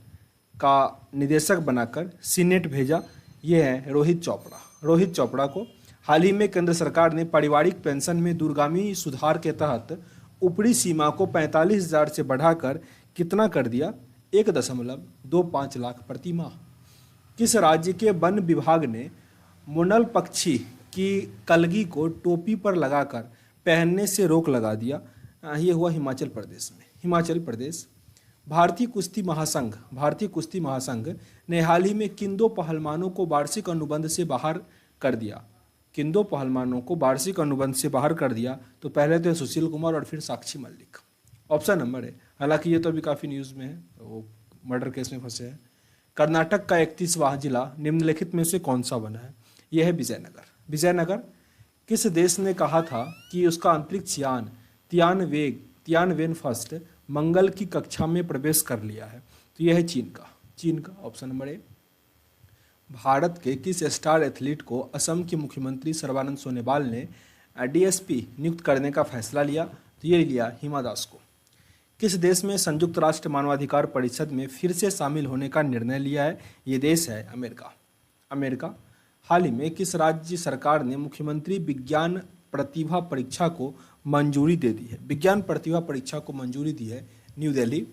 का निदेशक बनाकर सीनेट भेजा? ये है रोहित चोपड़ा। रोहित चोपड़ा को। हाल ही में केंद्र सरकार ने पारिवारिक पेंशन में दूरगामी सुधार के तहत ऊपरी सीमा को 45,000 से बढ़ाकर कितना कर दिया? 1.25 लाख प्रति माह। किस राज्य के वन विभाग ने मुनल पक्षी की कलगी को टोपी पर लगाकर पहनने से रोक लगा दिया? ये हुआ हिमाचल प्रदेश में। हिमाचल प्रदेश। भारतीय कुश्ती महासंघ ने हाल ही में किन 2 पहलवानों को वार्षिक अनुबंध से बाहर कर दिया? किन 2 पहलवानों को वार्षिक अनुबंध से बाहर कर दिया? तो पहले तो सुशील कुमार और फिर साक्षी मलिक। ऑप्शन नंबर है, हालांकि ये तो अभी काफ़ी न्यूज़ में है, वो मर्डर केस में फंसे हैं। कर्नाटक का 31वां जिला निम्नलिखित में से कौन सा बना है? यह है विजयनगर। विजयनगर। किस देश ने कहा था कि उसका अंतरिक्ष यान तियानवेन फर्स्ट मंगल की कक्षा में प्रवेश कर लिया है? तो यह है चीन का। चीन का। ऑप्शन नंबर ए। भारत के किस स्टार एथलीट को असम के मुख्यमंत्री सर्बानंद सोनोवाल ने डीएसपी नियुक्त करने का फैसला लिया? तो ये लिया हिमा दास को। किस देश में संयुक्त राष्ट्र मानवाधिकार परिषद में फिर से शामिल होने का निर्णय लिया है? ये देश है अमेरिका। अमेरिका। हाल ही में किस राज्य सरकार ने मुख्यमंत्री विज्ञान प्रतिभा परीक्षा को मंजूरी दे दी है? विज्ञान प्रतिभा परीक्षा को मंजूरी दी है न्यू दिल्ली।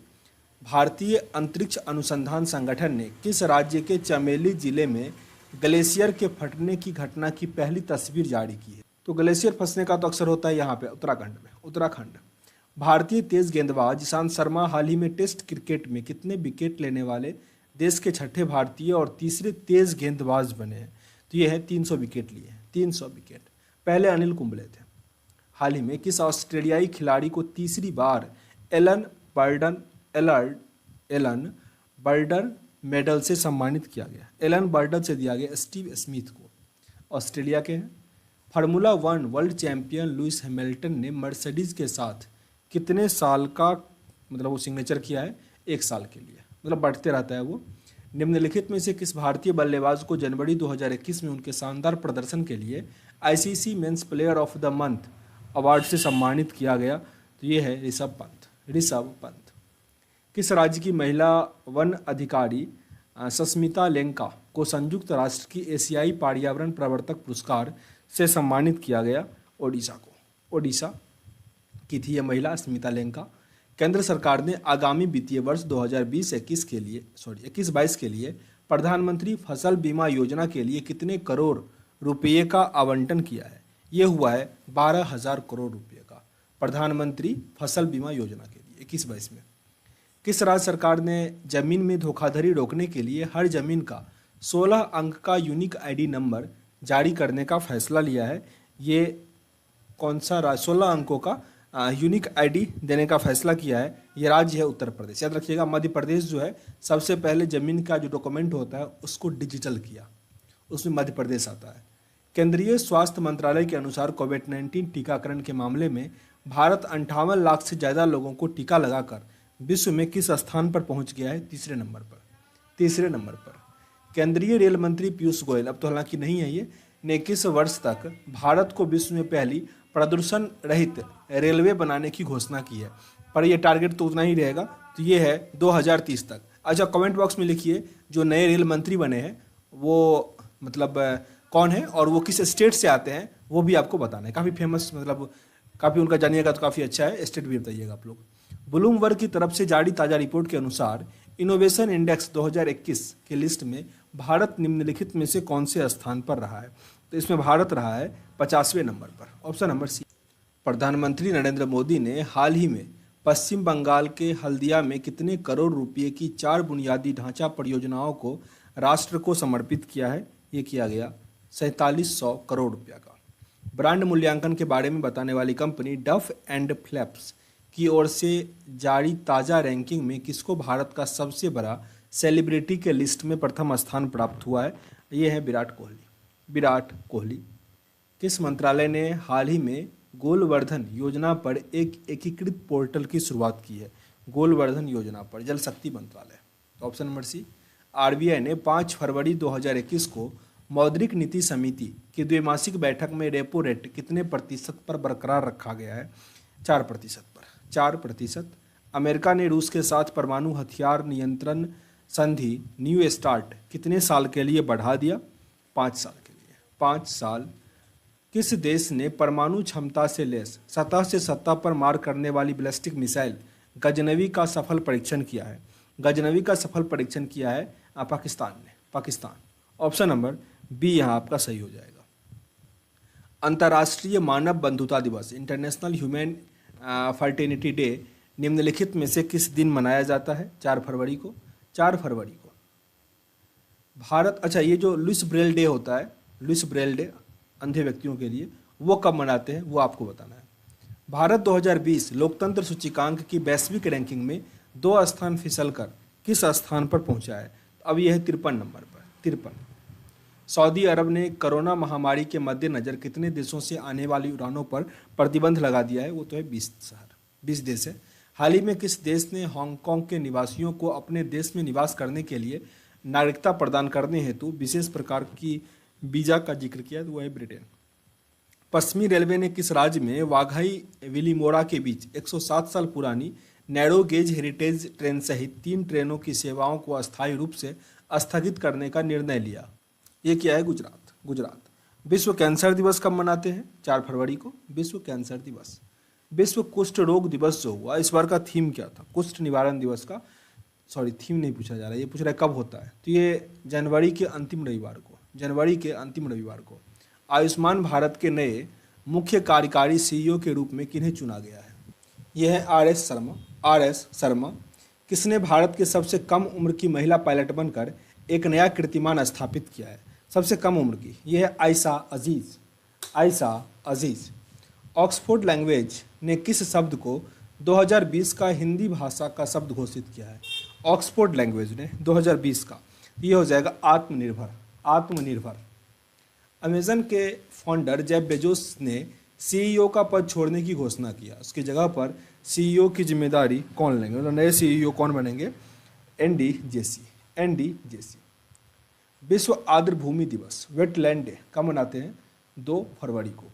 भारतीय अंतरिक्ष अनुसंधान संगठन ने किस राज्य के चमेली जिले में ग्लेशियर के फटने की घटना की पहली तस्वीर जारी की है? तो ग्लेशियर फंसने का तो अक्सर होता है यहाँ पे उत्तराखंड में। उत्तराखंड। भारतीय तेज गेंदबाज ईशांत शर्मा हाल ही में टेस्ट क्रिकेट में कितने विकेट लेने वाले देश के छठे भारतीय और तीसरे तेज गेंदबाज बने हैं? तो ये है 300 विकेट लिए, 300 विकेट। पहले अनिल कुंबले थे। हाल ही में किस ऑस्ट्रेलियाई खिलाड़ी को तीसरी बार एलन बर्डन मेडल से सम्मानित किया गया? एलन बर्डन से दिया गया स्टीव स्मिथ को, ऑस्ट्रेलिया के हैं। Formula 1 world champion Lewis Hamilton ने मर्सिडीज के साथ कितने साल का मतलब वो सिग्नेचर किया है? 1 साल के लिए, मतलब बढ़ते रहता है वो। निम्नलिखित में से किस भारतीय बल्लेबाज को जनवरी 2021 में उनके शानदार प्रदर्शन के लिए ICC men's player of the month award से सम्मानित किया गया? तो ये है ऋषभ पंत। किस राज्य की महिला वन अधिकारी सस्मिता लेंका को संयुक्त राष्ट्र की एशियाई पर्यावरण प्रवर्तक पुरस्कार से सम्मानित किया गया? ओडिशा की थी यह महिला स्मिता लेंका। केंद्र सरकार ने आगामी वित्तीय वर्ष 2020-21 के लिए प्रधानमंत्री फसल बीमा योजना के लिए कितने करोड़ रुपये का आवंटन किया है? ये हुआ है 12,000 करोड़ रुपये का प्रधानमंत्री फसल बीमा योजना के लिए 21-22 में। किस राज्य सरकार ने जमीन में धोखाधड़ी रोकने के लिए हर जमीन का 16 अंक का यूनिक आईडी नंबर जारी करने का फैसला लिया है? ये कौन सा राज्य 16 अंकों का यूनिक आईडी देने का फैसला किया है? ये राज्य है उत्तर प्रदेश। याद रखिएगा, मध्य प्रदेश जो है सबसे पहले जमीन का जो डॉक्यूमेंट होता है उसको डिजिटल किया, उसमें मध्य प्रदेश आता है। केंद्रीय स्वास्थ्य मंत्रालय के अनुसार कोविड-19 टीकाकरण के मामले में भारत 58 लाख से ज़्यादा लोगों को टीका लगाकर विश्व में किस स्थान पर पहुंच गया है? तीसरे नंबर पर। केंद्रीय रेल मंत्री पीयूष गोयल, अब तो हालांकि नहीं है ये, ने 21 वर्ष तक भारत को विश्व में पहली प्रदूषण रहित रेलवे बनाने की घोषणा की है, पर ये टारगेट तो उतना ही रहेगा। तो ये है 2030 तक। अच्छा, कमेंट बॉक्स में लिखिए जो नए रेल मंत्री बने हैं वो मतलब कौन है और वो किस स्टेट से आते हैं, वो भी आपको बताना है। काफ़ी फेमस, मतलब काफ़ी उनका जानिएगा तो काफ़ी अच्छा है। स्टेट भी बताइएगा आप लोग। ब्लूमबर्ग की तरफ से जारी ताज़ा रिपोर्ट के अनुसार इनोवेशन इंडेक्स 2021 की लिस्ट में भारत निम्नलिखित में से कौन से स्थान पर रहा है? तो इसमें भारत रहा है 50वें नंबर पर, ऑप्शन नंबर सी। प्रधानमंत्री नरेंद्र मोदी ने हाल ही में पश्चिम बंगाल के हल्दिया में कितने करोड़ रुपए की 4 बुनियादी ढांचा परियोजनाओं को राष्ट्र को समर्पित किया है? ये किया गया 4700 करोड़ रुपया का। ब्रांड मूल्यांकन के बारे में बताने वाली कंपनी डफ एंड फ्लैप्स की ओर से जारी ताज़ा रैंकिंग में किसको भारत का सबसे बड़ा सेलिब्रिटी के लिस्ट में प्रथम स्थान प्राप्त हुआ है? ये है विराट कोहली। किस मंत्रालय ने हाल ही में गोलवर्धन योजना पर एक एकीकृत पोर्टल की शुरुआत की है? गोलवर्धन योजना पर जल शक्ति मंत्रालय, ऑप्शन नंबर सी। आरबीआई ने 5 फरवरी 2021 को मौद्रिक नीति समिति की द्विमासिक बैठक में रेपो रेट कितने प्रतिशत पर बरकरार रखा गया है? 4% पर। 4%। अमेरिका ने रूस के साथ परमाणु हथियार नियंत्रण संधि न्यू स्टार्ट कितने साल के लिए बढ़ा दिया? 5 साल के लिए। 5 साल। किस देश ने परमाणु क्षमता से लैस सतह से सतह पर मार करने वाली बैलिस्टिक मिसाइल गजनवी का सफल परीक्षण किया है? गजनवी का सफल परीक्षण किया है पाकिस्तान ने। पाकिस्तान, ऑप्शन नंबर बी यहाँ आपका सही हो जाएगा। अंतर्राष्ट्रीय मानव बंधुता दिवस, इंटरनेशनल ह्यूमन फर्टिनिटी डे निम्नलिखित में से किस दिन मनाया जाता है? 4 फरवरी को। 4 फरवरी को भारत, अच्छा ये जो लुइस ब्रेल डे होता है, लुइस ब्रेल डे अंधे व्यक्तियों के लिए, वो कब मनाते हैं वो आपको बताना है। भारत 2020 लोकतंत्र सूचकांक की वैश्विक रैंकिंग में 2 स्थान फिसलकर किस स्थान पर पहुंचा है? अब यह है 53 नंबर पर। 53। सऊदी अरब ने कोरोना महामारी के मद्देनजर कितने देशों से आने वाली उड़ानों पर प्रतिबंध लगा दिया है? वो तो है 20 देश है। हाल ही में किस देश ने हांगकांग के निवासियों को अपने देश में निवास करने के लिए नागरिकता प्रदान करने हेतु विशेष प्रकार की वीजा का जिक्र किया? तो वो है ब्रिटेन। पश्चिमी रेलवे ने किस राज्य में वाघाई विलिमोरा के बीच 107 साल पुरानी नैरो गेज हेरिटेज ट्रेन सहित 3 ट्रेनों की सेवाओं को अस्थायी रूप से स्थगित करने का निर्णय लिया? ये क्या है? गुजरात। विश्व कैंसर दिवस कब मनाते हैं? 4 फरवरी को विश्व कैंसर दिवस। विश्व कुष्ठ रोग दिवस जो हुआ, इस बार का थीम क्या था? कुष्ठ निवारण दिवस का, सॉरी थीम नहीं पूछा जा रहा है, ये पूछ रहा है कब होता है। तो ये जनवरी के अंतिम रविवार को, जनवरी के अंतिम रविवार को। आयुष्मान भारत के नए मुख्य कार्यकारी सीईओ के रूप में किन्हें चुना गया है? यह है आर एस शर्मा। किसने भारत के सबसे कम उम्र की महिला पायलट बनकर एक नया कीर्तिमान स्थापित किया है? सबसे कम उम्र की, यह है आयशा अजीज। ऑक्सफोर्ड लैंग्वेज ने किस शब्द को 2020 का हिंदी भाषा का शब्द घोषित किया है? ऑक्सफोर्ड लैंग्वेज ने 2020 का, ये हो जाएगा आत्मनिर्भर। अमेजन के फाउंडर जेफ बेजोस ने सीईओ का पद छोड़ने की घोषणा किया। उसकी जगह पर सीईओ की जिम्मेदारी कौन लेंगे, मतलब नए सीईओ कौन बनेंगे? Andy Jassy. विश्व आर्द्रभूमि दिवस, वेटलैंड डे, कब मनाते हैं? 2 फरवरी को।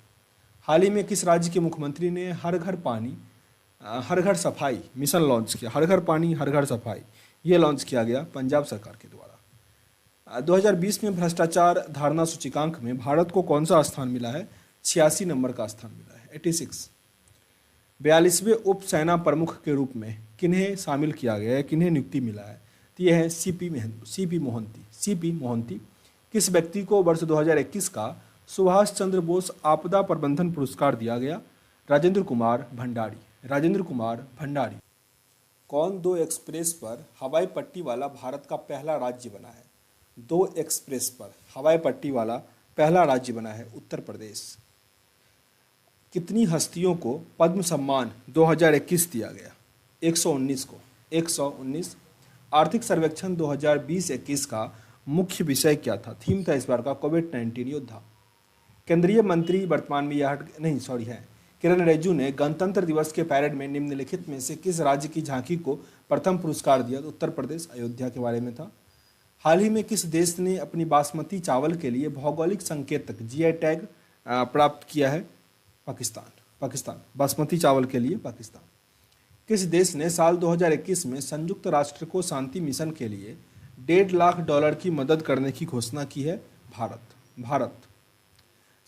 हाल ही में किस राज्य के मुख्यमंत्री ने हर घर सफाई मिशन लॉन्च किया? हर घर पानी हर घर सफाई, ये लॉन्च किया गया पंजाब सरकार के द्वारा। 2020 में भ्रष्टाचार धारणा सूचकांक में भारत को कौन सा स्थान मिला है? 86 नंबर का स्थान मिला है, 86। 42वें उप सेना प्रमुख के रूप में किन्हें शामिल किया गया है, किन्हें नियुक्ति मिला है? तो यह है सीपी मोहंती। किस व्यक्ति को वर्ष 2021 का सुभाष चंद्र बोस आपदा प्रबंधन पुरस्कार दिया गया? राजेंद्र कुमार भंडारी। कौन 2 एक्सप्रेस पर हवाई पट्टी वाला भारत का पहला राज्य बना है? 2 एक्सप्रेस पर हवाई पट्टी वाला पहला राज्य बना है उत्तर प्रदेश। कितनी हस्तियों को पद्म सम्मान 2021 दिया गया? 119 को, 119। आर्थिक सर्वेक्षण 2020-21 का मुख्य विषय क्या था? थीम था इस बार का कोविड-19 योद्धा। केंद्रीय मंत्री वर्तमान में किरण रिजिजू ने गणतंत्र दिवस के पैरेड में निम्नलिखित में से किस राज्य की झांकी को प्रथम पुरस्कार दिया? तो उत्तर प्रदेश, अयोध्या के बारे में था। हाल ही में किस देश ने अपनी बासमती चावल के लिए भौगोलिक संकेतक जीआई टैग प्राप्त किया है? पाकिस्तान। बासमती चावल के लिए पाकिस्तान। किस देश ने साल 2021 में संयुक्त राष्ट्र को शांति मिशन के लिए $1.5 लाख की मदद करने की घोषणा की है? भारत।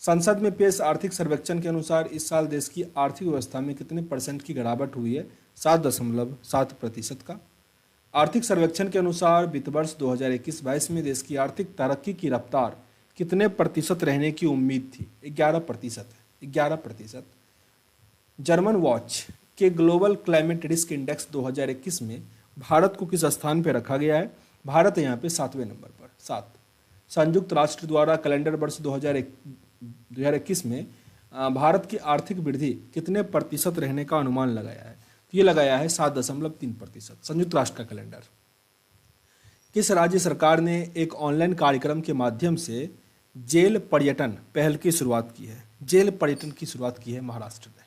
संसद में पेश आर्थिक सर्वेक्षण के अनुसार इस साल देश की आर्थिक व्यवस्था में कितने % की गिरावट हुई है? 7.7% का। आर्थिक सर्वेक्षण के अनुसार वित्त वर्ष 2021-22 में देश की आर्थिक तरक्की की रफ्तार कितने प्रतिशत रहने की उम्मीद थी? 11%। जर्मन वॉच के ग्लोबल क्लाइमेट रिस्क इंडेक्स 2021 में भारत को किस स्थान पर रखा गया है? भारत यहाँ पे 7वें नंबर पर, 7। संयुक्त राष्ट्र द्वारा कैलेंडर वर्ष 2021 में भारत की आर्थिक वृद्धि कितने प्रतिशत रहने का अनुमान लगाया है? तो ये लगाया है 7.3%, संयुक्त राष्ट्र का कैलेंडर। किस राज्य सरकार ने एक ऑनलाइन कार्यक्रम के माध्यम से जेल पर्यटन पहल की शुरुआत की है? जेल पर्यटन की शुरुआत की है महाराष्ट्र ने।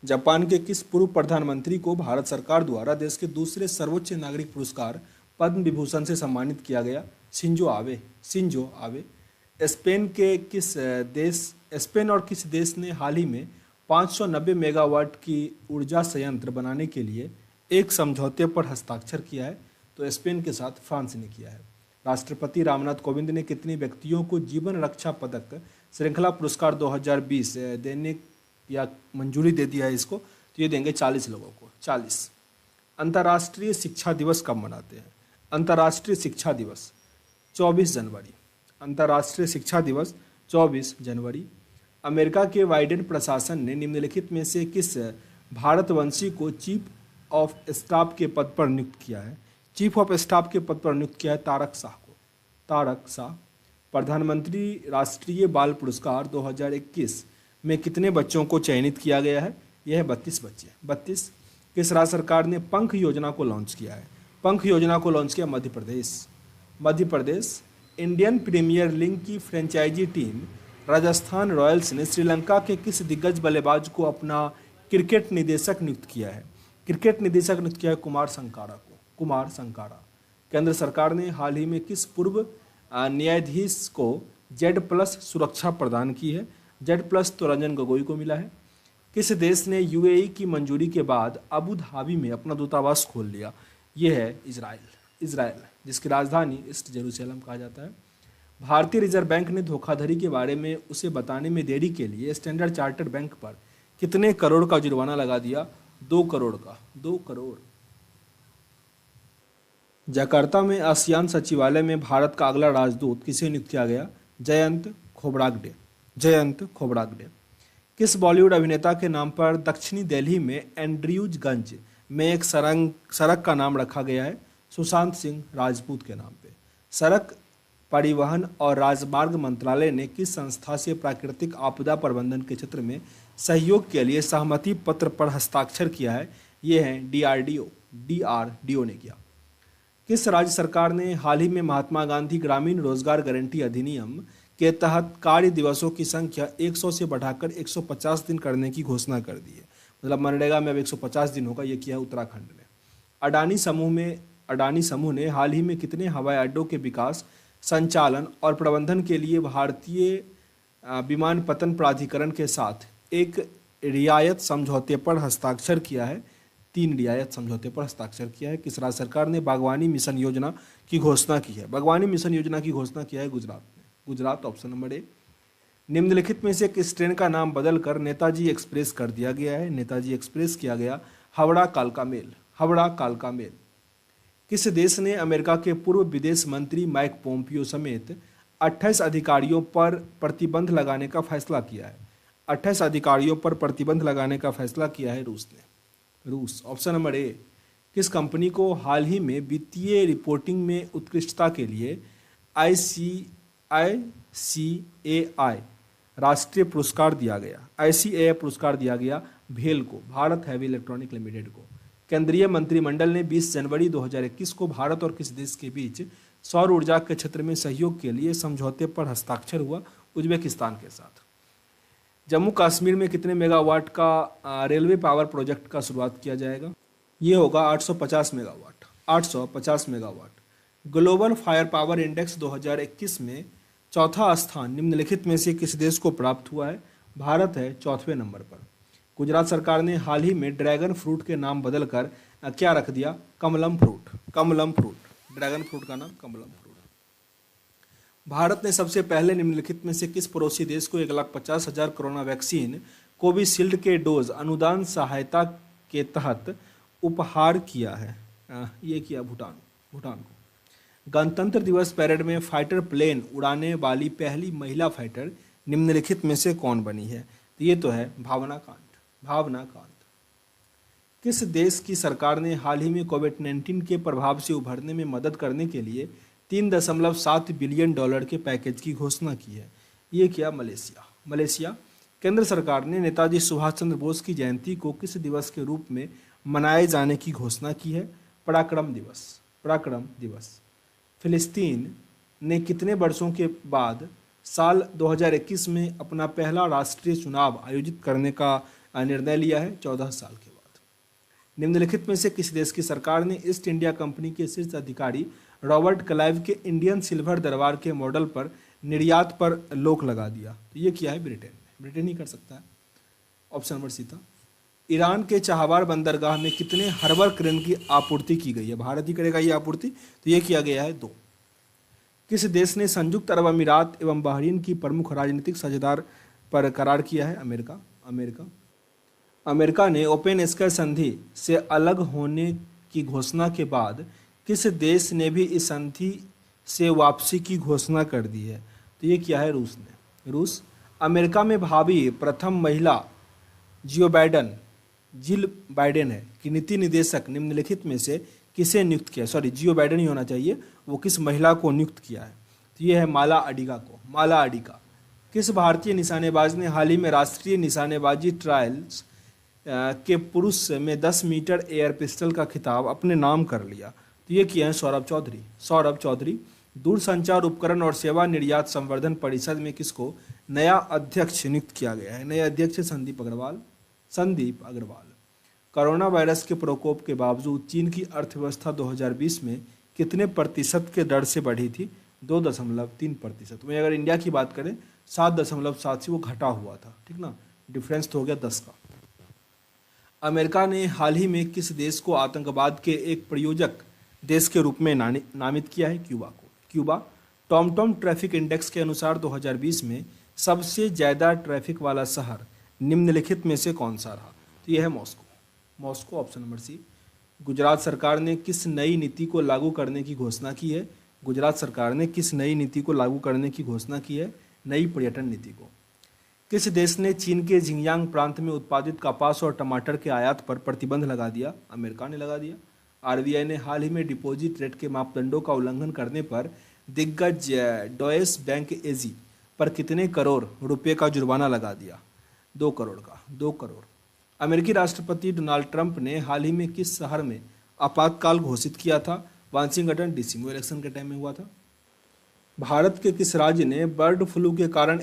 जापान के किस पूर्व प्रधानमंत्री को भारत सरकार द्वारा देश के दूसरे सर्वोच्च नागरिक पुरस्कार पद्म विभूषण से सम्मानित किया गया? Shinzo Abe. स्पेन और किस देश ने हाल ही में 590 मेगावाट की ऊर्जा संयंत्र बनाने के लिए एक समझौते पर हस्ताक्षर किया है? तो स्पेन के साथ फ्रांस ने किया है। राष्ट्रपति रामनाथ कोविंद ने कितने व्यक्तियों को जीवन रक्षा पदक श्रृंखला पुरस्कार 2020 देने या मंजूरी दे दिया है इसको? तो ये देंगे 40 लोगों को, 40। अंतर्राष्ट्रीय शिक्षा दिवस कब मनाते हैं? अंतर्राष्ट्रीय शिक्षा दिवस 24 जनवरी। अंतर्राष्ट्रीय शिक्षा दिवस 24 जनवरी। अमेरिका के बाइडेन प्रशासन ने निम्नलिखित में से किस भारतवंशी को चीफ ऑफ स्टाफ के पद पर नियुक्त किया है? चीफ ऑफ स्टाफ के पद पर नियुक्त किया है तारक शाह। प्रधानमंत्री राष्ट्रीय बाल पुरस्कार 2021 में कितने बच्चों को चयनित किया गया है? यह है 32 बच्चे, 32। किस राज्य सरकार ने पंख योजना को लॉन्च किया है? पंख योजना को लॉन्च किया Madhya Pradesh. Indian premiere league की फ्रेंचाइजी टीम राजस्थान रॉयल्स ने श्रीलंका के किस दिग्गज बल्लेबाज को अपना क्रिकेट निदेशक नियुक्त किया है? कुमार संकारा। केंद्र सरकार ने हाल ही में किस पूर्व न्यायाधीश को Z+ सुरक्षा प्रदान की है? Z+ तो रंजन गोगोई को मिला है। किस देश ने UAE की मंजूरी के बाद अबू धाबी में अपना दूतावास खोल लिया? ये है इजराइल, जिसकी राजधानी ईस्ट जेरूसलम कहा जाता है। भारतीय रिजर्व बैंक ने धोखाधड़ी के बारे में उसे बताने में देरी के लिए स्टैंडर्ड चार्टर्ड बैंक पर कितने करोड़ का जुर्माना लगा दिया? 2 करोड़ का, 2 करोड़। जकार्ता में आसियान सचिवालय में भारत का अगला राजदूत किसे नियुक्त किया गया? जयंत खोबरागडे। जयंत खोबरागडे। किस बॉलीवुड अभिनेता के नाम पर दक्षिणी दिल्ली में एंड्रयूजगंज में एक सड़क का नाम रखा गया है? सुशांत सिंह राजपूत के नाम पे। सड़क परिवहन और राजमार्ग मंत्रालय ने किस संस्था से प्राकृतिक आपदा प्रबंधन के क्षेत्र में सहयोग के लिए सहमति पत्र पर हस्ताक्षर किया है? ये है डीआरडीओ। डीआरडीओ ने किया। किस राज्य सरकार ने हाल ही में महात्मा गांधी ग्रामीण रोजगार गारंटी अधिनियम के तहत कार्य दिवसों की संख्या 100 से बढ़ाकर 150 दिन करने की घोषणा कर दी है? मतलब मनरेगा में अब 150 दिन होगा, ये किया है उत्तराखंड ने। अडानी समूह ने हाल ही में कितने हवाई अड्डों के विकास, संचालन और प्रबंधन के लिए भारतीय विमानपत्तन प्राधिकरण के साथ एक रियायत समझौते पर हस्ताक्षर किया है? 3 रियायत समझौते पर हस्ताक्षर किया है। किस राज्य सरकार ने बागवानी मिशन योजना की घोषणा की है? बागवानी मिशन योजना की घोषणा किया है गुजरात ने। गुजरात ऑप्शन नंबर ए। निम्नलिखित में से किस ट्रेन का नाम बदलकर नेताजी एक्सप्रेस कर दिया गया है? नेताजी एक्सप्रेस किया गया हावड़ा कालका मेल। हावड़ा कालका मेल। किस देश ने अमेरिका के पूर्व विदेश मंत्री माइक पोम्पियो समेत 28 अधिकारियों पर प्रतिबंध लगाने का फैसला किया है? 28 अधिकारियों पर प्रतिबंध लगाने का फैसला किया है रूस ने। रूस ऑप्शन नंबर ए। किस कंपनी को हाल ही में वित्तीय रिपोर्टिंग में उत्कृष्टता के लिए ICAI राष्ट्रीय पुरस्कार दिया गया? ICAI पुरस्कार दिया गया भेल को, भारत हैवी इलेक्ट्रॉनिक लिमिटेड को। केंद्रीय मंत्रिमंडल ने 20 जनवरी 2021 को भारत और किस देश के बीच सौर ऊर्जा के क्षेत्र में सहयोग के लिए समझौते पर हस्ताक्षर हुआ? उज्बेकिस्तान के साथ। जम्मू कश्मीर में कितने मेगावाट का रेलवे पावर प्रोजेक्ट का शुरुआत किया जाएगा? ये होगा 850 megawatt. 850 megawatt. Global fire power index 2021 में चौथा स्थान निम्नलिखित में से किस देश को प्राप्त हुआ है? भारत है 4वें नंबर पर। गुजरात सरकार ने हाल ही में ड्रैगन फ्रूट के नाम बदलकर क्या रख दिया? Kamalam fruit. Kamalam fruit. Dragon fruit का नाम कमलम फ्रूट। भारत ने सबसे पहले निम्नलिखित में से किस पड़ोसी देश को 1,50,000 कोरोना वैक्सीन कोविशील्ड के डोज अनुदान सहायता के तहत उपहार किया है? ये किया भूटान। भूटान को। गणतंत्र दिवस परेड में फाइटर प्लेन उड़ाने वाली पहली महिला फाइटर निम्नलिखित में से कौन बनी है? तो ये तो है भावना कांत। भावना कांत। किस देश की सरकार ने हाल ही में कोविड-19 के प्रभाव से उभरने में मदद करने के लिए $3.7 बिलियन के पैकेज की घोषणा की है? ये किया मलेशिया। मलेशिया। केंद्र सरकार ने नेताजी सुभाष चंद्र बोस की जयंती को किस दिवस के रूप में मनाए जाने की घोषणा की है? पराक्रम दिवस। पराक्रम दिवस। फिलिस्तीन ने कितने वर्षों के बाद साल 2021 में अपना पहला राष्ट्रीय चुनाव आयोजित करने का निर्णय लिया है? 14 साल के बाद। निम्नलिखित में से किस देश की सरकार ने ईस्ट इंडिया कंपनी के शीर्ष अधिकारी रॉबर्ट क्लाइव के इंडियन सिल्वर दरबार के मॉडल पर निर्यात पर रोक लगा दिया? तो ये किया है ब्रिटेन ने। ब्रिटेन ही कर सकता है। ऑप्शन नंबर सी था। ईरान के चाहबार बंदरगाह में कितने हर्बर क्रेन की आपूर्ति की गई है? भारत ही करेगा ये आपूर्ति, तो ये किया गया है 2। किस देश ने संयुक्त अरब अमीरात एवं बहरीन की प्रमुख राजनीतिक साझेदार पर करार किया है? अमेरिका। अमेरिका। अमेरिका ने ओपन स्काई संधि से अलग होने की घोषणा के बाद किस देश ने भी इस संधि से वापसी की घोषणा कर दी है? तो ये किया है रूस ने। रूस। अमेरिका में भावी प्रथम महिला जिल बाइडेन है कि नीति निदेशक निम्नलिखित में से किसे नियुक्त किया? सॉरी, जियो बाइडेन ही होना चाहिए। वो किस महिला को नियुक्त किया है? तो ये है माला अडिगा को। माला अडिगा। किस भारतीय निशानेबाज ने हाल ही में राष्ट्रीय निशानेबाजी ट्रायल्स के पुरुष में 10 मीटर एयर पिस्टल का खिताब अपने नाम कर लिया? तो ये किया है सौरभ चौधरी। सौरभ चौधरी। दूरसंचार उपकरण और सेवा निर्यात संवर्धन परिषद में किसको नया अध्यक्ष नियुक्त किया गया है? नए अध्यक्ष संदीप अग्रवाल। संदीप अग्रवाल। कोरोना वायरस के प्रकोप के बावजूद चीन की अर्थव्यवस्था 2020 में कितने प्रतिशत के दर से बढ़ी थी? 2.3%। वहीं अगर इंडिया की बात करें 7.7 से वो घटा हुआ था। ठीक ना, डिफरेंस तो हो गया 10 का। अमेरिका ने हाल ही में किस देश को आतंकवाद के एक प्रायोजक देश के रूप में नामित किया है? क्यूबा को। क्यूबा। टॉमटॉम ट्रैफिक इंडेक्स के अनुसार 2020 में सबसे ज़्यादा ट्रैफिक वाला शहर निम्नलिखित में से कौन सा रहा? तो यह है Moscow. Moscow option number C. Gujarat सरकार ने किस नई नीति को लागू करने की घोषणा की है? गुजरात सरकार ने किस नई नीति को लागू करने की घोषणा की है? नई पर्यटन नीति को। किस देश ने चीन के जिंगयांग प्रांत में उत्पादित कपास और टमाटर के आयात पर प्रतिबंध लगा दिया? अमेरिका ने लगा दिया। आरबीआई ने हाल ही में डिपॉजिट रेट के मापदंडों का उल्लंघन करने पर दिग्गज डॉयश बैंक एजी पर कितने करोड़ रुपए का जुर्माना लगा दिया? 2 करोड़ का। 2 करोड़। अमेरिकी राष्ट्रपति डोनाल्ड ट्रंप ने हाल ही में किस शहर में आपातकाल घोषित किया था? वाशिंगटन डीसी में इलेक्शन के टाइम में हुआ था। भारत के किस राज्य ने बर्ड फ्लू के कारण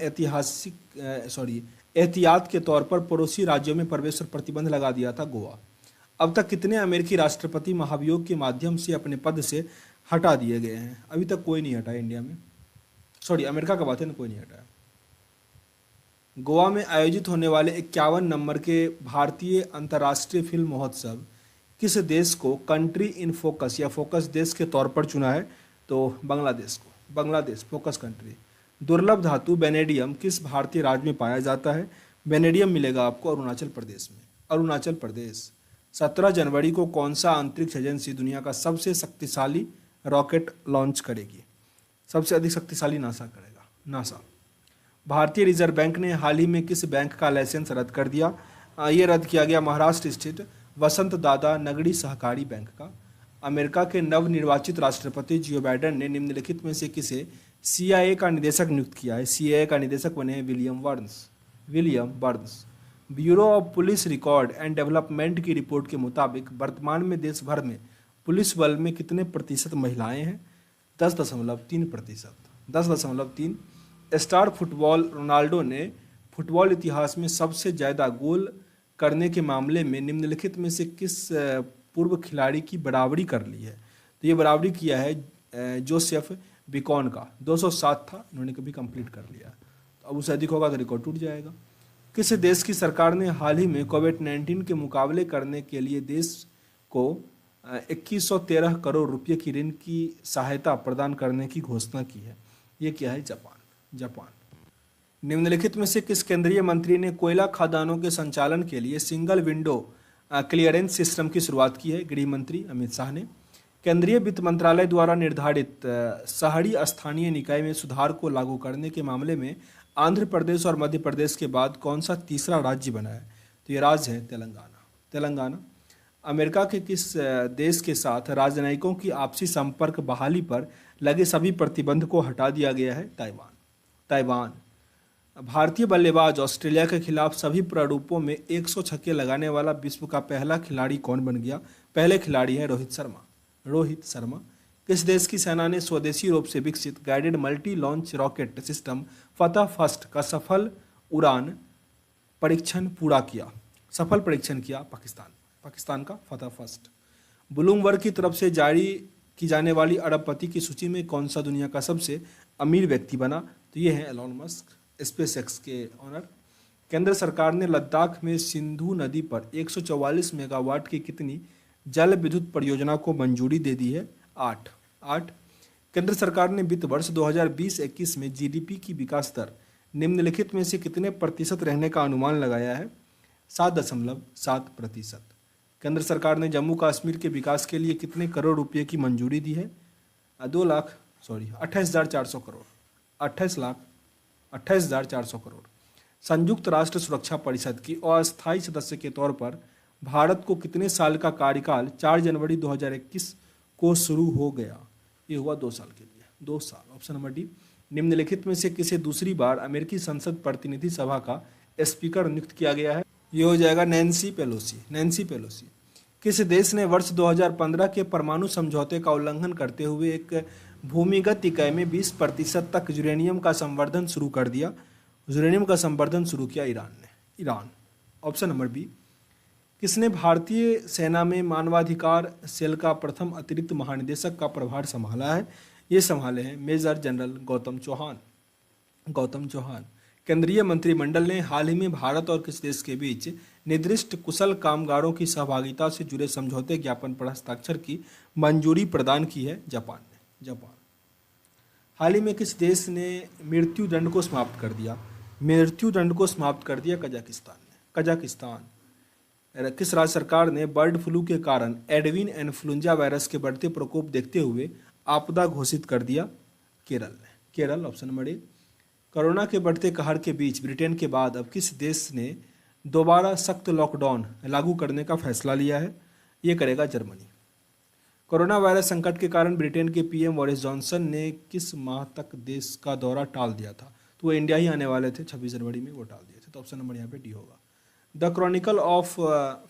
एहतियात के तौर पर पड़ोसी राज्यों में प्रवेश पर प्रतिबंध लगा दिया था? गोवा। अब तक कितने अमेरिकी राष्ट्रपति महाभियोग के माध्यम से अपने पद से हटा दिए गए हैं? अभी तक कोई नहीं हटा इंडिया में, अमेरिका का बात है ना, कोई नहीं हटाया। गोवा में आयोजित होने वाले 51 नंबर के भारतीय अंतर्राष्ट्रीय फिल्म महोत्सव किस देश को कंट्री इन फोकस या फोकस देश के तौर पर चुना है? तो बांग्लादेश को। Bangladesh focus country. दुर्लभ धातु वेनेडियम किस भारतीय राज्य में पाया जाता है? वेनेडियम मिलेगा आपको अरुणाचल प्रदेश में। अरुणाचल प्रदेश। 17 जनवरी को कौन सा अंतरिक्ष एजेंसी दुनिया का सबसे शक्तिशाली रॉकेट लॉन्च करेगी? सबसे अधिक शक्तिशाली नासा करेगा, नासा। भारतीय रिजर्व बैंक ने हाल ही में किस बैंक का लाइसेंस रद्द कर दिया? ये रद्द किया गया महाराष्ट्र स्थित वसंत दादा नगड़ी सहकारी बैंक का। अमेरिका के नवनिर्वाचित राष्ट्रपति जो बाइडेन ने निम्नलिखित में से किसे सीआईए का निदेशक नियुक्त किया है? सीआईए का निदेशक बने हैं William Burns. Bureau of police record and development की रिपोर्ट के मुताबिक वर्तमान में देश भर में पुलिस बल में कितने प्रतिशत महिलाएं हैं? 10.3%। 10.3। स्टार फुटबॉल रोनाल्डो ने फुटबॉल इतिहास में सबसे ज़्यादा गोल करने के मामले में निम्नलिखित में से किस पूर्व खिलाड़ी की बराबरी कर ली है? तो ये बराबरी किया है जोसेफ बिकॉन का। 207 था, उन्होंने कभी कंप्लीट कर लिया। तो अब उससे अधिक होगा तो रिकॉर्ड टूट जाएगा। किस देश की सरकार ने हाल ही में कोविड-19 के मुकाबले करने के लिए देश को 2113 करोड़ रुपये की ऋण की सहायता प्रदान करने की घोषणा की है? ये क्या है? जापान। निम्नलिखित में से किस केंद्रीय मंत्री ने कोयला खदानों के संचालन के लिए सिंगल विंडो क्लियरेंस सिस्टम की शुरुआत की है? गृह मंत्री अमित शाह ने। केंद्रीय वित्त मंत्रालय द्वारा निर्धारित शहरी स्थानीय निकाय में सुधार को लागू करने के मामले में आंध्र प्रदेश और मध्य प्रदेश के बाद कौन सा तीसरा राज्य बना है? तो ये राज्य है तेलंगाना। अमेरिका के किस देश के साथ राजनयिकों की आपसी संपर्क बहाली पर लगे सभी प्रतिबंध को हटा दिया गया है? ताइवान। भारतीय बल्लेबाज ऑस्ट्रेलिया के खिलाफ सभी प्रारूपों में 100 छक्के लगाने वाला विश्व का पहला खिलाड़ी कौन बन गया? पहले खिलाड़ी है रोहित शर्मा। किस देश की सेना ने स्वदेशी रूप से विकसित guided multi launch rocket system फतह फर्स्ट का सफल परीक्षण किया? पाकिस्तान का फतह फर्स्ट। ब्लूमबर्ग की तरफ से जारी की जाने वाली अरबपति की सूची में कौन सा दुनिया का सबसे अमीर व्यक्ति बना? तो ये है एलोन मस्क, स्पेसएक्स के ऑनर। केंद्र सरकार ने लद्दाख में सिंधु नदी पर 144 मेगावाट की कितनी जल विद्युत परियोजना को मंजूरी दे दी है? 8। केंद्र सरकार ने वित्त वर्ष 2020-21 में जीडीपी की विकास दर निम्नलिखित में से कितने प्रतिशत रहने का अनुमान लगाया है? 7.7%। केंद्र सरकार ने जम्मू कश्मीर के विकास के लिए कितने करोड़ रुपए की मंजूरी दी है? 28,400 करोड़। 28,400 करोड़। संयुक्त राष्ट्र सुरक्षा परिषद की अस्थायी सदस्य के तौर पर भारत को कितने साल का कार्यकाल 4 जनवरी 2021 को शुरू हो गया? ये हुआ 2 साल के लिए। 2 साल। Option number D. निम्नलिखित में से किसे दूसरी बार अमेरिकी संसद प्रतिनिधि सभा का स्पीकर नियुक्त किया गया है? ये हो जाएगा नैन्सी पेलोसी। किस देश ने वर्ष 2015 के परमाणु समझौते का उल्लंघन करते हुए एक भूमिगत इकाई में 20% तक यूरेनियम का संवर्धन शुरू कर दिया? ईरान। Option number B. किसने भारतीय सेना में मानवाधिकार सेल का प्रथम अतिरिक्त महानिदेशक का प्रभार संभाला है? ये संभाले हैं मेजर जनरल गौतम चौहान। केंद्रीय मंत्रिमंडल ने हाल ही में भारत और किस देश के बीच निर्दिष्ट कुशल कामगारों की सहभागिता से जुड़े समझौते ज्ञापन पर हस्ताक्षर की मंजूरी प्रदान की है? जापान। हाल ही में किस देश ने मृत्युदंड को समाप्त कर दिया? कजाकिस्तान। किस राज्य सरकार ने बर्ड फ्लू के कारण एवियन इन्फ्लुएंजा वायरस के बढ़ते प्रकोप देखते हुए आपदा घोषित कर दिया केरल ने। केरल ऑप्शन नंबर ए। कोरोना के बढ़ते कहर के बीच ब्रिटेन के बाद अब किस देश ने दोबारा सख्त लॉकडाउन लागू करने का फैसला लिया है? ये करेगा जर्मनी। कोरोना वायरस संकट के कारण ब्रिटेन के पीएम बोरिस जॉनसन ने किस माह तक देश का दौरा टाल दिया था? तो वो इंडिया ही आने वाले थे 26 जनवरी में, वो टाल दिए थे। तो ऑप्शन नंबर यहाँ पे डी होगा। द क्रॉनिकल ऑफ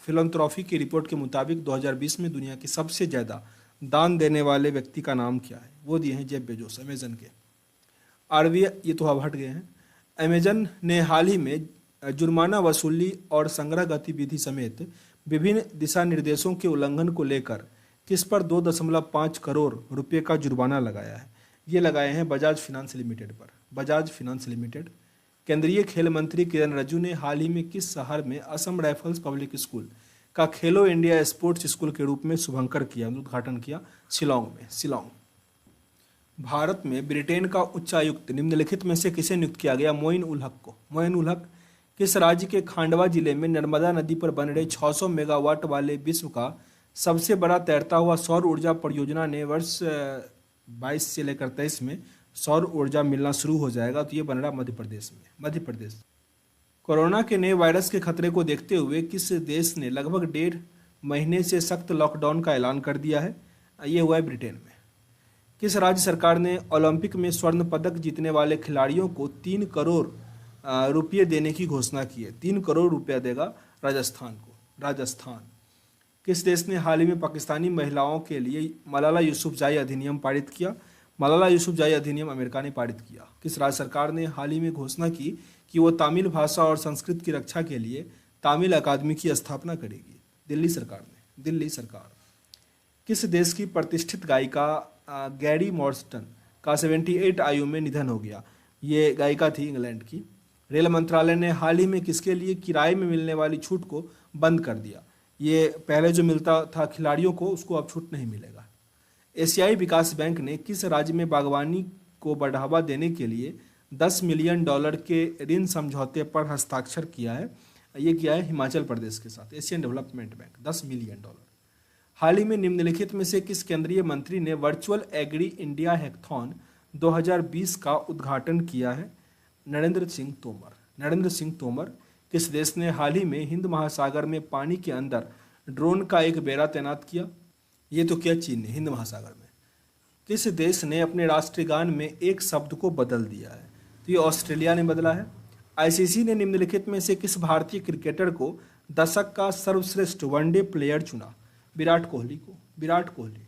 फिलंथ्रॉफी की रिपोर्ट के मुताबिक 2020 में दुनिया के सबसे ज़्यादा दान देने वाले व्यक्ति का नाम क्या है? वो दिए हैं जेफ बेजोस, अमेजन के। आरबीआई, ये तो अब हट गए हैं। अमेजन ने हाल ही में जुर्माना वसूली और संग्रह गतिविधि समेत विभिन्न दिशा निर्देशों के उल्लंघन को लेकर किस पर 2.5 करोड़ रुपए का जुर्माना लगाया है? ये लगाए हैं बजाज फिनांस लिमिटेड पर। Bajaj finance limited. केंद्रीय खेल मंत्री किरण रिजिजू ने हाल ही में किस शहर में असम राइफल्स पब्लिक स्कूल का खेलो इंडिया स्पोर्ट्स स्कूल के रूप में शुभंकर किया, उद्घाटन किया? शिलोंग में। शिलोंग। भारत में ब्रिटेन का उच्चायुक्त निम्नलिखित में से किसे नियुक्त किया गया? मोइन उल हक को। मोइन उल हक किस राज्य के खांडवा जिले में नर्मदा नदी पर बन रहे 600 मेगावाट वाले विश्व का सबसे बड़ा तैरता हुआ सौर ऊर्जा परियोजना ने वर्ष 22 से लेकर 23 में सौर ऊर्जा मिलना शुरू हो जाएगा? तो ये बन रहा मध्य प्रदेश में। मध्य प्रदेश। कोरोना के नए वायरस के खतरे को देखते हुए किस देश ने लगभग 1.5 महीने से सख्त लॉकडाउन का ऐलान कर दिया है? ये हुआ है ब्रिटेन में। किस राज्य सरकार ने ओलंपिक में स्वर्ण पदक जीतने वाले खिलाड़ियों को 3 करोड़ रुपये देने की घोषणा की है? 3 करोड़ रुपया देगा राजस्थान को। राजस्थान। किस देश ने हाल ही में पाकिस्तानी महिलाओं के लिए मलाला यूसुफजाई अधिनियम पारित किया? मलाला यूसुफजाई अधिनियम अमेरिका ने पारित किया। किस राज्य सरकार ने हाल ही में घोषणा की कि वो तमिल भाषा और संस्कृत की रक्षा के लिए तमिल अकादमी की स्थापना करेगी? दिल्ली सरकार ने। दिल्ली सरकार। किस देश की प्रतिष्ठित गायिका गैरी मॉर्स्टन का 78 आयु में निधन हो गया? ये गायिका थी इंग्लैंड की। रेल मंत्रालय ने हाल ही में किसके लिए किराए में मिलने वाली छूट को बंद कर दिया? ये पहले जो मिलता था खिलाड़ियों को, उसको अब छूट नहीं मिलेगा। एशियाई विकास बैंक ने किस राज्य में बागवानी को बढ़ावा देने के लिए $10 मिलियन के ऋण समझौते पर हस्ताक्षर किया है? ये किया है हिमाचल प्रदेश के साथ। Asian development bank. $10 मिलियन। हाल ही में निम्नलिखित में से किस केंद्रीय मंत्री ने वर्चुअल एग्री इंडिया हैकाथॉन 2020 का उद्घाटन किया है? नरेंद्र सिंह तोमर। नरेंद्र सिंह तोमर। किस देश ने हाल ही में हिंद महासागर में पानी के अंदर ड्रोन का एक बेड़ा तैनात किया? ये तो किया चीन ने, हिंद महासागर में। किस देश ने अपने राष्ट्रीय गान में एक शब्द को बदल दिया है? तो ये ऑस्ट्रेलिया ने बदला है। आईसीसी ने निम्नलिखित में से किस भारतीय क्रिकेटर को दशक का सर्वश्रेष्ठ वनडे प्लेयर चुना? विराट कोहली को। विराट कोहली।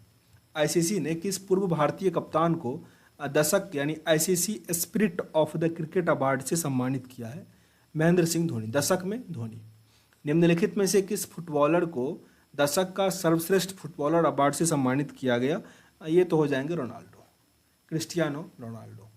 आईसीसी ने किस पूर्व भारतीय कप्तान को दशक यानी ICC spirit of the cricket award से सम्मानित किया है? महेंद्र सिंह धोनी। दशक में धोनी। निम्नलिखित में से किस फुटबॉलर को दशक का सर्वश्रेष्ठ फुटबॉलर अवार्ड से सम्मानित किया गया? ये तो हो जाएंगे रोनाल्डो, क्रिस्टियानो रोनाल्डो।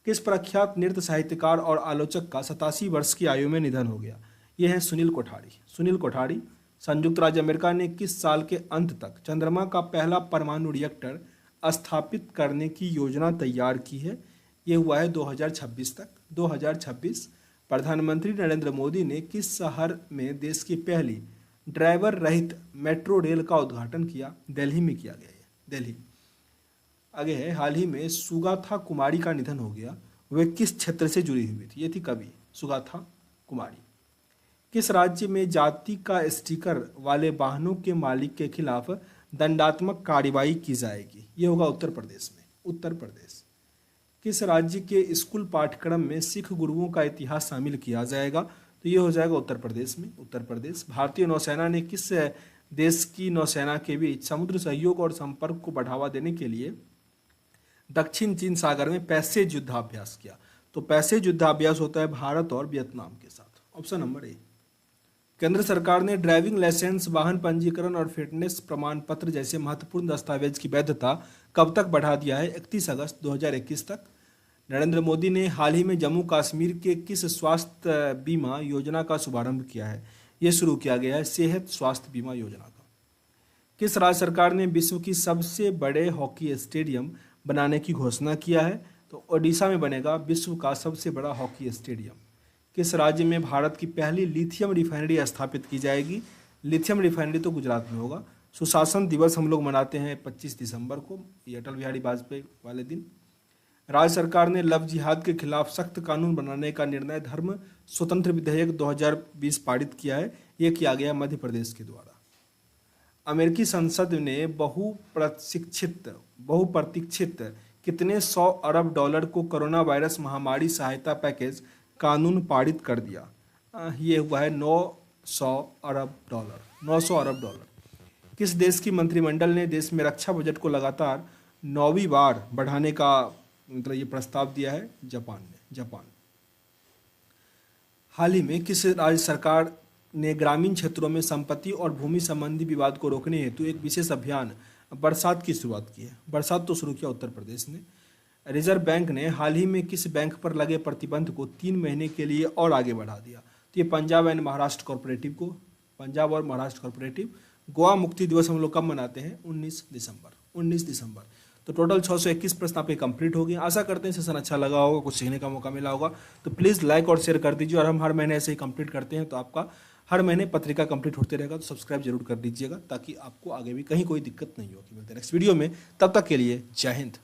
किस प्रख्यात नृत्य साहित्यकार और आलोचक का 87 वर्ष की आयु में निधन हो गया? ये है सुनील कोठारी। सुनील कोठारी। संयुक्त राज्य अमेरिका ने किस साल के अंत तक चंद्रमा का पहला परमाणु रिएक्टर स्थापित करने की योजना तैयार की है? ये हुआ है 2026 तक। 2026। प्रधानमंत्री नरेंद्र मोदी ने किस शहर में देश की पहली ड्राइवर रहित मेट्रो रेल का उद्घाटन किया? दिल्ली में किया गया है। दिल्ली। आगे है, हाल ही में सुगाथा कुमारी का निधन हो गया। वे किस क्षेत्र से जुड़ी हुई थी? ये थी कवि सुगाथा कुमारी। किस राज्य में जाति का स्टिकर वाले वाहनों के मालिक के खिलाफ दंडात्मक कार्रवाई की जाएगी? ये होगा उत्तर प्रदेश में। उत्तर प्रदेश। किस राज्य के स्कूल पाठ्यक्रम में सिख गुरुओं का इतिहास शामिल किया जाएगा? तो ये हो जाएगा उत्तर प्रदेश में। उत्तर प्रदेश। भारतीय नौसेना ने किस देश की नौसेना के बीच समुद्र सहयोग और संपर्क को बढ़ावा देने के लिए दक्षिण चीन सागर में पैसेज युद्धाभ्यास किया? तो पैसेज युद्धाभ्यास होता है भारत और वियतनाम के साथ। ऑप्शन नंबर ए। केंद्र सरकार ने ड्राइविंग लाइसेंस, वाहन पंजीकरण और फिटनेस प्रमाण पत्र जैसे महत्वपूर्ण दस्तावेज की वैधता कब तक बढ़ा दिया है? 31 अगस्त 2021 तक। नरेंद्र मोदी ने हाल ही में जम्मू कश्मीर के किस स्वास्थ्य बीमा योजना का शुभारंभ किया है? ये शुरू किया गया है सेहत स्वास्थ्य बीमा योजना का। किस राज्य सरकार ने विश्व की सबसे बड़े हॉकी स्टेडियम बनाने की घोषणा किया है? तो ओडिशा में बनेगा विश्व का सबसे बड़ा हॉकी स्टेडियम। किस राज्य में भारत की पहली लिथियम रिफाइनरी स्थापित की जाएगी? लिथियम रिफाइनरी तो गुजरात में होगा। सुशासन दिवस हम लोग मनाते हैं 25 दिसंबर को, ये अटल बिहारी वाजपेयी वाले दिन। राज्य सरकार ने लव जिहाद के खिलाफ सख्त कानून बनाने का निर्णय धर्म स्वतंत्र विधेयक 2020 पारित किया है, ये किया गया मध्य प्रदेश के द्वारा। अमेरिकी संसद ने बहुप्रतीक्षित कितने 100 अरब डॉलर को कोरोना वायरस महामारी सहायता पैकेज कानून पारित कर दिया? ये हुआ है 900 अरब डॉलर। 900 अरब डॉलर। किस देश की मंत्रिमंडल ने देश में रक्षा बजट को लगातार 9वीं बार बढ़ाने का मतलब ये प्रस्ताव दिया है? जापान। हाल ही में किस राज्य सरकार ने ग्रामीण क्षेत्रों में संपत्ति और भूमि संबंधी विवाद को रोकने हेतु एक विशेष अभियान बरसात की शुरुआत की है? बरसात तो शुरू किया उत्तर प्रदेश ने। रिजर्व बैंक ने हाल ही में किस बैंक पर लगे प्रतिबंध को 3 महीने के लिए और आगे बढ़ा दिया? तो ये पंजाब और महाराष्ट्र कॉरपोरेटिव। गोवा मुक्ति दिवस हम लोग कब मनाते हैं? 19 दिसंबर। तो टोटल 621 प्रश्न आपके कंप्लीट हो गए। आशा करते हैं सेशन अच्छा लगा होगा, कुछ सीखने का मौका मिला होगा। तो प्लीज़ लाइक और शेयर कर दीजिए, और हम हर महीने ऐसे ही कंप्लीट करते हैं, तो आपका हर महीने पत्रिका कंप्लीट होते रहेगा। तो सब्सक्राइब जरूर कर दीजिएगा, ताकि आपको आगे भी कहीं कोई दिक्कत नहीं होगी। मिलते हैं नेक्स्ट वीडियो में, तब तक के लिए जय हिंद।